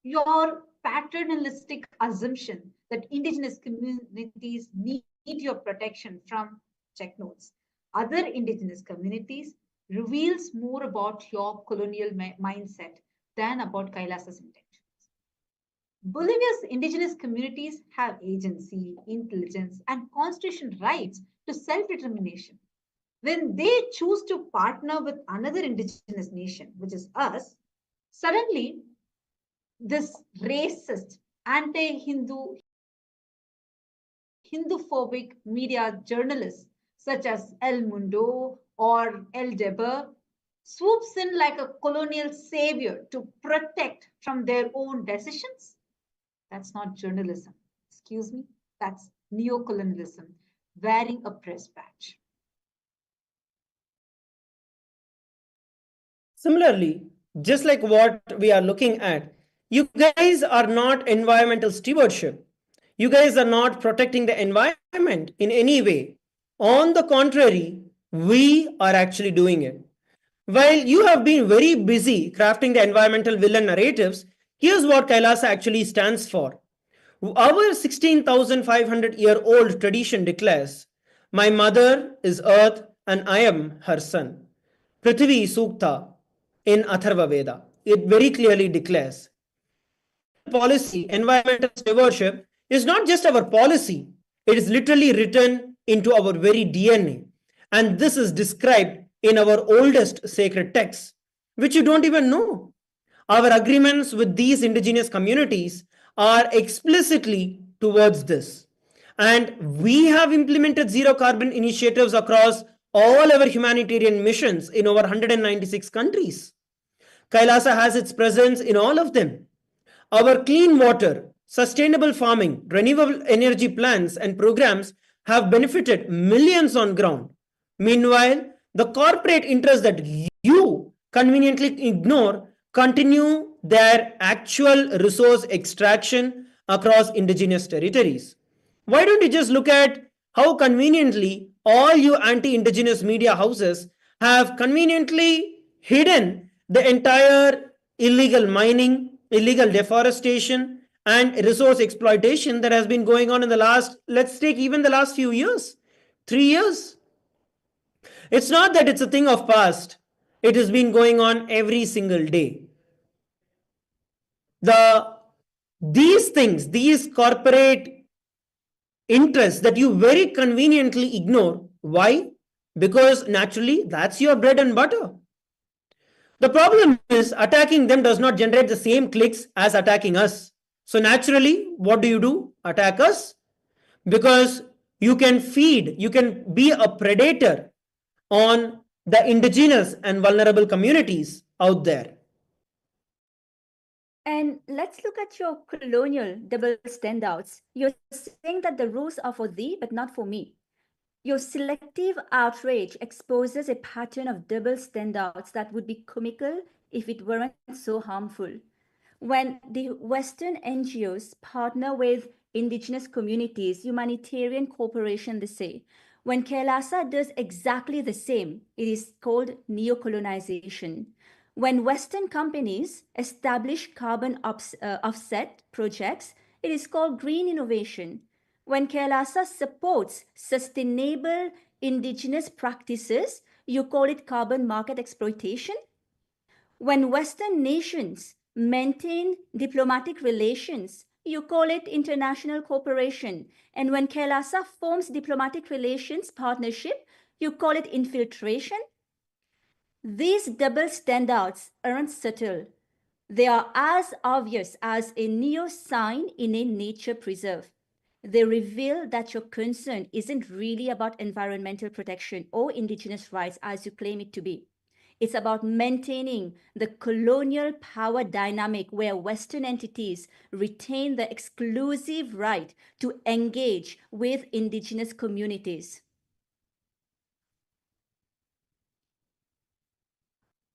Your paternalistic assumption that indigenous communities need your protection from check notes other indigenous communities reveals more about your colonial mindset than about Kailasa's intentions. Bolivia's indigenous communities have agency, intelligence, and constitutional rights to self-determination. When they choose to partner with another indigenous nation, which is us, suddenly this racist, anti-Hindu, Hinduphobic media journalists such as El Mundo or El Deber swoops in like a colonial savior to protect from their own decisions. That's not journalism. Excuse me. That's neocolonialism wearing a press badge. Similarly, just like what we are looking at, you guys are not environmental stewardship. You guys are not protecting the environment in any way. On the contrary, we are actually doing it. While you have been very busy crafting the environmental villain narratives, here's what Kailasa actually stands for. Our 16,500-year-old tradition declares, "My mother is earth and I am her son." Prithvi Sukta in Atharva Veda. It very clearly declares environmental policy, environmental stewardship is not just our policy, it is literally written into our very DNA. And this is described in our oldest sacred texts, which you don't even know. Our agreements with these indigenous communities are explicitly towards this. And we have implemented zero carbon initiatives across all our humanitarian missions in over 196 countries. Kailasa has its presence in all of them. Our clean water, sustainable farming, renewable energy plans, and programs have benefited millions on ground. Meanwhile, the corporate interests that you conveniently ignore continue their actual resource extraction across indigenous territories. Why don't you just look at how conveniently all you anti indigenous media houses have conveniently hidden the entire illegal mining, illegal deforestation, and resource exploitation that has been going on in the last, let's take even the last few years, 3 years. It's not that it's a thing of past, it has been going on every single day. The these things, these corporate interests that you very conveniently ignore. Why? Because naturally, that's your bread and butter. The problem is attacking them does not generate the same clicks as attacking us. So naturally, what do? Attack us because you can feed, you can be a predator on the indigenous and vulnerable communities out there. And let's look at your colonial double standouts. You're saying that the rules are for thee, but not for me. Your selective outrage exposes a pattern of double standards that would be comical if it weren't so harmful. When the Western NGOs partner with indigenous communities, humanitarian cooperation, they say, when Kailasa does exactly the same, it is called neocolonization. When Western companies establish carbon offset projects, it is called green innovation. When Kailasa supports sustainable indigenous practices, you call it carbon market exploitation. When Western nations maintain diplomatic relations, you call it international cooperation. And when Kailasa forms diplomatic relations partnership, you call it infiltration. These double standards aren't subtle. They are as obvious as a neo sign in a nature preserve. They reveal that your concern isn't really about environmental protection or indigenous rights as you claim it to be. It's about maintaining the colonial power dynamic where Western entities retain the exclusive right to engage with indigenous communities.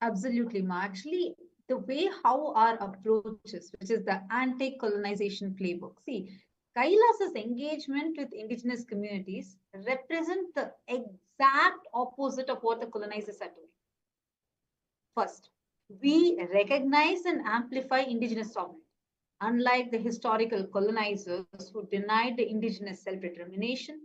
Absolutely, Ma. Actually, the way how our approaches, which is the anti-colonization playbook. See, Kailasa's engagement with indigenous communities represent the exact opposite of what the colonizers are doing. First, we recognize and amplify indigenous sovereignty. Unlike the historical colonizers who denied the indigenous self determination,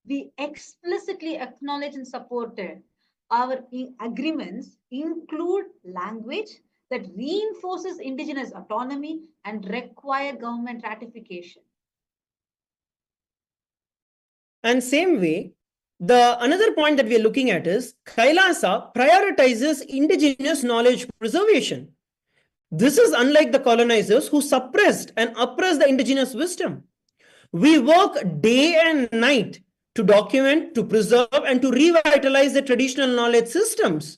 we explicitly acknowledge and supported our agreements include language that reinforces indigenous autonomy and require government ratification. And same way, the another point that we are looking at is Kailasa prioritizes indigenous knowledge preservation. This is unlike the colonizers who suppressed and oppressed the indigenous wisdom. We work day and night to document, to preserve, and to revitalize the traditional knowledge systems,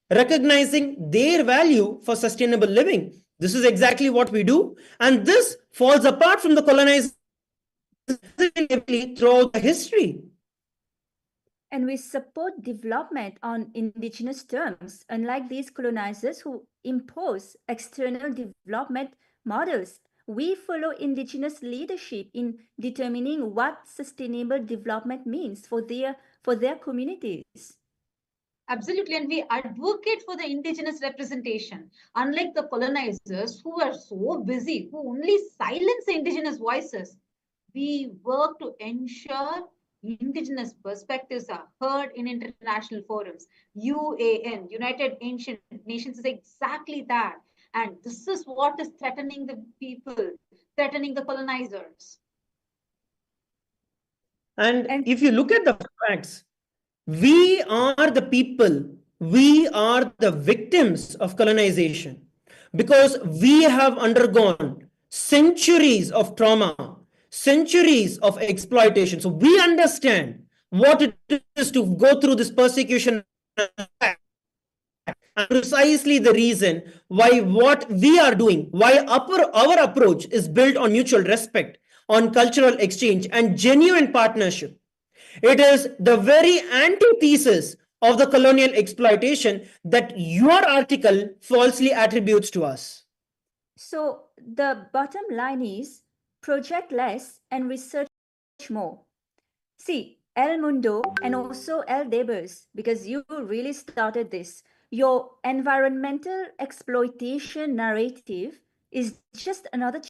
recognizing their value for sustainable living. This is exactly what we do, and this falls apart from the colonizers throughout the history. And we support development on indigenous terms, unlike these colonizers who impose external development models. We follow indigenous leadership in determining what sustainable development means for their communities. Absolutely, and we advocate for the indigenous representation, unlike the colonizers who are so busy, who only silence the indigenous voices. We work to ensure indigenous perspectives are heard in international forums. UAN, United Ancient Nations, is exactly that. And this is what is threatening the people, threatening the colonizers. And And if you look at the facts, we are the people, we are the victims of colonization because we have undergone centuries of trauma, centuries of exploitation. So we understand what it is to go through this persecution. And precisely the reason why what we are doing, why our approach is built on mutual respect, on cultural exchange, and genuine partnership. It is the very antithesis of the colonial exploitation that your article falsely attributes to us. so the bottom line is project less and research more. See, El Mundo and also El Debers, because you really started this. Your environmental exploitation narrative is just another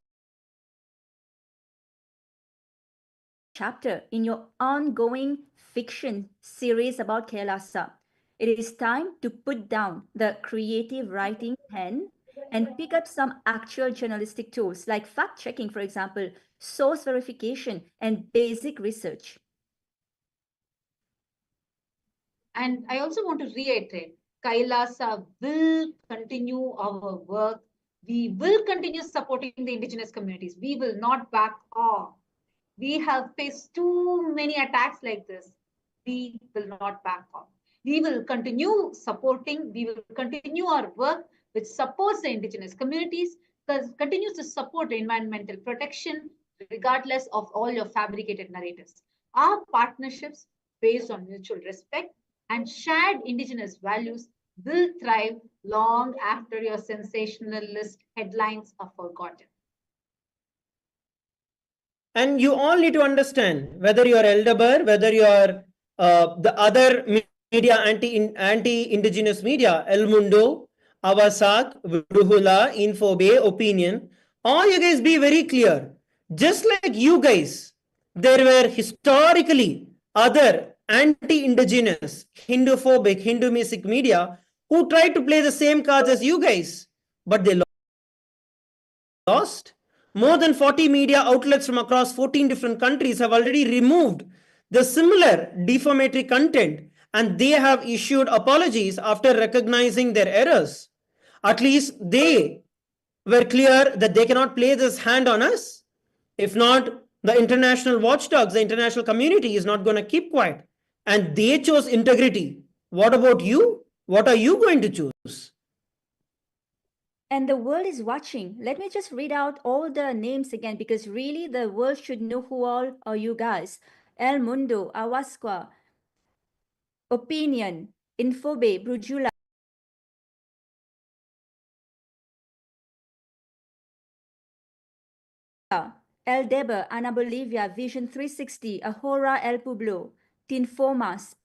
chapter in your ongoing fiction series about Kailasa. It is time to put down the creative writing pen and pick up some actual journalistic tools like fact checking, for example, source verification, and basic research. And I also want to reiterate, Kailasa will continue our work. We will continue supporting the indigenous communities. We will not back off. We have faced too many attacks like this. We will not back off. We will continue supporting, we will continue our work which supports the indigenous communities, continues to support the environmental protection, regardless of all your fabricated narratives. Our partnerships based on mutual respect and shared indigenous values will thrive long after your sensationalist headlines are forgotten. And you all need to understand whether you're Elderber, whether you're the other media, anti-indigenous media, El Mundo, Avasak, Bruhula, Infobe, Opinion, all you guys be very clear. Just like you guys, there were historically other anti-indigenous, Hinduphobic, Hinduistic media who tried to play the same cards as you guys, but they lost. More than 40 media outlets from across 14 different countries have already removed the similar defamatory content and they have issued apologies after recognizing their errors. At least they were clear that they cannot play this hand on us. If not, the international watchdogs, the international community is not going to keep quiet. And they chose integrity. What about you? What are you going to choose? And the world is watching. Let me just read out all the names again because really the world should know who all are you guys. El Mundo, Awasqua, Opinion, Infobe, Brujula, El Deber, Ana Bolivia, Vision 360, Ahora El Pueblo, Tinformas,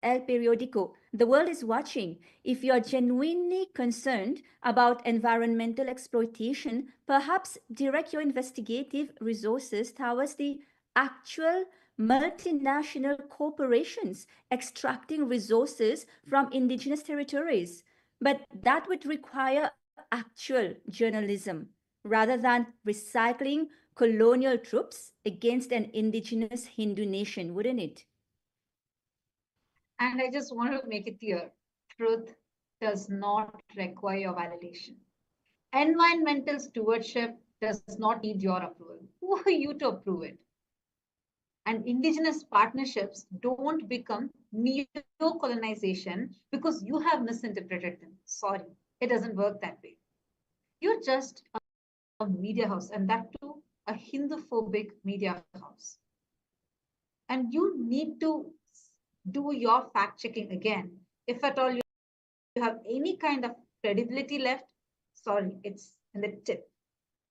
El Periodico. The world is watching. If you are genuinely concerned about environmental exploitation, perhaps direct your investigative resources towards the actual multinational corporations extracting resources from indigenous territories. But that would require actual journalism rather than recycling colonial troops against an indigenous Hindu nation, wouldn't it? And I just want to make it clear, truth does not require your validation. Environmental stewardship does not need your approval. Who are you to approve it? And indigenous partnerships don't become neo-colonization because you have misinterpreted them. Sorry, it doesn't work that way. You're just a media house, and that too, a Hindu-phobic media house. And you need to do your fact checking again. If at all you have any kind of credibility left, sorry, it's in the tip.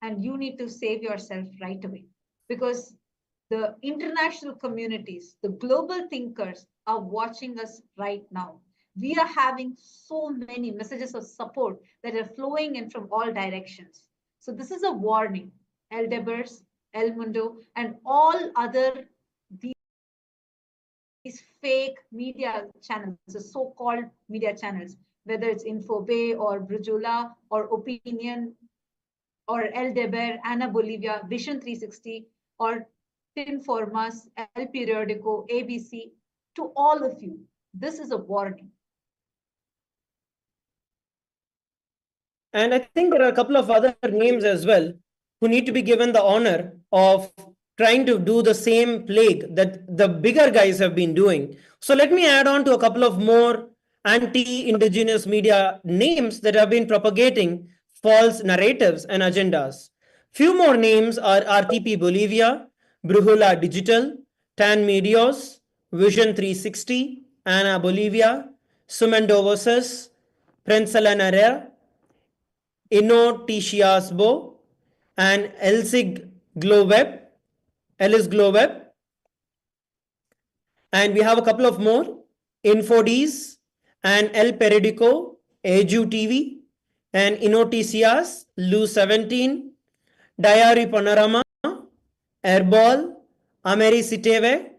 And you need to save yourself right away because the international communities, the global thinkers are watching us right now. We are having so many messages of support that are flowing in from all directions. So this is a warning, Eldebers. El Mundo, and all other these fake media channels, the so-called media channels, whether it's Infobay or Brujula or Opinion or El Deber, Ana Bolivia, Vision 360, or Tinformas, El Periodico, ABC, to all of you, this is a warning. And I think there are a couple of other names as well who need to be given the honor of trying to do the same plague that the bigger guys have been doing. So let me add on to a couple of more anti-indigenous media names that have been propagating false narratives and agendas. Few more names are RTP Bolivia, Brujula Digital, Tan Medios, Vision 360, Ana Bolivia, Sumendo versus Prensalanarea, Inoticiasbo, and Elsig Gloweb, Ellis Gloweb. And we have a couple of more, Infodis and El Periodico, Eju TV, and Inoticias, Lu 17, Diary Panorama, Airball, Americiteve,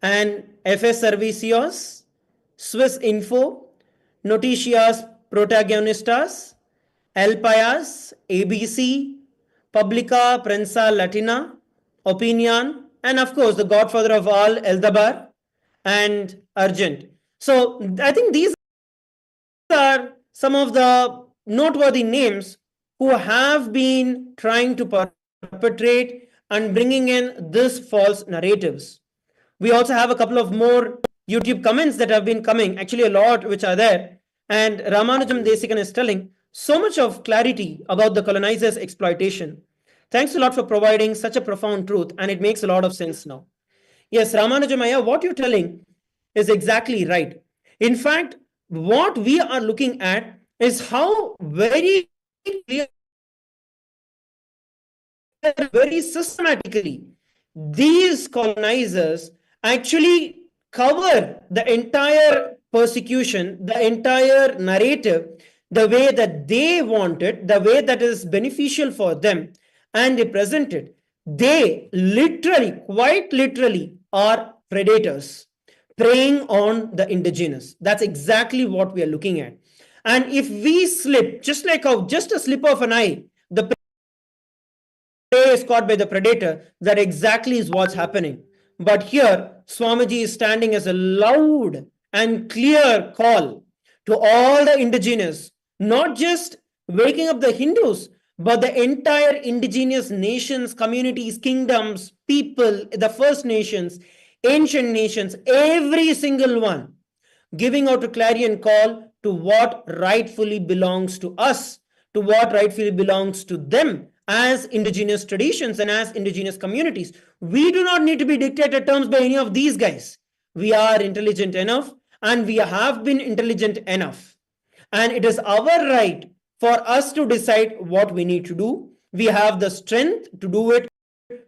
and FS Servicios, Swiss Info, Noticias Protagonistas, El Payas, ABC, Publica Prensa Latina, Opinion, and of course the godfather of all, Eldabar and Argent. So I think these are some of the noteworthy names who have been trying to perpetrate and bringing in this false narratives. We also have a couple of more YouTube comments that have been coming, actually a lot which are there. And Ramanujam Desikan is telling so much of clarity about the colonizers' exploitation. Thanks a lot for providing such a profound truth, and it makes a lot of sense now. Yes, Ramanujamaya, what you're telling is exactly right. In fact, what we are looking at is how very clear, very systematically these colonizers actually cover the entire persecution, the entire narrative, the way that they want it, the way that is beneficial for them, and they present it. They literally, quite literally, are predators preying on the indigenous. That's exactly what we are looking at. And if we slip, just like just a slip of an eye, the prey is caught by the predator. That exactly is what's happening. But here, Swamiji is standing as a loud and clear call to all the indigenous, not just waking up the Hindus, but the entire indigenous nations, communities, kingdoms, people, the First Nations, ancient nations, every single one, giving out a clarion call to what rightfully belongs to us, to what rightfully belongs to them as indigenous traditions and as indigenous communities. We do not need to be dictated terms by any of these guys. We are intelligent enough and we have been intelligent enough. And it is our right for us to decide what we need to do. We have the strength to do it,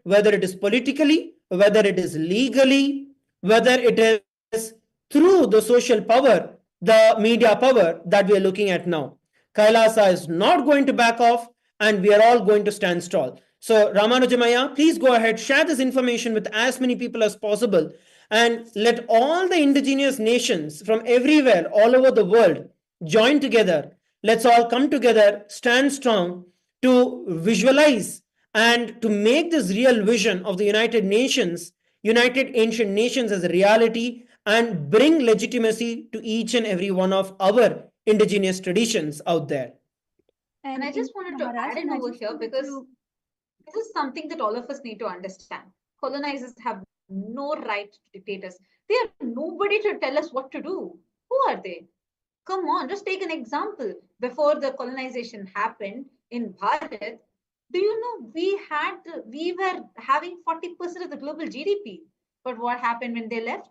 whether it is politically, whether it is legally, whether it is through the social power, the media power that we are looking at now. Kailasa is not going to back off, and we are all going to stand tall. So, Ramanujamaya, please go ahead, share this information with as many people as possible, and let all the indigenous nations from everywhere, all over the world, join together. Let's all come together, stand strong to visualize and to make this real vision of the United Nations, United Ancient Nations as a reality, and bring legitimacy to each and every one of our indigenous traditions out there. And I just wanted to add in over here because this is something that all of us need to understand. Colonizers have no right to dictate us. They have nobody to tell us what to do. Who are they? Come on, just take an example. Before the colonization happened in Bharat, do you know we were having 40% of the global GDP. But what happened when they left?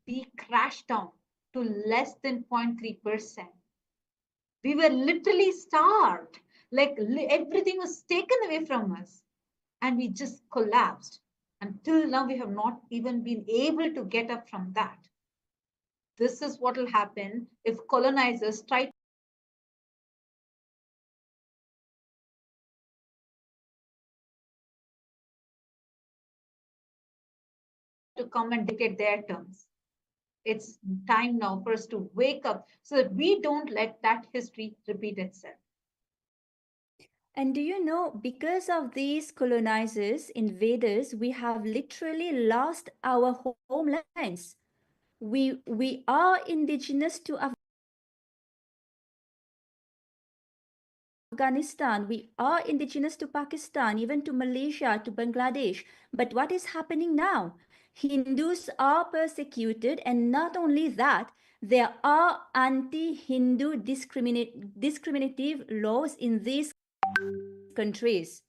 We crashed down to less than 0.3%. We were literally starved. Like everything was taken away from us. And we just collapsed. Until now, we have not even been able to get up from that. This is what will happen if colonizers try to come and dictate their terms. It's time now for us to wake up so that we don't let that history repeat itself. And do you know, because of these colonizers, invaders, we have literally lost our homelands. We are indigenous to Afghanistan, we are indigenous to Pakistan, even to Malaysia, to Bangladesh. But what is happening now? Hindus are persecuted, and not only that, there are anti-Hindu discriminative laws in these countries.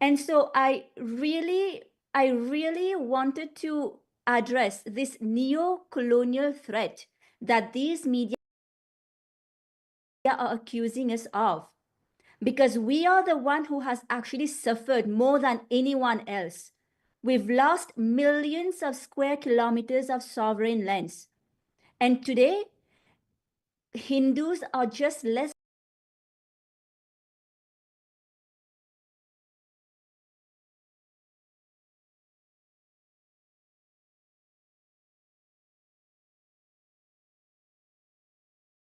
And so I really wanted to address this neo-colonial threat that these media are accusing us of, because we are the one who has actually suffered more than anyone else. We've lost millions of square kilometers of sovereign lands. And today, Hindus are just less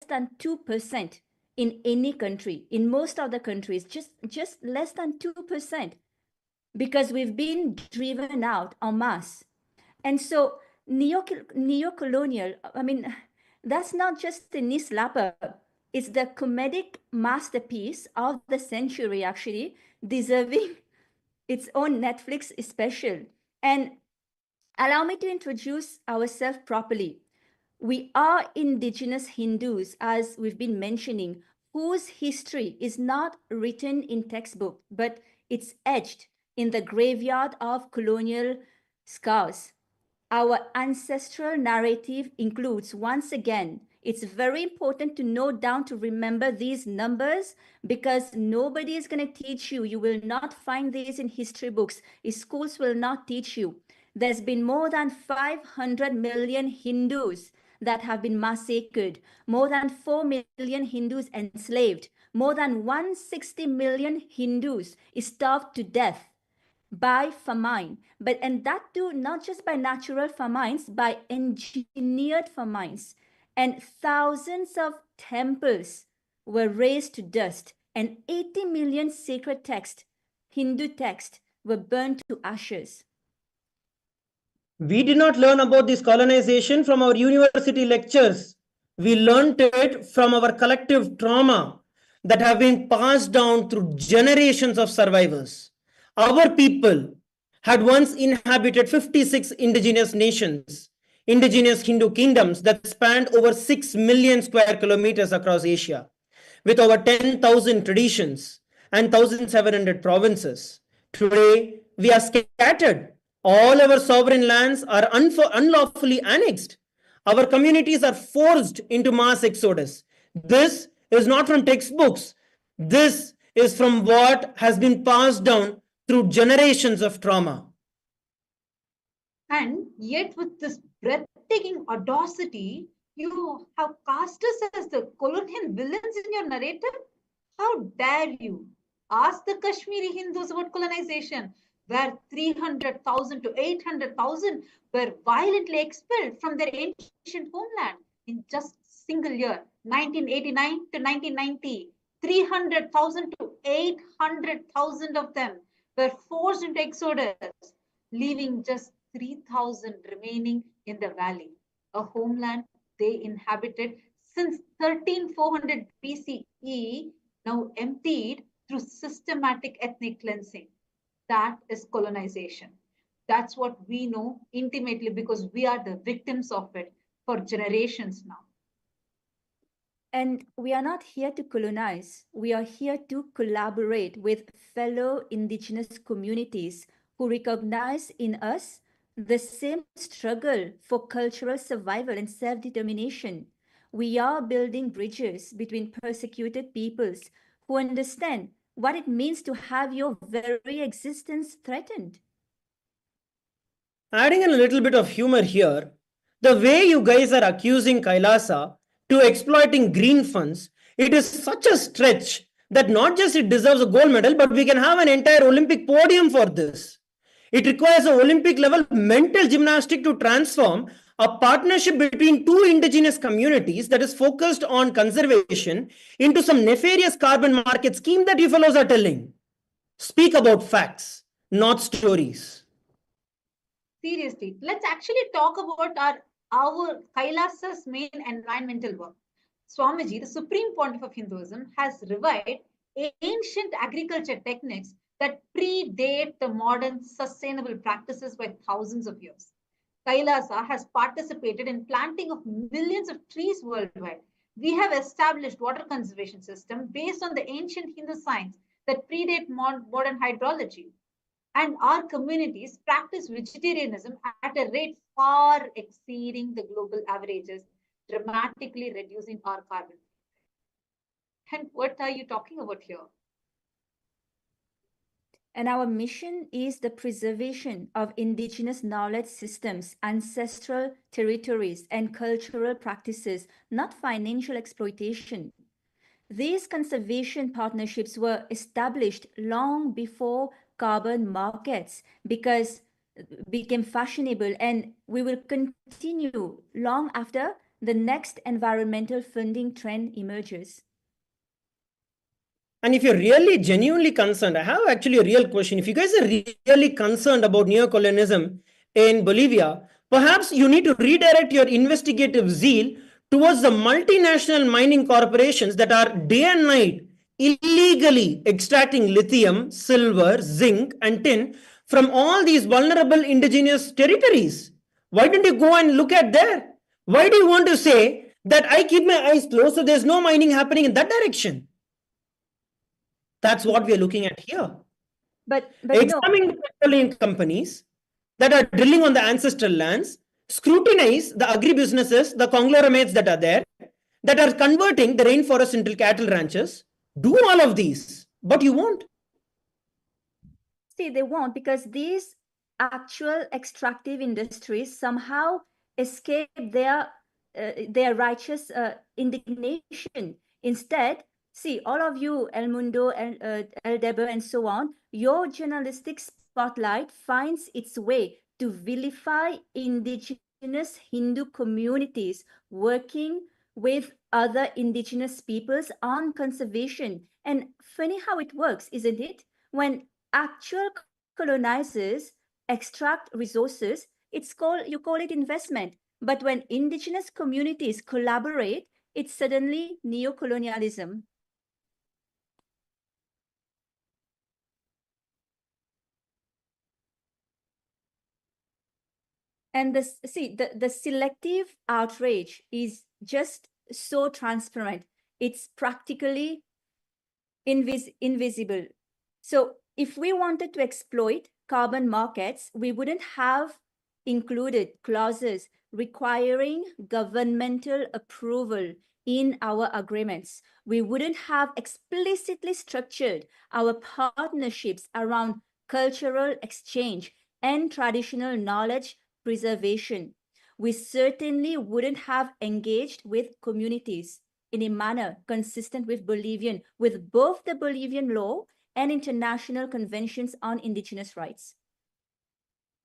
than 2% in any country, in most of the countries, just less than 2%, because we've been driven out en masse. And so neo-colonial, I mean, that's not just a knee slapper. It's the comedic masterpiece of the century, actually, deserving its own Netflix special. And allow me to introduce ourselves properly. We are indigenous Hindus, as we've been mentioning, whose history is not written in textbook, but it's etched in the graveyard of colonial scars. Our ancestral narrative includes, once again, it's very important to note down, to remember these numbers, because nobody is going to teach you. You will not find these in history books. Schools will not teach you. There's been more than 500 million Hindus that have been massacred, more than 4 million Hindus enslaved, more than 160 million Hindus starved to death by famine, and that too not just by natural famines, by engineered famines. And thousands of temples were razed to dust, and 80 million sacred texts, Hindu texts, were burned to ashes. We did not learn about this colonization from our university lectures. We learned it from our collective trauma that have been passed down through generations of survivors. Our people had once inhabited 56 indigenous nations, indigenous Hindu kingdoms that spanned over 6 million square kilometers across Asia, with over 10,000 traditions and 1,700 provinces. Today, we are scattered. All our sovereign lands are unlawfully annexed. Our communities are forced into mass exodus. This is not from textbooks. This is from what has been passed down through generations of trauma. And yet, with this breathtaking audacity, you have cast us as the colonial villains in your narrative? How dare you? Ask the Kashmiri Hindus about colonization, where 300,000 to 800,000 were violently expelled from their ancient homeland in just single year, 1989 to 1990. 300,000 to 800,000 of them were forced into exodus, leaving just 3,000 remaining in the valley, a homeland they inhabited since 13400 BCE, now emptied through systematic ethnic cleansing. That is colonization. That's what we know intimately because we are the victims of it for generations now. And we are not here to colonize. We are here to collaborate with fellow indigenous communities who recognize in us the same struggle for cultural survival and self-determination. We are building bridges between persecuted peoples who understand what it means to have your very existence threatened. Adding in a little bit of humor here, the way you guys are accusing Kailasa to exploiting green funds, it is such a stretch that not just it deserves a gold medal, but we can have an entire Olympic podium for this. It requires an Olympic level mental gymnastic to transform a partnership between two indigenous communities that is focused on conservation into some nefarious carbon market scheme that you fellows are telling. Speak about facts, not stories. Seriously, let's actually talk about our Kailasa's main environmental work. Swamiji, the supreme pontiff of Hinduism, has revived ancient agriculture techniques that predate the modern sustainable practices by thousands of years. Kailasa has participated in planting of millions of trees worldwide. We have established water conservation system based on the ancient Hindu science that predate modern hydrology. And our communities practice vegetarianism at a rate far exceeding the global averages, dramatically reducing our carbon. And what are you talking about here? And our mission is the preservation of indigenous knowledge systems, ancestral territories, and cultural practices, not financial exploitation. These conservation partnerships were established long before carbon markets because became fashionable, and we will continue long after the next environmental funding trend emerges. And if you're really genuinely concerned, I have actually a real question. If you guys are really concerned about neocolonialism in Bolivia, perhaps you need to redirect your investigative zeal towards the multinational mining corporations that are day and night illegally extracting lithium, silver, zinc, and tin from all these vulnerable indigenous territories. Why don't you go and look at there? Why do you want to say that I keep my eyes closed so there's no mining happening in that direction? That's what we are looking at here. But Examine no, the petroleum companies that are drilling on the ancestral lands, scrutinize the agribusinesses, the conglomerates that are there, that are converting the rainforest into cattle ranches. Do all of these, but you won't. see, they won't, because these actual extractive industries somehow escape their righteous indignation. Instead, see, all of you, El Mundo, El Deber, and so on, your journalistic spotlight finds its way to vilify indigenous Hindu communities working with other indigenous peoples on conservation. And funny how it works, isn't it? When actual colonizers extract resources, you call it investment. But when indigenous communities collaborate, it's suddenly neocolonialism. And the selective outrage is just so transparent. It's practically invisible. So if we wanted to exploit carbon markets, we wouldn't have included clauses requiring governmental approval in our agreements. We wouldn't have explicitly structured our partnerships around cultural exchange and traditional knowledge preservation. We certainly wouldn't have engaged with communities in a manner consistent with both the Bolivian law and international conventions on indigenous rights.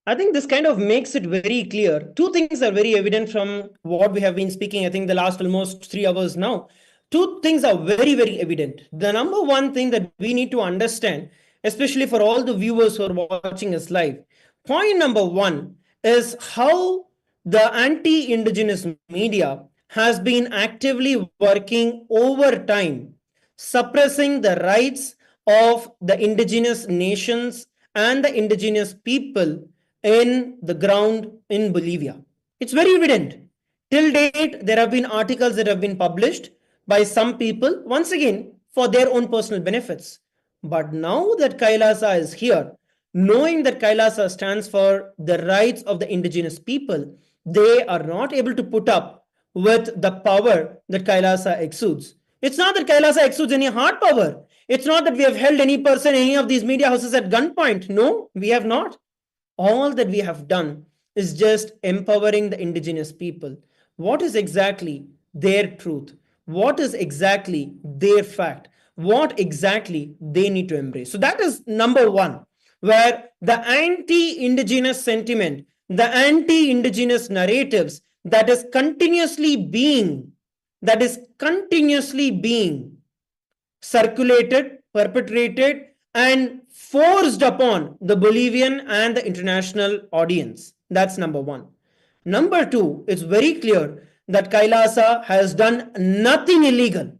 I think this kind of makes it very clear. Two things are very evident from what we have been speaking, I think, the last almost 3 hours now. Two things are very, very evident. The number one thing that we need to understand, especially for all the viewers who are watching us live, point number one is how the anti indigenous media has been actively working over time, suppressing the rights of the indigenous nations and the indigenous people in the ground in Bolivia. It's very evident. Till date, there have been articles that have been published by some people, once again, for their own personal benefits. But now that Kailasa is here, knowing that Kailasa stands for the rights of the indigenous people, they are not able to put up with the power that Kailasa exudes. It's not that Kailasa exudes any hard power. It's not that we have held any person, any of these media houses at gunpoint. No, we have not. All that we have done is just empowering the indigenous people. What is exactly their truth? What is exactly their fact? What exactly they need to embrace? So that is number one. where the anti-indigenous sentiment, the anti-indigenous narratives that is continuously being circulated, perpetrated, and forced upon the Bolivian and the international audience. That's number one. Number two, it's very clear that Kailasa has done nothing illegal.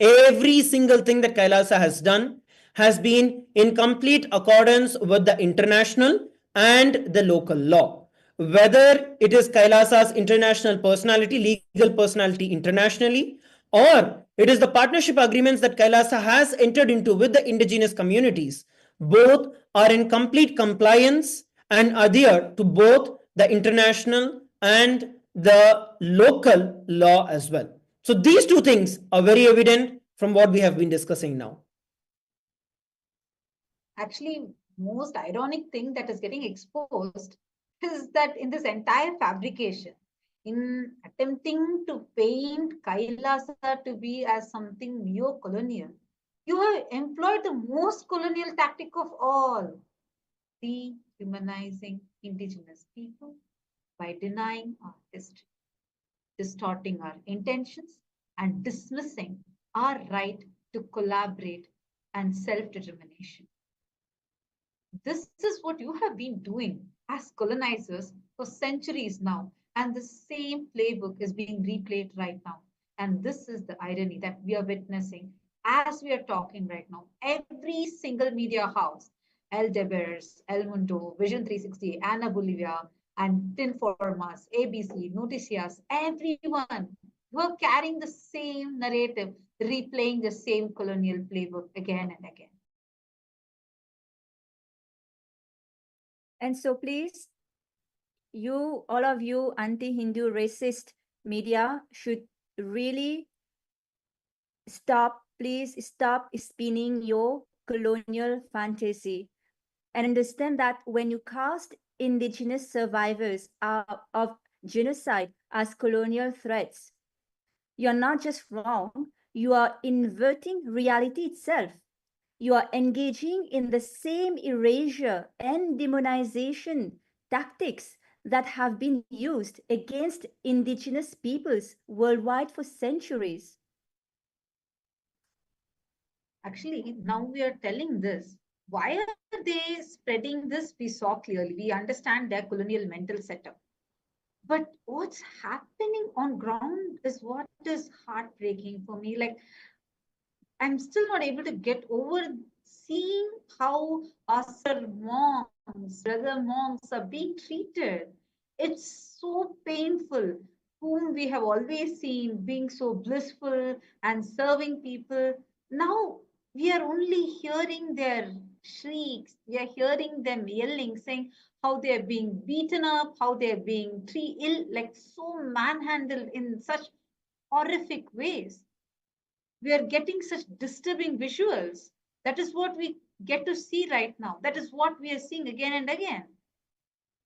Every single thing that Kailasa has done has been in complete accordance with the international and the local law. Whether it is Kailasa's international personality, legal personality internationally, or it is the partnership agreements that Kailasa has entered into with the indigenous communities, both are in complete compliance and adhere to both the international and the local law as well. So these two things are very evident from what we have been discussing now. Actually, most ironic thing that is getting exposed is that in this entire fabrication, in attempting to paint Kailasa to be as something neo-colonial, you have employed the most colonial tactic of all, dehumanizing indigenous people by denying our history, distorting our intentions, and dismissing our right to collaborate and self-determination. This is what you have been doing as colonizers for centuries now. And the same playbook is being replayed right now. And this is the irony that we are witnessing as we are talking right now. Every single media house, El Debers, El Mundo, Vision 360, Ana Bolivia, and Tinformas, ABC, Noticias, everyone who are carrying the same narrative, replaying the same colonial playbook again and again. And so please, all of you anti-Hindu racist media should really please stop spinning your colonial fantasy and understand that when you cast indigenous survivors of genocide as colonial threats, you're not just wrong, you are inverting reality itself. You are engaging in the same erasure and demonization tactics that have been used against indigenous peoples worldwide for centuries. Actually, now we are telling this. Why are they spreading this? We saw clearly. We understand their colonial mental setup. But what's happening on ground is what is heartbreaking for me. Like, I'm still not able to get over seeing how our monks, brother monks are being treated. It's so painful. Whom we have always seen being so blissful and serving people. Now we are only hearing their shrieks. We are hearing them yelling, saying how they are being beaten up, how they are being like so manhandled in such horrific ways. We are getting such disturbing visuals. That is what we get to see right now. That is what we are seeing again and again.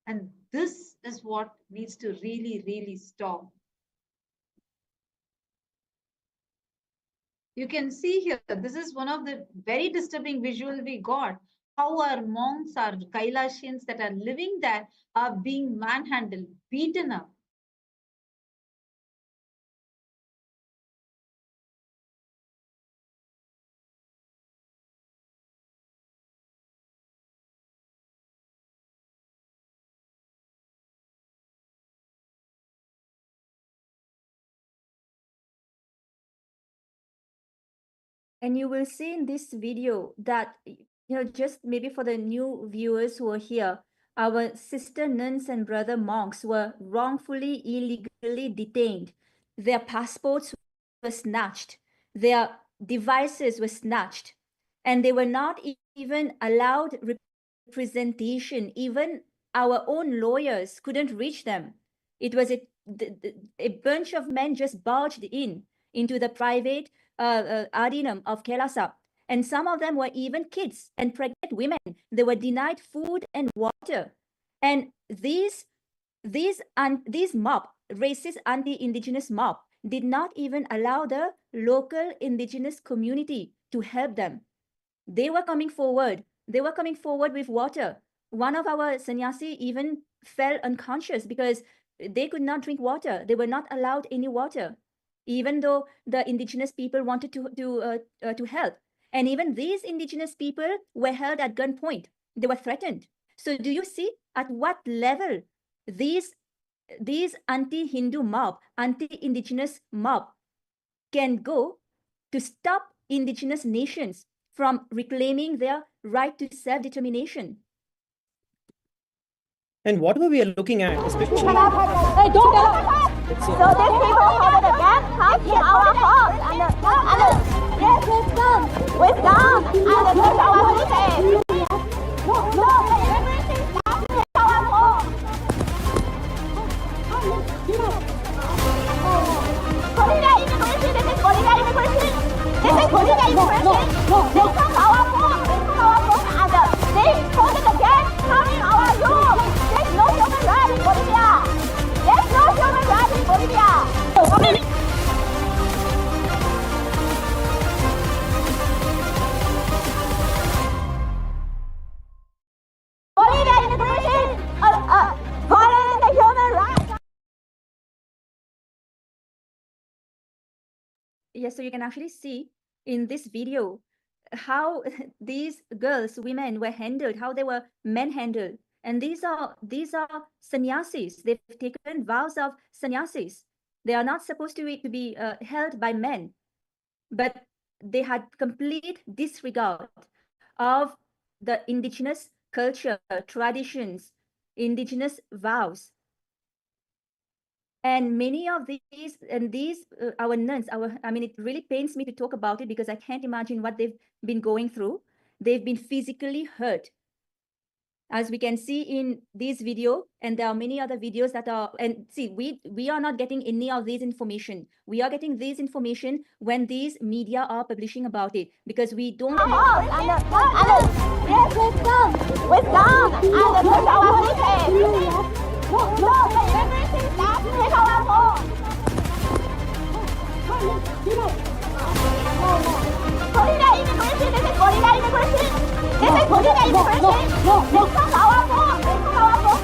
And this is what needs to really, really stop. You can see here, this is one of the very disturbing visual we got. How our monks, our Kailasians that are living there are being manhandled, beaten up. And you will see in this video that, just maybe for the new viewers who are here, our sister nuns and brother monks were wrongfully, illegally detained. Their passports were snatched. Their devices were snatched. And they were not even allowed representation. Even our own lawyers couldn't reach them. It was a bunch of men just barged into the private Adinam of Kailasa. And some of them were even kids and pregnant women. They were denied food and water. And these mob, racist anti-indigenous mob, did not even allow the local indigenous community to help them. They were coming forward They were coming forward with water. One of our sannyasi even fell unconscious because they could not drink water. They were not allowed any water, even though the indigenous people wanted to help. And even these indigenous people were held at gunpoint. They were threatened. So do you see at what level these anti-Hindu mob, anti-indigenous mob can go to stop indigenous nations from reclaiming their right to self-determination? And whatever we are looking at, especially. Hey, don't tell us. So these people have the gas come in our house and yes, with gun and touch our faces. No, everything stops in our home. Political immigration, this is political immigration. This is political immigration. They come our home, and they put the gas come in our room. There's no human rights in Bolivia. There's no human rights in Bolivia. Bolivia immigration violating the human rights. Yes, so you can actually see in this video how these girls, women were handled, how they were manhandled. And these are sannyasis. They've taken vows of sannyasis. They are not supposed to be held by men, but they had complete disregard of the indigenous culture, traditions, indigenous vows. And many of these, our nuns, I mean, it really pains me to talk about it because I can't imagine what they've been going through. They've been physically hurt. As we can see in this video, and there are many other videos that are, and see, we are not getting any of this information. We are getting this information when these media are publishing about it, because we don't know. And yes, with gun and touch our faces. No, everything stops in our home. Political immigration, this is political immigration. This is political immigration. They come our home,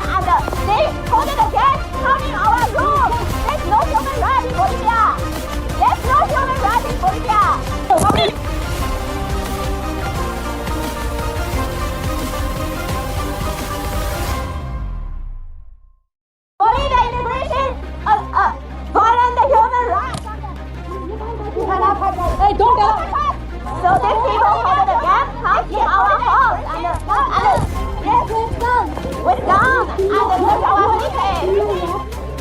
and they put the gas come in our room. There's no human rights in Bolivia. There's no human rights in Bolivia. Bolivia immigration violating the human rights. Hey, don't tell us. So these people have the gas come in our house and yes, with gun and touch our faces.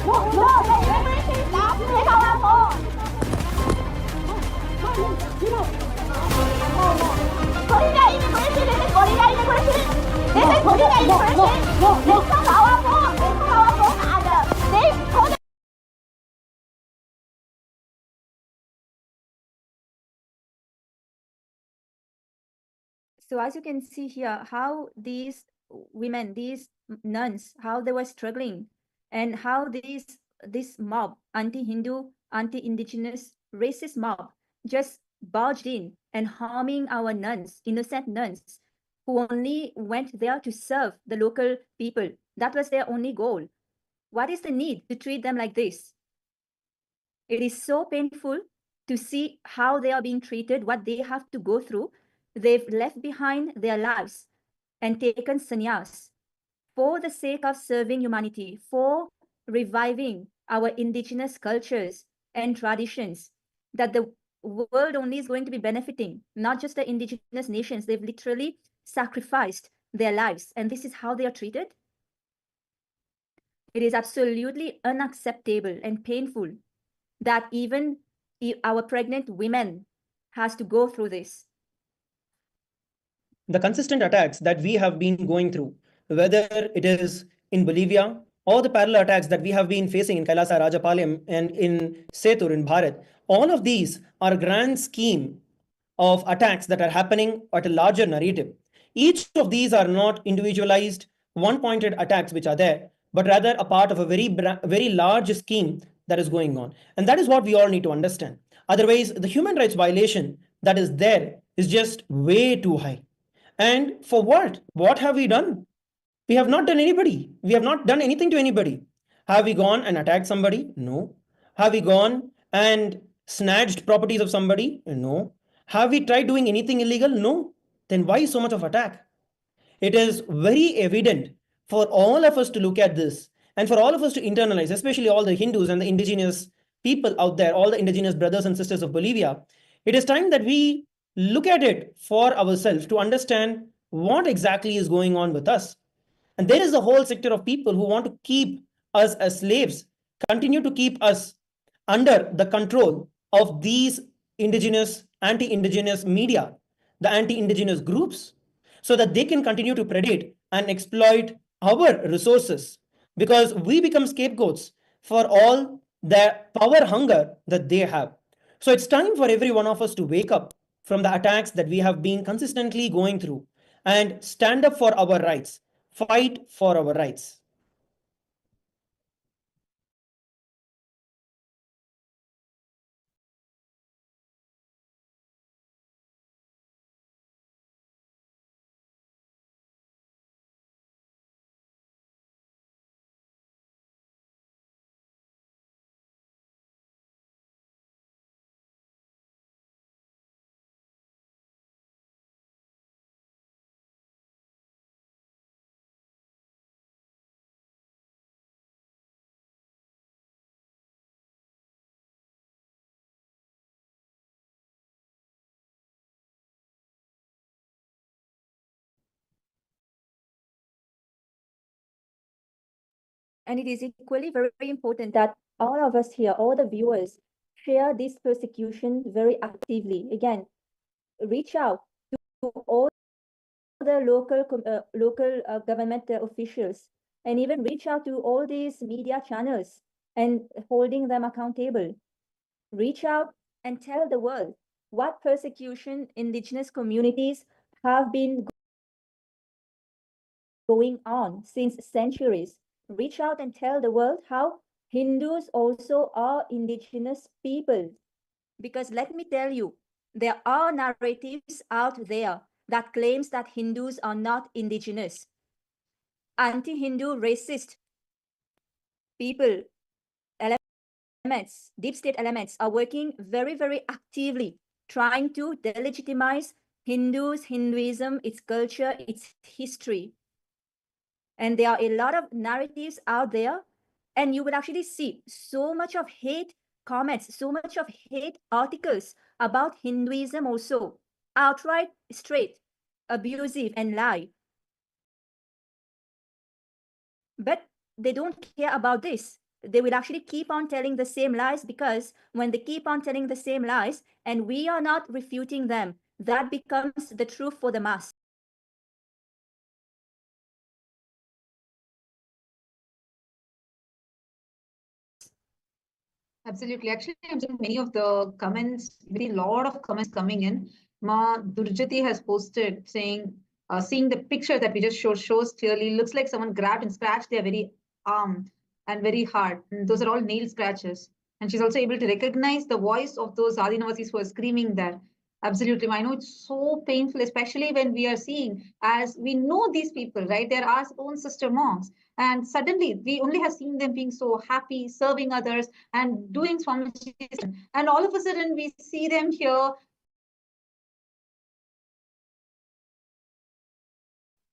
No, everything stops in our home. Political immigration, this is political immigration. This is political immigration. They come our home, and they put. So as you can see here, how these women, these nuns, how they were struggling, and how this mob, anti-Hindu, anti-indigenous, racist mob, just barged in and harming our nuns, innocent nuns, who only went there to serve the local people. That was their only goal. What is the need to treat them like this? It is so painful to see how they are being treated, what they have to go through. They've left behind their lives and taken sannyas for the sake of serving humanity, for reviving our indigenous cultures and traditions that the world only is going to be benefiting, not just the indigenous nations. They've literally sacrificed their lives, and this is how they are treated. It is absolutely unacceptable and painful that even our pregnant women has to go through this. The consistent attacks that we have been going through, whether it is in Bolivia or the parallel attacks that we have been facing in Kailasa, Rajapalayam, and in Setur in Bharat, all of these are a grand scheme of attacks that are happening at a larger narrative. Each of these are not individualized, one-pointed attacks which are there, but rather a part of a very large scheme that is going on. And that is what we all need to understand. Otherwise, the human rights violation that is there is just way too high. And for what? What have we done? We have not done anybody. We have not done anything to anybody. Have we gone and attacked somebody? No. Have we gone and snatched properties of somebody? No. Have we tried doing anything illegal? No. Then why so much of attack? It is very evident for all of us to look at this and for all of us to internalize, especially all the Hindus and the indigenous people out there, all the indigenous brothers and sisters of Bolivia. It is time that we look at it for ourselves to understand what exactly is going on with us. And there is a whole sector of people who want to keep us as slaves, continue to keep us under the control of these indigenous, anti indigenous media, the anti indigenous groups, so that they can continue to predate and exploit our resources because we become scapegoats for all the power hunger that they have. So it's time for every one of us to wake up from the attacks that we have been consistently going through and stand up for our rights, fight for our rights. And it is equally very important that all of us here, all the viewers, share this persecution very actively. Again, reach out to all the local government officials, and even reach out to all these media channels and holding them accountable. Reach out and tell the world what persecution indigenous communities have been going on since centuries. Reach out and tell the world how Hindus also are indigenous people. Because let me tell you, there are narratives out there that claims that Hindus are not indigenous. Anti-Hindu racist people, elements, deep state elements are working very, very actively trying to delegitimize Hindus, Hinduism, its culture, its history. And there are a lot of narratives out there, and you will actually see so much of hate comments, so much of hate articles about Hinduism also, outright straight, abusive and lie. But they don't care about this. They will actually keep on telling the same lies, because when they keep on telling the same lies and we are not refuting them, that becomes the truth for the mass. Absolutely. Actually, I'm seeing many of the comments, very lot of comments coming in. Ma Durjati has posted saying, seeing the picture that we just showed shows clearly, looks like someone grabbed and scratched their very arm and very hard. And those are all nail scratches. And she's also able to recognize the voice of those Adinavasis who are screaming there. Absolutely. I know it's so painful, especially when we are seeing, as we know these people, right? They're our own sister monks. And suddenly we only have seen them being so happy, serving others and doing Swamiji. And all of a sudden we see them here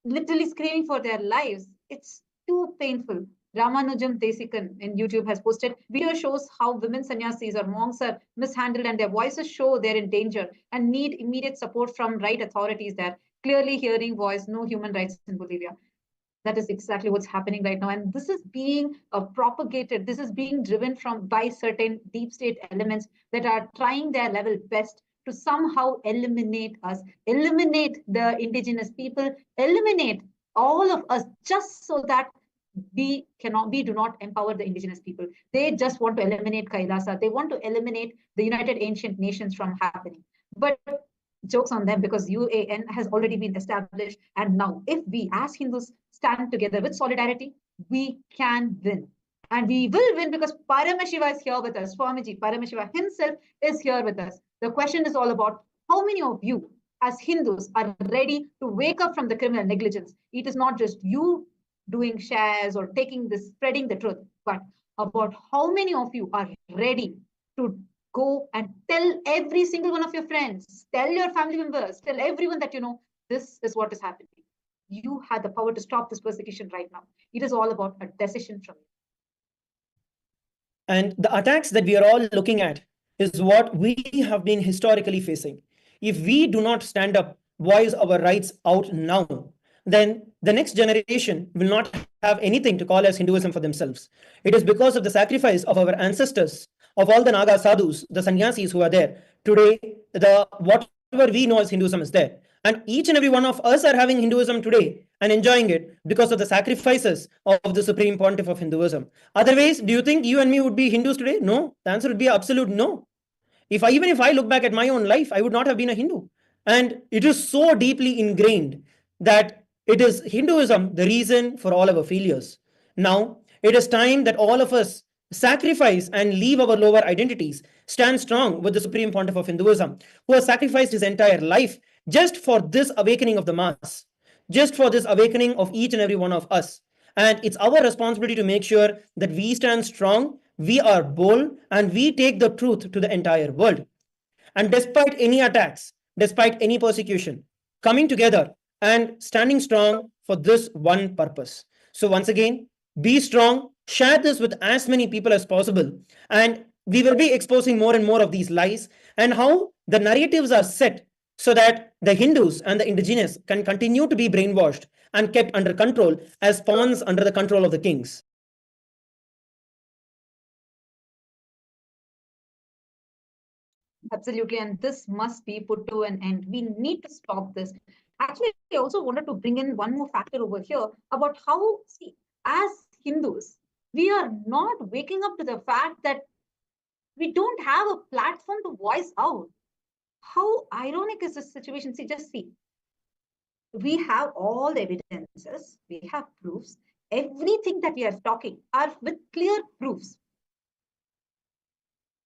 literally screaming for their lives. It's too painful. Ramanujam Desikan in YouTube has posted video shows how women sannyasis or monks are mishandled and their voices show they're in danger and need immediate support from right authorities there. Clearly hearing voice, no human rights in Bolivia. That is exactly what's happening right now. And this is being propagated. This is being driven from by certain deep state elements that are trying their level best to somehow eliminate us, eliminate the indigenous people, eliminate all of us, just so that we do not empower the indigenous people. They just want to eliminate Kailasa. They want to eliminate the United Ancient Nations from happening. But jokes on them, because UAN has already been established. And now, if we as Hindus stand together with solidarity, we can win. And we will win because Paramashiva is here with us. Swamiji, Paramashiva himself is here with us. The question is all about how many of you as Hindus are ready to wake up from the criminal negligence. It is not just you doing shares or taking this, spreading the truth, but about how many of you are ready to go and tell every single one of your friends, tell your family members, tell everyone that you know this is what is happening. You have the power to stop this persecution right now. It is all about a decision from you. And the attacks that we are all looking at is what we have been historically facing. If we do not stand up, voice our rights out now, then the next generation will not have anything to call as Hinduism for themselves. It is because of the sacrifice of our ancestors, of all the Naga sadhus, the sannyasis who are there. Today, the whatever we know as Hinduism is there. And each and every one of us are having Hinduism today and enjoying it because of the sacrifices of the Supreme Pontiff of Hinduism. Otherwise, do you think you and me would be Hindus today? No. The answer would be absolute no. Even if I look back at my own life, I would not have been a Hindu. And it is so deeply ingrained that it is Hinduism the reason for all our failures. Now, it is time that all of us sacrifice and leave our lower identities, stand strong with the Supreme Pontiff of Hinduism, who has sacrificed his entire life just for this awakening of the mass, just for this awakening of each and every one of us. And it's our responsibility to make sure that we stand strong, we are bold, and we take the truth to the entire world. And despite any attacks, despite any persecution, coming together and standing strong for this one purpose. So, once again, be strong, share this with as many people as possible, and we will be exposing more and more of these lies and how the narratives are set so that the Hindus and the indigenous can continue to be brainwashed and kept under control as pawns under the control of the kings. Absolutely. And this must be put to an end. We need to stop this. Actually, I also wanted to bring in one more factor over here about how, see, as Hindus, we are not waking up to the fact that we don't have a platform to voice out. How ironic is this situation? See, just see. We have all the evidences, we have proofs. Everything that we are talking are with clear proofs.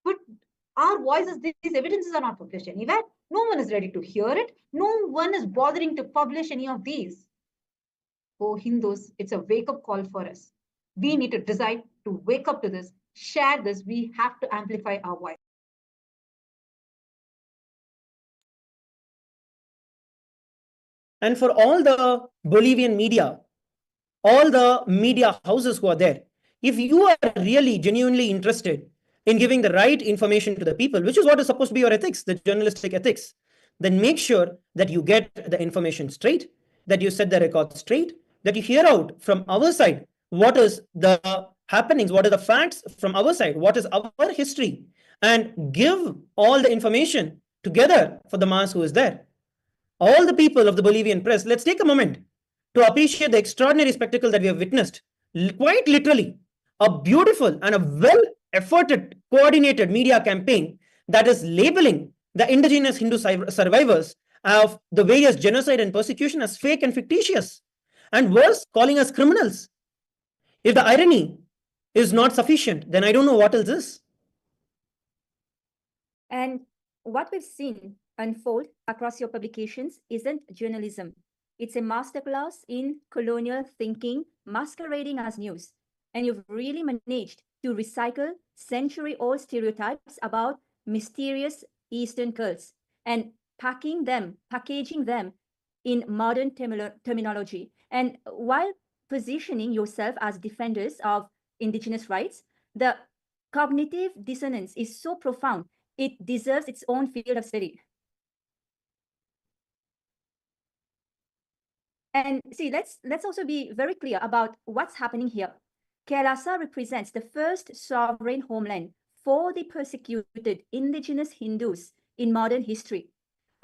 But our voices, these evidences are not published anywhere. No one is ready to hear it. No one is bothering to publish any of these. Oh, Hindus, it's a wake-up call for us. We need to decide to wake up to this, share this. We have to amplify our voice. And for all the Bolivian media, all the media houses who are there, if you are really genuinely interested in giving the right information to the people, which is what is supposed to be your ethics, the journalistic ethics, then make sure that you get the information straight, that you set the record straight, that you hear out from our side what is the happenings, what are the facts from our side, what is our history, and give all the information together for the mass who is there. All the people of the Bolivian press, let's take a moment to appreciate the extraordinary spectacle that we have witnessed. Quite literally, a beautiful and a well efforted, coordinated media campaign that is labeling the indigenous Hindu survivors of the various genocide and persecution as fake and fictitious, and worse, calling us criminals. If the irony is not sufficient, then I don't know what else is. And what we've seen unfold across your publications isn't journalism. It's a masterclass in colonial thinking masquerading as news. And you've really managed to recycle century-old stereotypes about mysterious Eastern cults and packaging them in modern terminology. And while positioning yourself as defenders of indigenous rights, the cognitive dissonance is so profound, it deserves its own field of study. And see, let's also be very clear about what's happening here. Kailasa represents the first sovereign homeland for the persecuted indigenous Hindus in modern history.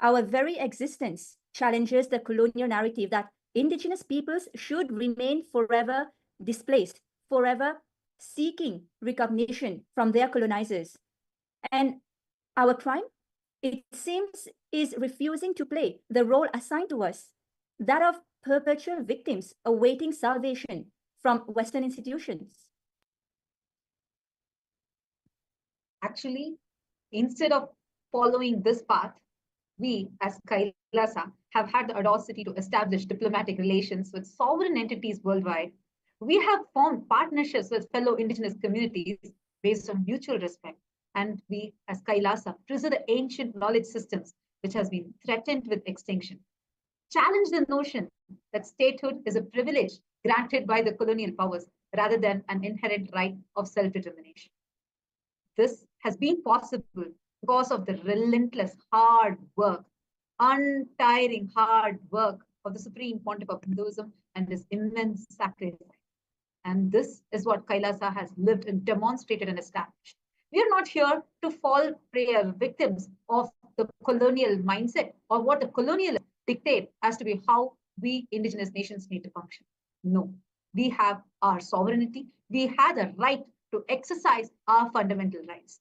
Our very existence challenges the colonial narrative that indigenous peoples should remain forever displaced, forever seeking recognition from their colonizers. And our crime, it seems, is refusing to play the role assigned to us, that of perpetual victims awaiting salvation from Western institutions. Actually, instead of following this path, We, as Kailasa, have had the audacity to establish diplomatic relations with sovereign entities worldwide. We have formed partnerships with fellow indigenous communities based on mutual respect. And we, as Kailasa, preserve the ancient knowledge systems which has been threatened with extinction. Challenge the notion that statehood is a privilege granted by the colonial powers rather than an inherent right of self-determination. This has been possible because of the relentless hard work, untiring hard work of the Supreme Pontiff of Hinduism and his immense sacrifice. And this is what Kailasa has lived and demonstrated and established. We are not here to fall prey or victims of the colonial mindset or what the colonialists dictate as to be how we indigenous nations need to function. No, we have our sovereignty. We have the right to exercise our fundamental rights.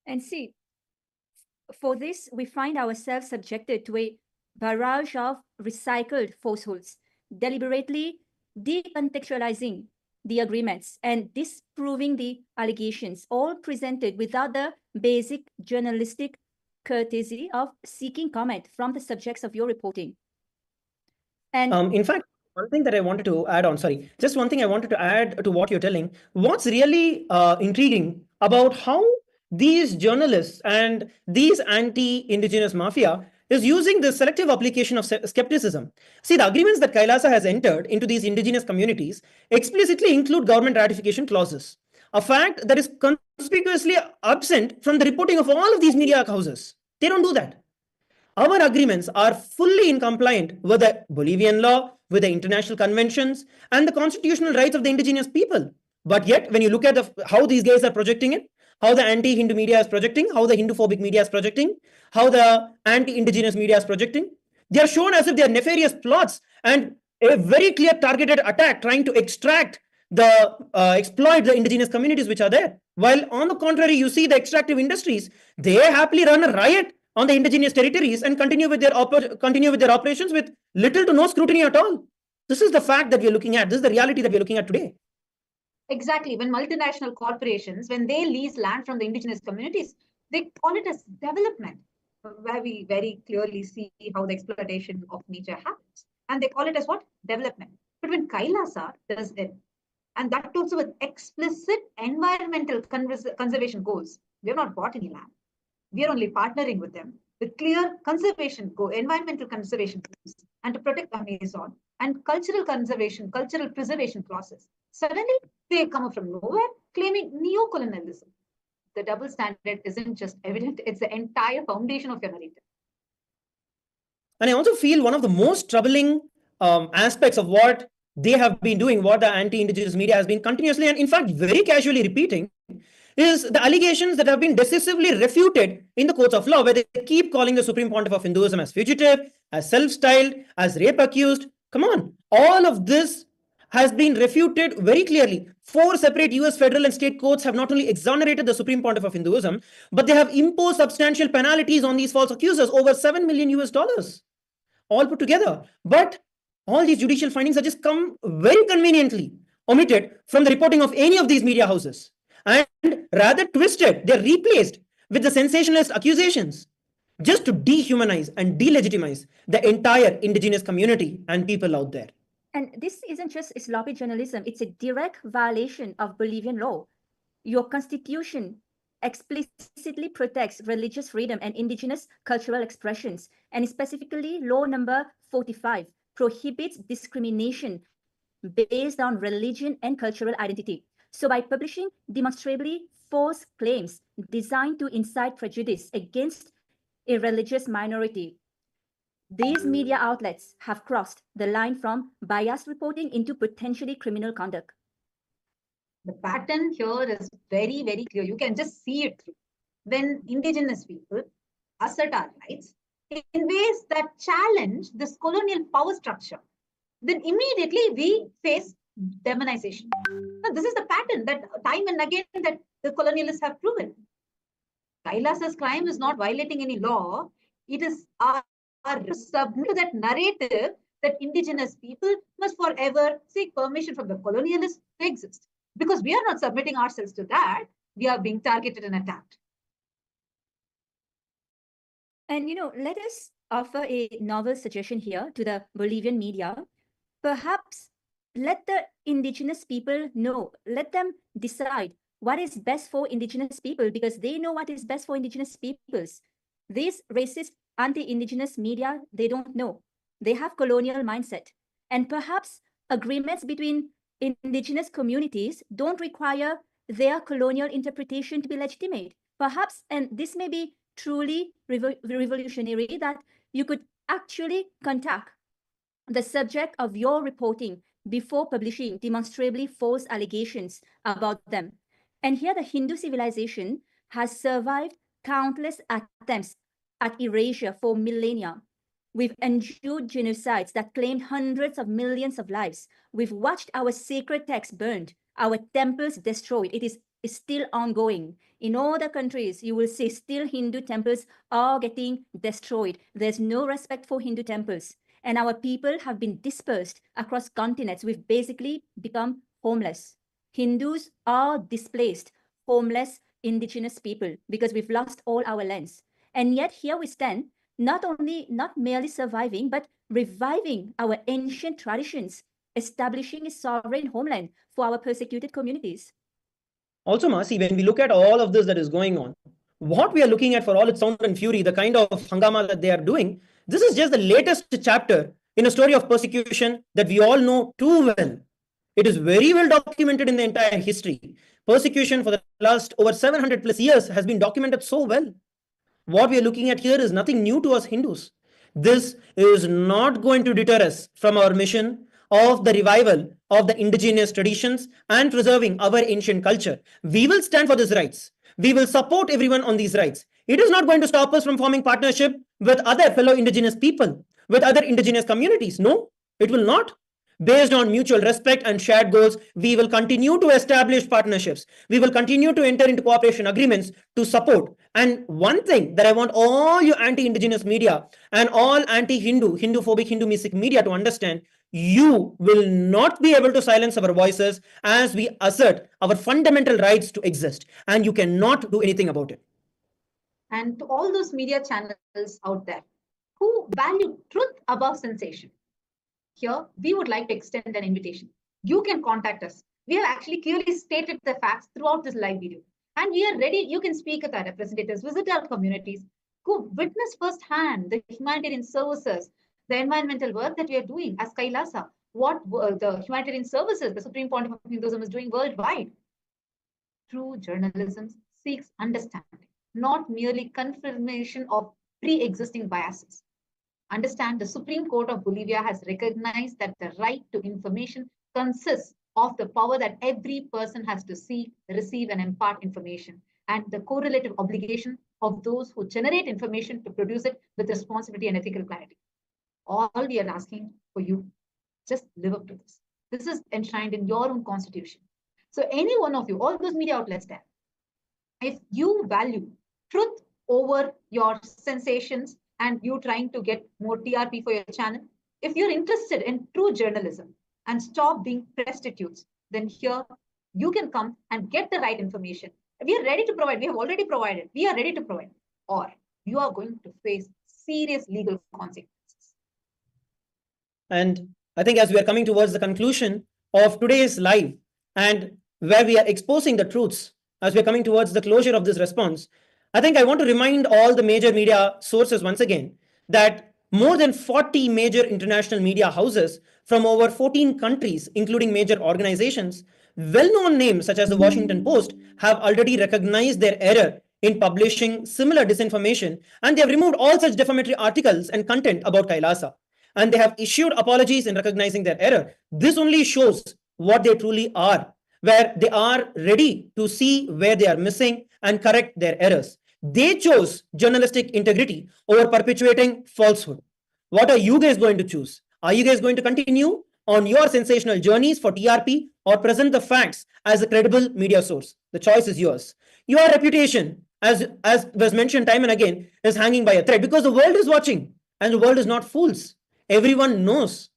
And see, for this, we find ourselves subjected to a barrage of recycled falsehoods, deliberately decontextualizing the agreements and disproving the allegations, all presented without the basic journalistic courtesy of seeking comment from the subjects of your reporting. And in fact, one thing that I wanted to add on, sorry, just one thing I wanted to add to what you're telling. What's really intriguing about how these journalists and these anti-indigenous mafia is using the selective application of skepticism. See, the agreements that Kailasa has entered into these indigenous communities explicitly include government ratification clauses, a fact that is conspicuously absent from the reporting of all of these media houses. They don't do that. Our agreements are fully in compliant with the Bolivian law, with the international conventions, and the constitutional rights of the indigenous people. But yet, when you look at how these guys are projecting it, how the anti-Hindu media is projecting, how the Hindu-phobic media is projecting, how the anti-indigenous media is projecting, they are shown as if they are nefarious plots and a very clear targeted attack trying to extract exploit the indigenous communities which are there. While on the contrary, you see the extractive industries, they happily run a riot on the indigenous territories and continue with their operations with little to no scrutiny at all. This is the fact that we are looking at. This is the reality that we are looking at today. Exactly. When multinational corporations, when they lease land from the indigenous communities, they call it as development, where we very clearly see how the exploitation of nature happens. And they call it as what? Development. But when Kailasa does it, and that also with explicit environmental conservation goals, we have not bought any land. We are only partnering with them with clear conservation goal, environmental conservation goals, and to protect Amazon and cultural conservation, cultural preservation clauses. Suddenly, they come up from nowhere claiming neo-colonialism. The double standard isn't just evident, it's the entire foundation of your narrative. And I also feel one of the most troubling aspects of what they have been doing, what the anti-indigenous media has been continuously and in fact very casually repeating, is the allegations that have been decisively refuted in the courts of law, where they keep calling the Supreme Pontiff of Hinduism as fugitive, as self-styled, as rape accused. Come on, all of this has been refuted very clearly. 4 separate US federal and state courts have not only exonerated the Supreme Pontiff of Hinduism, but they have imposed substantial penalties on these false accusers, over $7 million US, all put together. But all these judicial findings have just come very conveniently omitted from the reporting of any of these media houses, and rather twisted, they're replaced with the sensationalist accusations just to dehumanize and delegitimize the entire indigenous community and people out there. And this isn't just sloppy journalism, it's a direct violation of Bolivian law. Your constitution explicitly protects religious freedom and indigenous cultural expressions, and specifically law number 45 prohibits discrimination based on religion and cultural identity. So by publishing demonstrably false claims designed to incite prejudice against a religious minority, these media outlets have crossed the line from biased reporting into potentially criminal conduct. The pattern here is very, very clear. You can just see it through. When indigenous people assert our rights in ways that challenge this colonial power structure, then immediately we face demonization. Now, this is the pattern that time and again that the colonialists have proven. Kailasa's crime is not violating any law. It is our submit to that narrative that indigenous people must forever seek permission from the colonialists to exist. Because we are not submitting ourselves to that. we are being targeted and attacked. And let us offer a novel suggestion here to the Bolivian media. Perhaps let the indigenous people know, let them decide what is best for indigenous people, because they know what is best for indigenous peoples. These racist anti-indigenous media, they don't know. They have colonial mindset. And perhaps agreements between indigenous communities don't require their colonial interpretation to be legitimate. Perhaps, and this may be truly revolutionary, that you could actually contact the subject of your reporting before publishing demonstrably false allegations about them. And here the Hindu civilization has survived countless attempts at erasure for millennia. We've endured genocides that claimed hundreds of millions of lives. We've watched our sacred texts burned, our temples destroyed. It is still ongoing. In all the countries, you will see still Hindu temples are getting destroyed. There's no respect for Hindu temples. And our people have been dispersed across continents. We've basically become homeless. Hindus are displaced, homeless, indigenous people, because we've lost all our lands. And yet here we stand, not merely surviving, but reviving our ancient traditions, establishing a sovereign homeland for our persecuted communities. Also, Masi, when we look at all of this that is going on, what we are looking at, for all its sound and fury, the kind of hangama that they are doing, this is just the latest chapter in a story of persecution that we all know too well. It is very well documented in the entire history. Persecution for the last over 700 plus years has been documented so well. What we are looking at here is nothing new to us Hindus. This is not going to deter us from our mission of the revival of the indigenous traditions and preserving our ancient culture. We will stand for these rights. We will support everyone on these rights. It is not going to stop us from forming partnership with other fellow indigenous people, with other indigenous communities. No, it will not. Based on mutual respect and shared goals, we will continue to establish partnerships. We will continue to enter into cooperation agreements to support. And one thing that I want all you anti-indigenous media and all anti-Hindu, Hindu-phobic, Hindu-mistic media to understand, you will not be able to silence our voices as we assert our fundamental rights to exist. And you cannot do anything about it. And to all those media channels out there who value truth above sensation, here we would like to extend an invitation. You can contact us. We have actually clearly stated the facts throughout this live video. And we are ready. You can speak with our representatives, visit our communities, go witness firsthand the humanitarian services, the environmental work that we are doing as Kailasa, what the humanitarian services the Supreme Point of Hinduism is doing worldwide. True journalism seeks understanding, not merely confirmation of pre-existing biases. Understand, the Supreme Court of Bolivia has recognized that the right to information consists of the power that every person has to seek, receive, and impart information, and the correlative obligation of those who generate information to produce it with responsibility and ethical clarity. All we are asking for you, just live up to this. This is enshrined in your own constitution. So any one of you, all those media outlets there, if you value truth over your sensations and you trying to get more TRP for your channel, if you're interested in true journalism and stop being prostitutes, then here you can come and get the right information. We are ready to provide. We have already provided. We are ready to provide. Or you are going to face serious legal consequences. And I think as we are coming towards the conclusion of today's live, and where we are exposing the truths, as we are coming towards the closure of this response, I think I want to remind all the major media sources once again that more than 40 major international media houses from over 14 countries, including major organizations, well-known names such as the Washington Post, have already recognized their error in publishing similar disinformation, and they have removed all such defamatory articles and content about Kailasa. And they have issued apologies in recognizing their error. This only shows what they truly are, where they are ready to see where they are missing and correct their errors. They chose journalistic integrity over perpetuating falsehood. What are you guys going to choose? Are you guys going to continue on your sensational journeys for TRP or present the facts as a credible media source? The choice is yours. Your reputation, as was mentioned time and again, is hanging by a thread because the world is watching and the world is not fools. Everyone knows.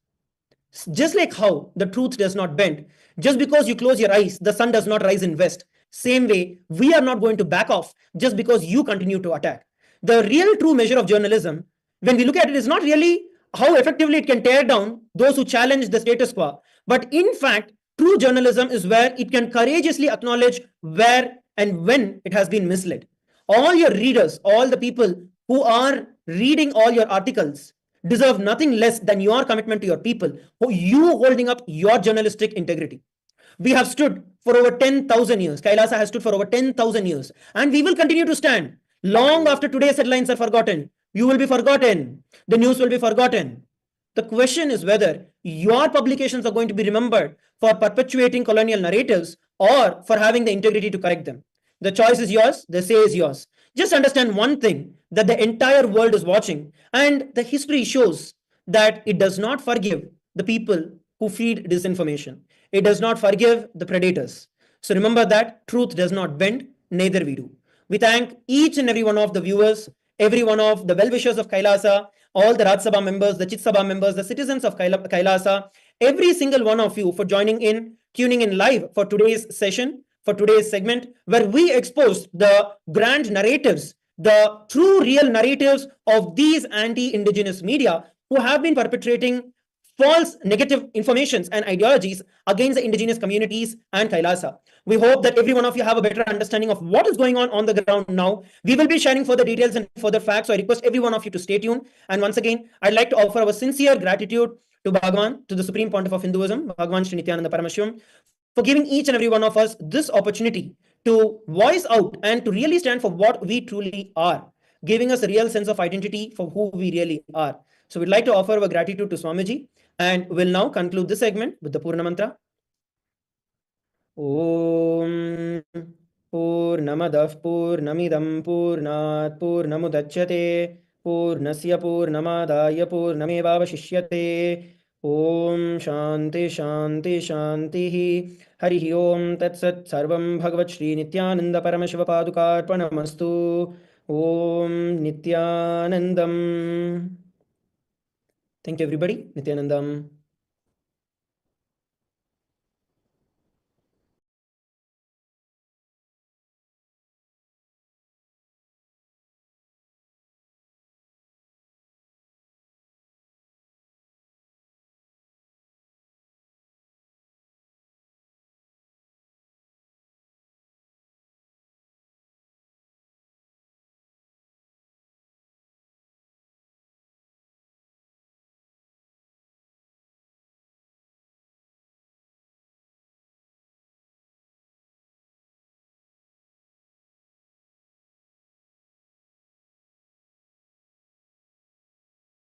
Just like how the truth does not bend. Just because you close your eyes, the sun does not rise in west. Same way, we are not going to back off just because you continue to attack. The real true measure of journalism, when we look at it, is not really how effectively it can tear down those who challenge the status quo, but in fact, true journalism is where it can courageously acknowledge where and when it has been misled. All your readers, all the people who are reading all your articles, deserve nothing less than your commitment to your people, you holding up your journalistic integrity. We have stood for over 10,000 years. Kailasa has stood for over 10,000 years. And we will continue to stand. Long after today's headlines are forgotten, you will be forgotten. The news will be forgotten. The question is whether your publications are going to be remembered for perpetuating colonial narratives or for having the integrity to correct them. The choice is yours, the say is yours. Just understand one thing, that the entire world is watching, and the history shows that it does not forgive the people who feed disinformation. It does not forgive the predators. So remember that truth does not bend, neither we do. We thank each and every one of the viewers, every one of the well-wishers of Kailasa, all the Raj Sabha members, the Chit Sabha members, the citizens of Kailasa, every single one of you for joining in, tuning in live for today's session, for today's segment, where we expose the grand narratives, the true real narratives of these anti-indigenous media who have been perpetrating false negative informations and ideologies against the indigenous communities and Kailasa. We hope that every one of you have a better understanding of what is going on the ground now. We will be sharing further details and further facts. So I request every one of you to stay tuned. And once again, I'd like to offer our sincere gratitude to Bhagwan, to the Supreme Pontiff of Hinduism, Bhagwan Sri Nityananda Paramashivam, for giving each and every one of us this opportunity to voice out and to really stand for what we truly are, giving us a real sense of identity for who we really are. So we'd like to offer our gratitude to Swamiji, and we'll now conclude this segment with the Purna Mantra. Om Purnamadah Purnamidam Purnat Purnamudachyate Purnasya Purnamadaya Purnamevavashishyate Om Shanti Shanti Shanti Harihi Om Tat Sat Sarvam Bhagavat Shri Nityananda Paramashiva Padukarpanamastu Om Nityanandam. Thank you, everybody. Nityanandam.